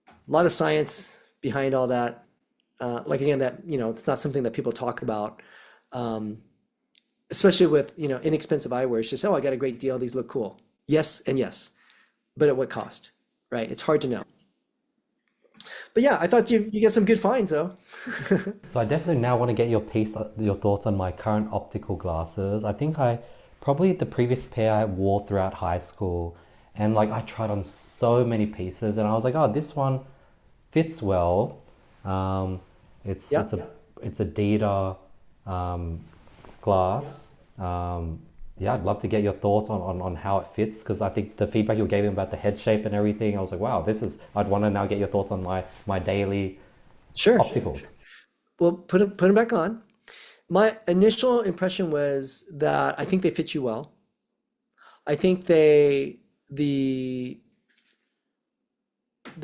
a lot of science behind all that. Like again, that, it's not something that people talk about, um, especially with, inexpensive eyewear. It's just, oh, I got a great deal. These look cool. Yes and yes, but at what cost, right? It's hard to know. But yeah, I thought you get some good finds though. So I definitely now want to get your thoughts on my current optical glasses. I think I probably the previous pair I wore throughout high school, and like I tried on so many pieces, and I was like, oh, this one fits well. Um, it's Yeah. it's a it's a Dita um, glass. Yeah, I'd love to get your thoughts on how it fits because I think the feedback you gave me about the head shape and everything, I was like, wow, I'd want to now get your thoughts on my daily Sure. opticals. Well, put them back on. My initial impression was that I think they fit you well. I think the the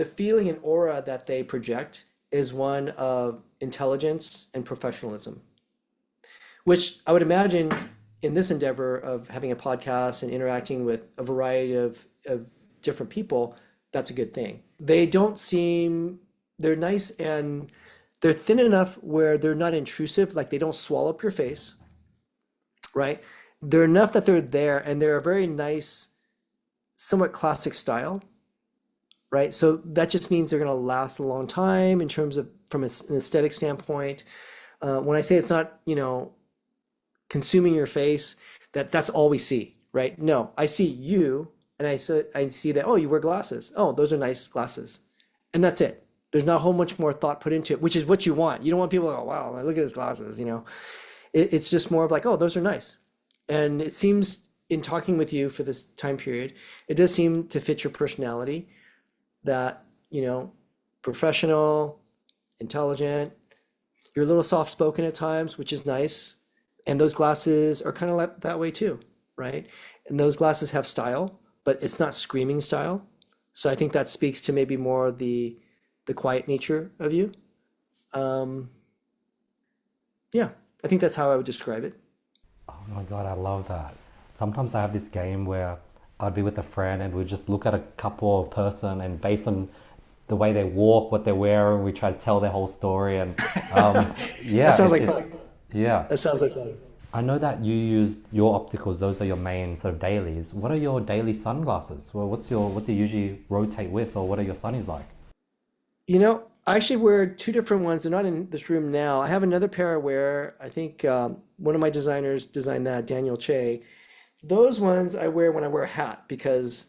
feeling and aura that they project is one of intelligence and professionalism, which I would imagine in this endeavor of having a podcast and interacting with a variety of different people, that's a good thing. They don't seem, they're nice and they're thin enough where they're not intrusive, like they don't swallow up your face, right? They're enough that they're there and they're a very nice, somewhat classic style, right? So that just means they're going to last a long time in terms of from an aesthetic standpoint. When I say it's not, consuming your face, that's all we see, right? No, I see you and I see that, oh, you wear glasses. Oh, those are nice glasses. And that's it. There's not a whole much more thought put into it, which is what you want. You don't want people to go, wow, look at his glasses, It's just more of like, oh, those are nice. And it seems in talking with you for this time period, it does seem to fit your personality that, professional, intelligent, you're a little soft spoken at times, which is nice. And those glasses are kind of like that way too, right? And those glasses have style, but it's not screaming style. So I think that speaks to maybe more the quiet nature of you. Um, yeah, I think that's how I would describe it. Oh my God, I love that. Sometimes I have this game where I'd be with a friend and we'd just look at a couple or person and based on the way they walk, what they're wearing, we try to tell their whole story. And That yeah, sounds like fun. yeah. That sounds like fun. I know that you use your opticals; those are your main sort of dailies. What are your daily sunglasses? Well, what do you usually rotate with, or what are your sunnies like? I actually wear two different ones. They're not in this room now. I have another pair I wear. I think one of my designers designed that, Daniel Che. Those ones I wear when I wear a hat because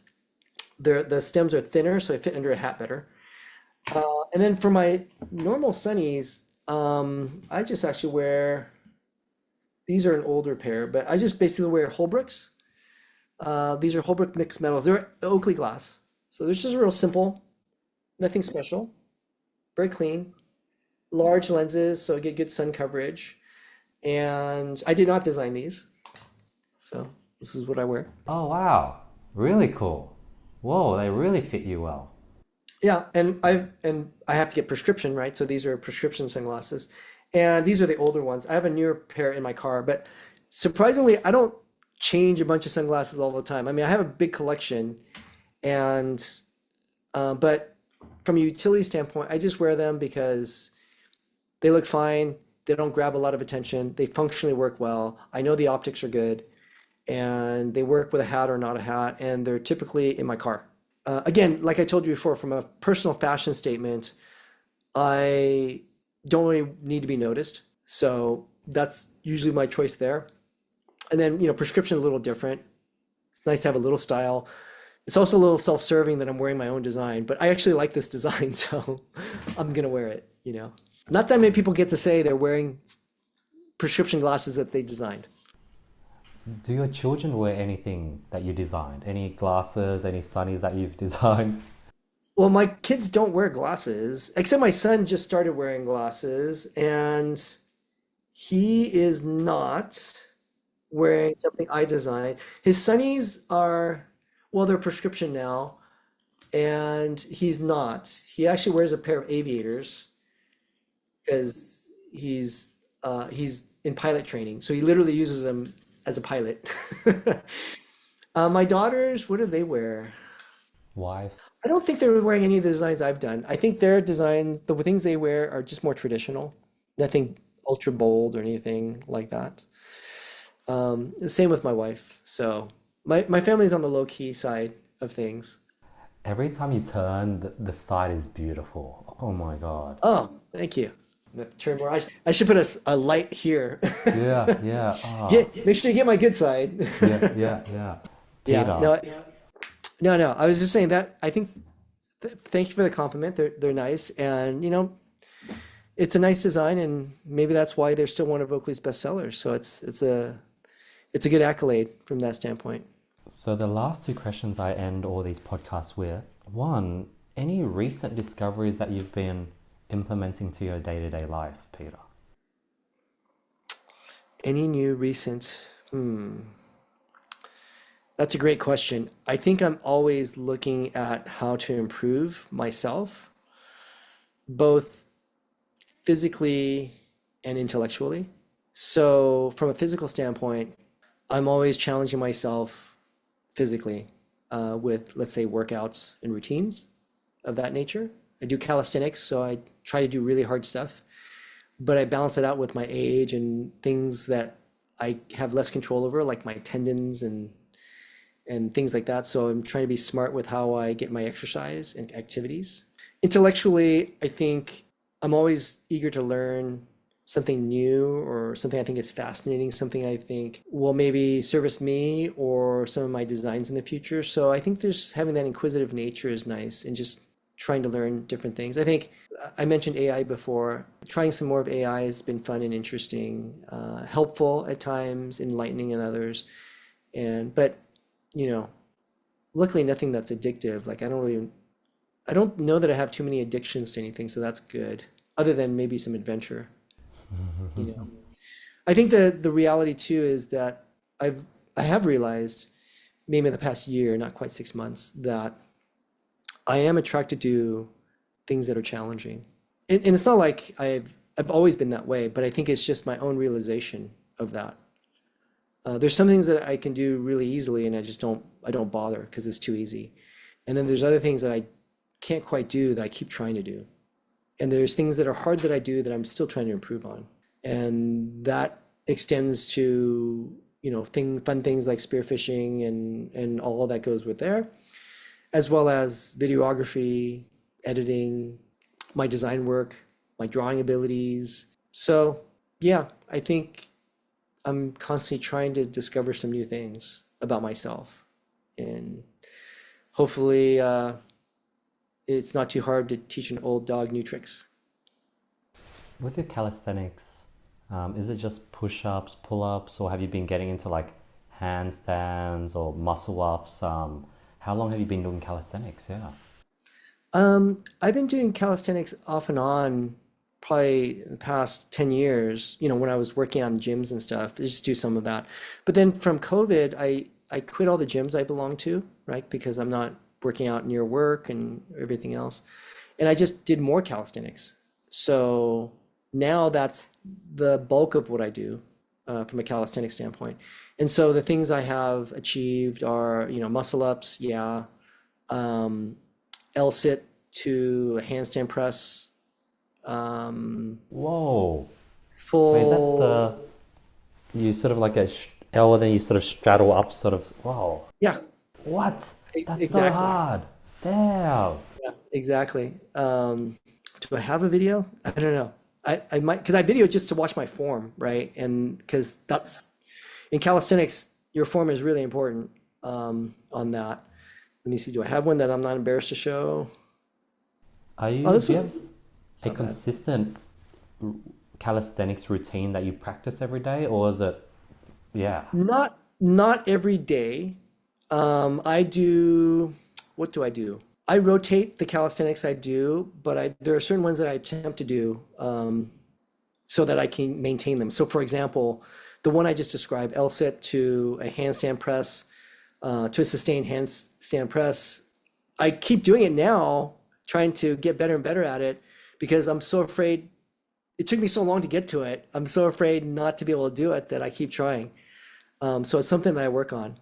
the stems are thinner, so I fit under a hat better. And then for my normal sunnies, I just actually wear, these are an older pair, but I just basically wear Holbrooks. These are Holbrook mixed metals. They're Oakley glass. So they're just real simple, nothing special, very clean, large lenses, so I get good sun coverage. And I did not design these, so this is what I wear. Oh wow, really cool. Whoa, they really fit you well. Yeah, and I have to get prescription, right? So these are prescription sunglasses. And these are the older ones. I have a newer pair in my car, but surprisingly, I don't change a bunch of sunglasses all the time. I mean, I have a big collection and but from a utility standpoint, I just wear them because they look fine. They don't grab a lot of attention. They functionally work well. I know the optics are good and they work with a hat or not a hat, and they're typically in my car. Again, like I told you before, from a personal fashion statement, I don't really need to be noticed. So that's usually my choice there. And then, prescription is a little different. It's nice to have a little style. It's also a little self-serving that I'm wearing my own design, but I actually like this design, so I'm gonna wear it. Not that many people get to say they're wearing prescription glasses that they designed. Do your children wear anything that you designed? Any glasses, any sunnies that you've designed? Well, my kids don't wear glasses, except my son just started wearing glasses, and he is not wearing something I designed. His sunnies are, well, they're prescription now, and he's not. He actually wears a pair of aviators because he's in pilot training, so he literally uses them as a pilot. My daughters, what do they wear? Wife? I don't think they're wearing any of the designs I've done. I think their designs, the things they wear are just more traditional. Nothing ultra bold or anything like that. Same with my wife. So my family's on the low key side of things. Every time you turn, the side is beautiful. Oh my God. Oh, thank you. Turn more. I should put a light here. Yeah, yeah. Ah, Make sure you get my good side. yeah, yeah, yeah. Yeah, Peter, no, no. I was just saying that I think thank you for the compliment. They're nice, and it's a nice design, and maybe that's why they're still one of Oakley's best sellers. So it's a good accolade from that standpoint. so the last two questions I end all these podcasts with. One, any recent discoveries that you've been implementing to your day-to-day life, Peter? Any new recent? That's a great question. I think I'm always looking at how to improve myself, both physically and intellectually. So, from a physical standpoint, I'm always challenging myself physically with, let's say, workouts and routines of that nature. I do calisthenics, so I try to do really hard stuff, but I balance it out with my age and things that I have less control over, like my tendons and things like that. So I'm trying to be smart with how I get my exercise and activities. Intellectually, I think I'm always eager to learn something new or something I think is fascinating, something I think will maybe service me or some of my designs in the future. So I think there's having that inquisitive nature is nice and just trying to learn different things. I think I mentioned AI before. Trying some more of AI has been fun and interesting, helpful at times, enlightening in others. But you know, luckily nothing that's addictive. Like I don't know that I have too many addictions to anything, so that's good. Other than maybe some adventure, you know. I think the reality too is that I have realized maybe in the past year, not quite 6 months, that I am attracted to things that are challenging. And it's not like I've always been that way, but I think it's just my own realization of that. There's some things that I can do really easily, and I don't bother because it's too easy. And then there's other things that I can't quite do that I keep trying to do. And there's things that are hard that I do that I'm still trying to improve on. And that extends to, fun things like spearfishing and all that goes with there, as well as videography, editing, my design work, my drawing abilities. So yeah, I think I'm constantly trying to discover some new things about myself. And hopefully it's not too hard to teach an old dog new tricks. With your calisthenics, is it just push-ups, pull-ups, or have you been getting into like handstands or muscle-ups? How long have you been doing calisthenics? Yeah. I've been doing calisthenics off and on probably the past 10 years, when I was working on gyms and stuff, I just do some of that. But then from COVID, I quit all the gyms I belong to, right? Because I'm not working out near work and everything else. And I just did more calisthenics. So now that's the bulk of what I do from a calisthenics standpoint. And so the things I have achieved are, muscle ups, yeah, L sit to a handstand press, Whoa. Wait, is that full, you sort of like a L and then you sort of straddle up sort of, wow. yeah, What? That's so exactly. hard. Damn. Yeah, exactly. Do I have a video? I don't know. I might, because I video just to watch my form, right? And because that's in calisthenics, your form is really important on that. Let me see. Do I have one that I'm not embarrassed to show? Oh, this Do you was, have it's a not bad. consistent calisthenics routine that you practice every day, or is it, yeah. Not every day. I do, what do I do? I rotate the calisthenics I do, but there are certain ones that I attempt to do so that I can maintain them. So for example, the one I just described, L sit to a handstand press, to a sustained handstand press, I keep doing it now, trying to get better and better at it because I'm so afraid it took me so long to get to it. I'm so afraid not to be able to do it that I keep trying. So it's something that I work on.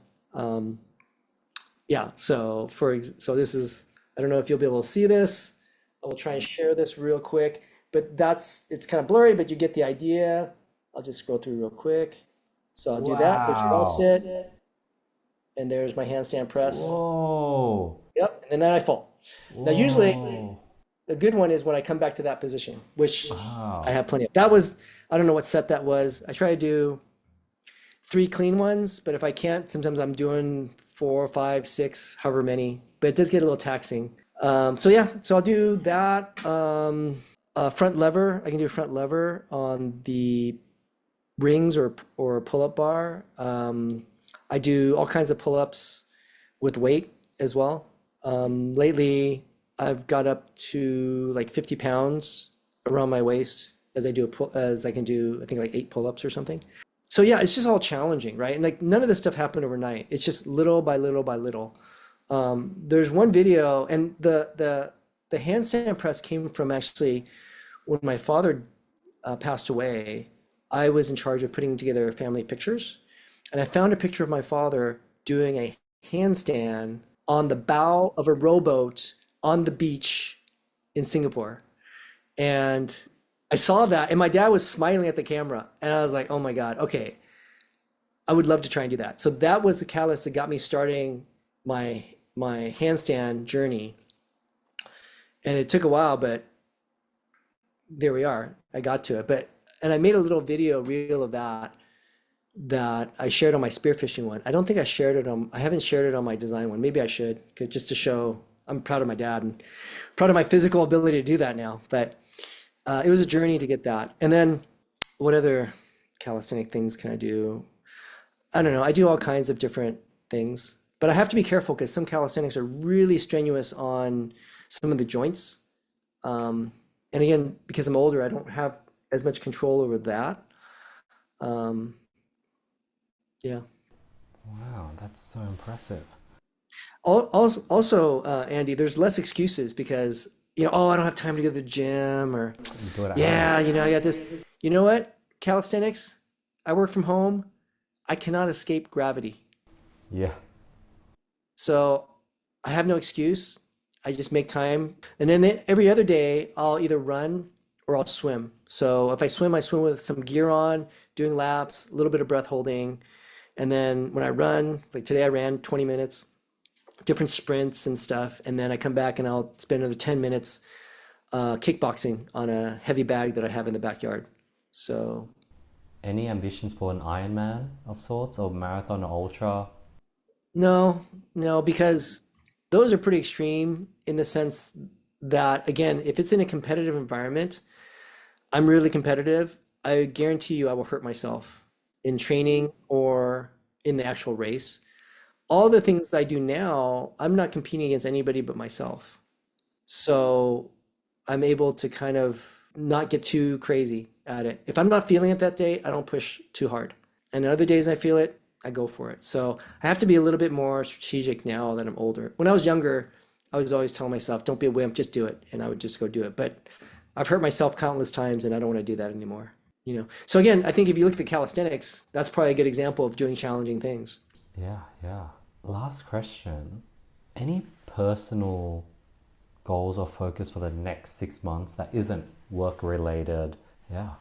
Yeah. So this is I don't know if you'll be able to see this. I will try and share this real quick, but it's kind of blurry, but you get the idea. I'll just scroll through real quick. So I'll do that. There's your all Wow. sit, and there's my handstand press. Whoa. Yep, and then I fall. Now, usually Whoa. the good one is when I come back to that position, which I Wow. have plenty of. That was, I don't know what set that was. I try to do three clean ones, but if I can't, sometimes I'm doing four, five, six, however many. But it does get a little taxing. So yeah, so I'll do that. Front lever, I can do a front lever on the rings or pull-up bar. I do all kinds of pull-ups with weight as well. Lately, I've got up to like 50 pounds around my waist as as I can do, I think like 8 pull-ups or something. So yeah, it's just all challenging, right? And like none of this stuff happened overnight. It's just little by little by little. There's one video, and the handstand press came from actually when my father passed away. I was in charge of putting together family pictures, and I found a picture of my father doing a handstand on the bow of a rowboat on the beach in Singapore. And I saw that, and my dad was smiling at the camera, and I was like, "Oh my God, okay, I would love to try and do that." So that was the catalyst that got me starting my my handstand journey, and it took a while, but there we are. I got to it, but and I made a little video reel of that I shared on my spearfishing one. I don't think I haven't shared it on my design one. Maybe I should, 'cause just to show I'm proud of my dad and proud of my physical ability to do that now. But it was a journey to get that. And then what other calisthenic things can I do? I don't know. I do all kinds of different things, but I have to be careful because some calisthenics are really strenuous on some of the joints. Um, and again, because I'm older, I don't have as much control over that. Um, yeah. Wow, that's so impressive. Also, Andy, there's less excuses because, oh, I don't have time to go to the gym, or, You do it at home. yeah, I got this. You know what? Calisthenics, I work from home. I cannot escape gravity. Yeah. So I have no excuse. I just make time. And then every other day, I'll either run or I'll swim. So if I swim with some gear on, doing laps, a little bit of breath holding. And then when I run, like today I ran 20 minutes, different sprints and stuff. And then I come back and I'll spend another 10 minutes kickboxing on a heavy bag that I have in the backyard. So Any ambitions for an Ironman of sorts, or marathon or ultra? no, no, because those are pretty extreme in the sense that, again, if it's in a competitive environment, I'm really competitive. I guarantee you I will hurt myself in training or in the actual race. All the things I do now, I'm not competing against anybody but myself. So I'm able to kind of not get too crazy at it. If I'm not feeling it that day, I don't push too hard. And other days I feel it, I go for it. So I have to be a little bit more strategic now that I'm older. When I was younger, I was always telling myself, don't be a wimp, just do it. And I would just go do it. But I've hurt myself countless times and I don't want to do that anymore. So again, I think if you look at the calisthenics, that's probably a good example of doing challenging things. Yeah, yeah. Last question. Any personal goals or focus for the next 6 months that isn't work related? Yeah.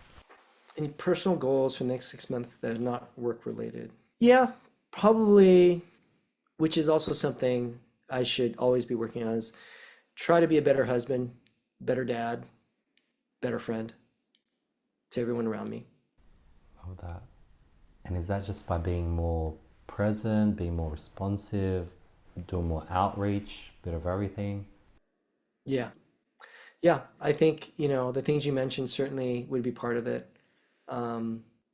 Any personal goals for the next 6 months that are not work related? Yeah, probably, which is also something I should always be working on, is try to be a better husband, better dad, better friend to everyone around me. Love that. And is that just by being more present, being more responsive, doing more outreach, bit of everything? Yeah. Yeah, I think, the things you mentioned certainly would be part of it.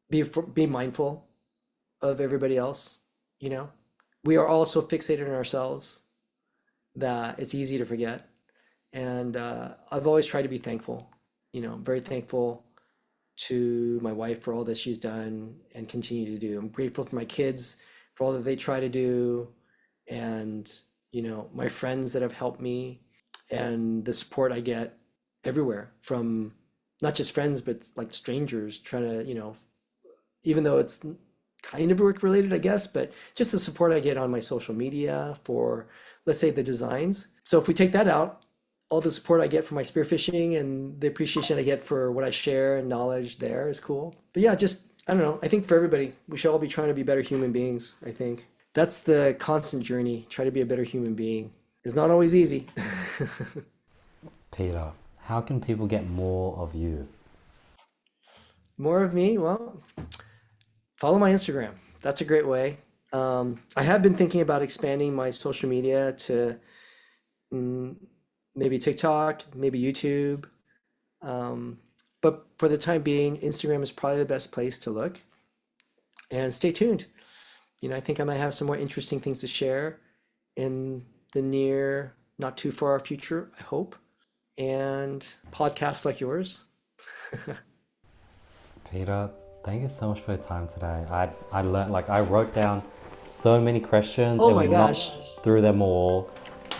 Be mindful of everybody else, you know. We are all so fixated on ourselves that it's easy to forget. And I've always tried to be thankful, very thankful to my wife for all that she's done and continue to do. I'm grateful for my kids for all that they try to do, and my friends that have helped me, and the support I get everywhere from not just friends but like strangers trying to, even though it's kind of work related, I guess, but just the support I get on my social media for let's say the designs. So if we take that out, all the support I get from my spearfishing and the appreciation I get for what I share and knowledge there is cool. But yeah, just, I don't know. I think for everybody, we should all be trying to be better human beings, I think. That's the constant journey. Try to be a better human being. It's not always easy. Peter, how can people get more of you? More of me? Well, follow my Instagram. That's a great way. I have been thinking about expanding my social media to maybe TikTok, maybe YouTube. But for the time being, Instagram is probably the best place to look. And stay tuned. I think I might have some more interesting things to share in the near, not too far future, I hope. And podcasts like yours. Peter, thank you so much for your time today. I learned, I wrote down so many questions Oh and my we gosh. knocked through them all.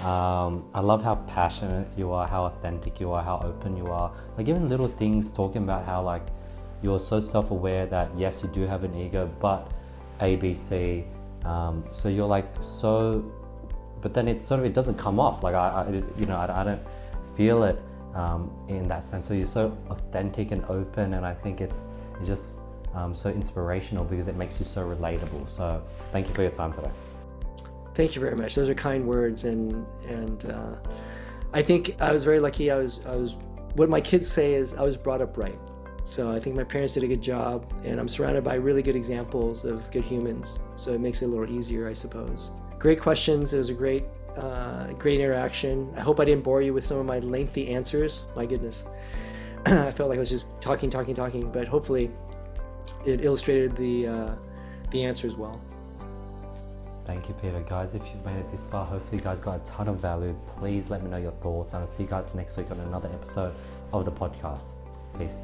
I love how passionate you are, how authentic you are, how open you are. Even little things, talking about how you're so self-aware that yes, you do have an ego, but ABC. So you're so, but then it doesn't come off. I don't feel it in that sense. So you're so authentic and open, and I think it's just so inspirational because it makes you so relatable. So thank you for your time today. Thank you very much. Those are kind words, and I think I was very lucky. I was what my kids say is I was brought up right. So I think my parents did a good job, and I'm surrounded by really good examples of good humans. So it makes it a little easier, I suppose. Great questions. It was a great interaction. I hope I didn't bore you with some of my lengthy answers. My goodness. I felt like I was just talking, but hopefully it illustrated the answers well. Thank you, Peter. Guys, if you've made it this far, hopefully you guys got a ton of value. Please let me know your thoughts, and I'll see you guys next week on another episode of the podcast. Peace.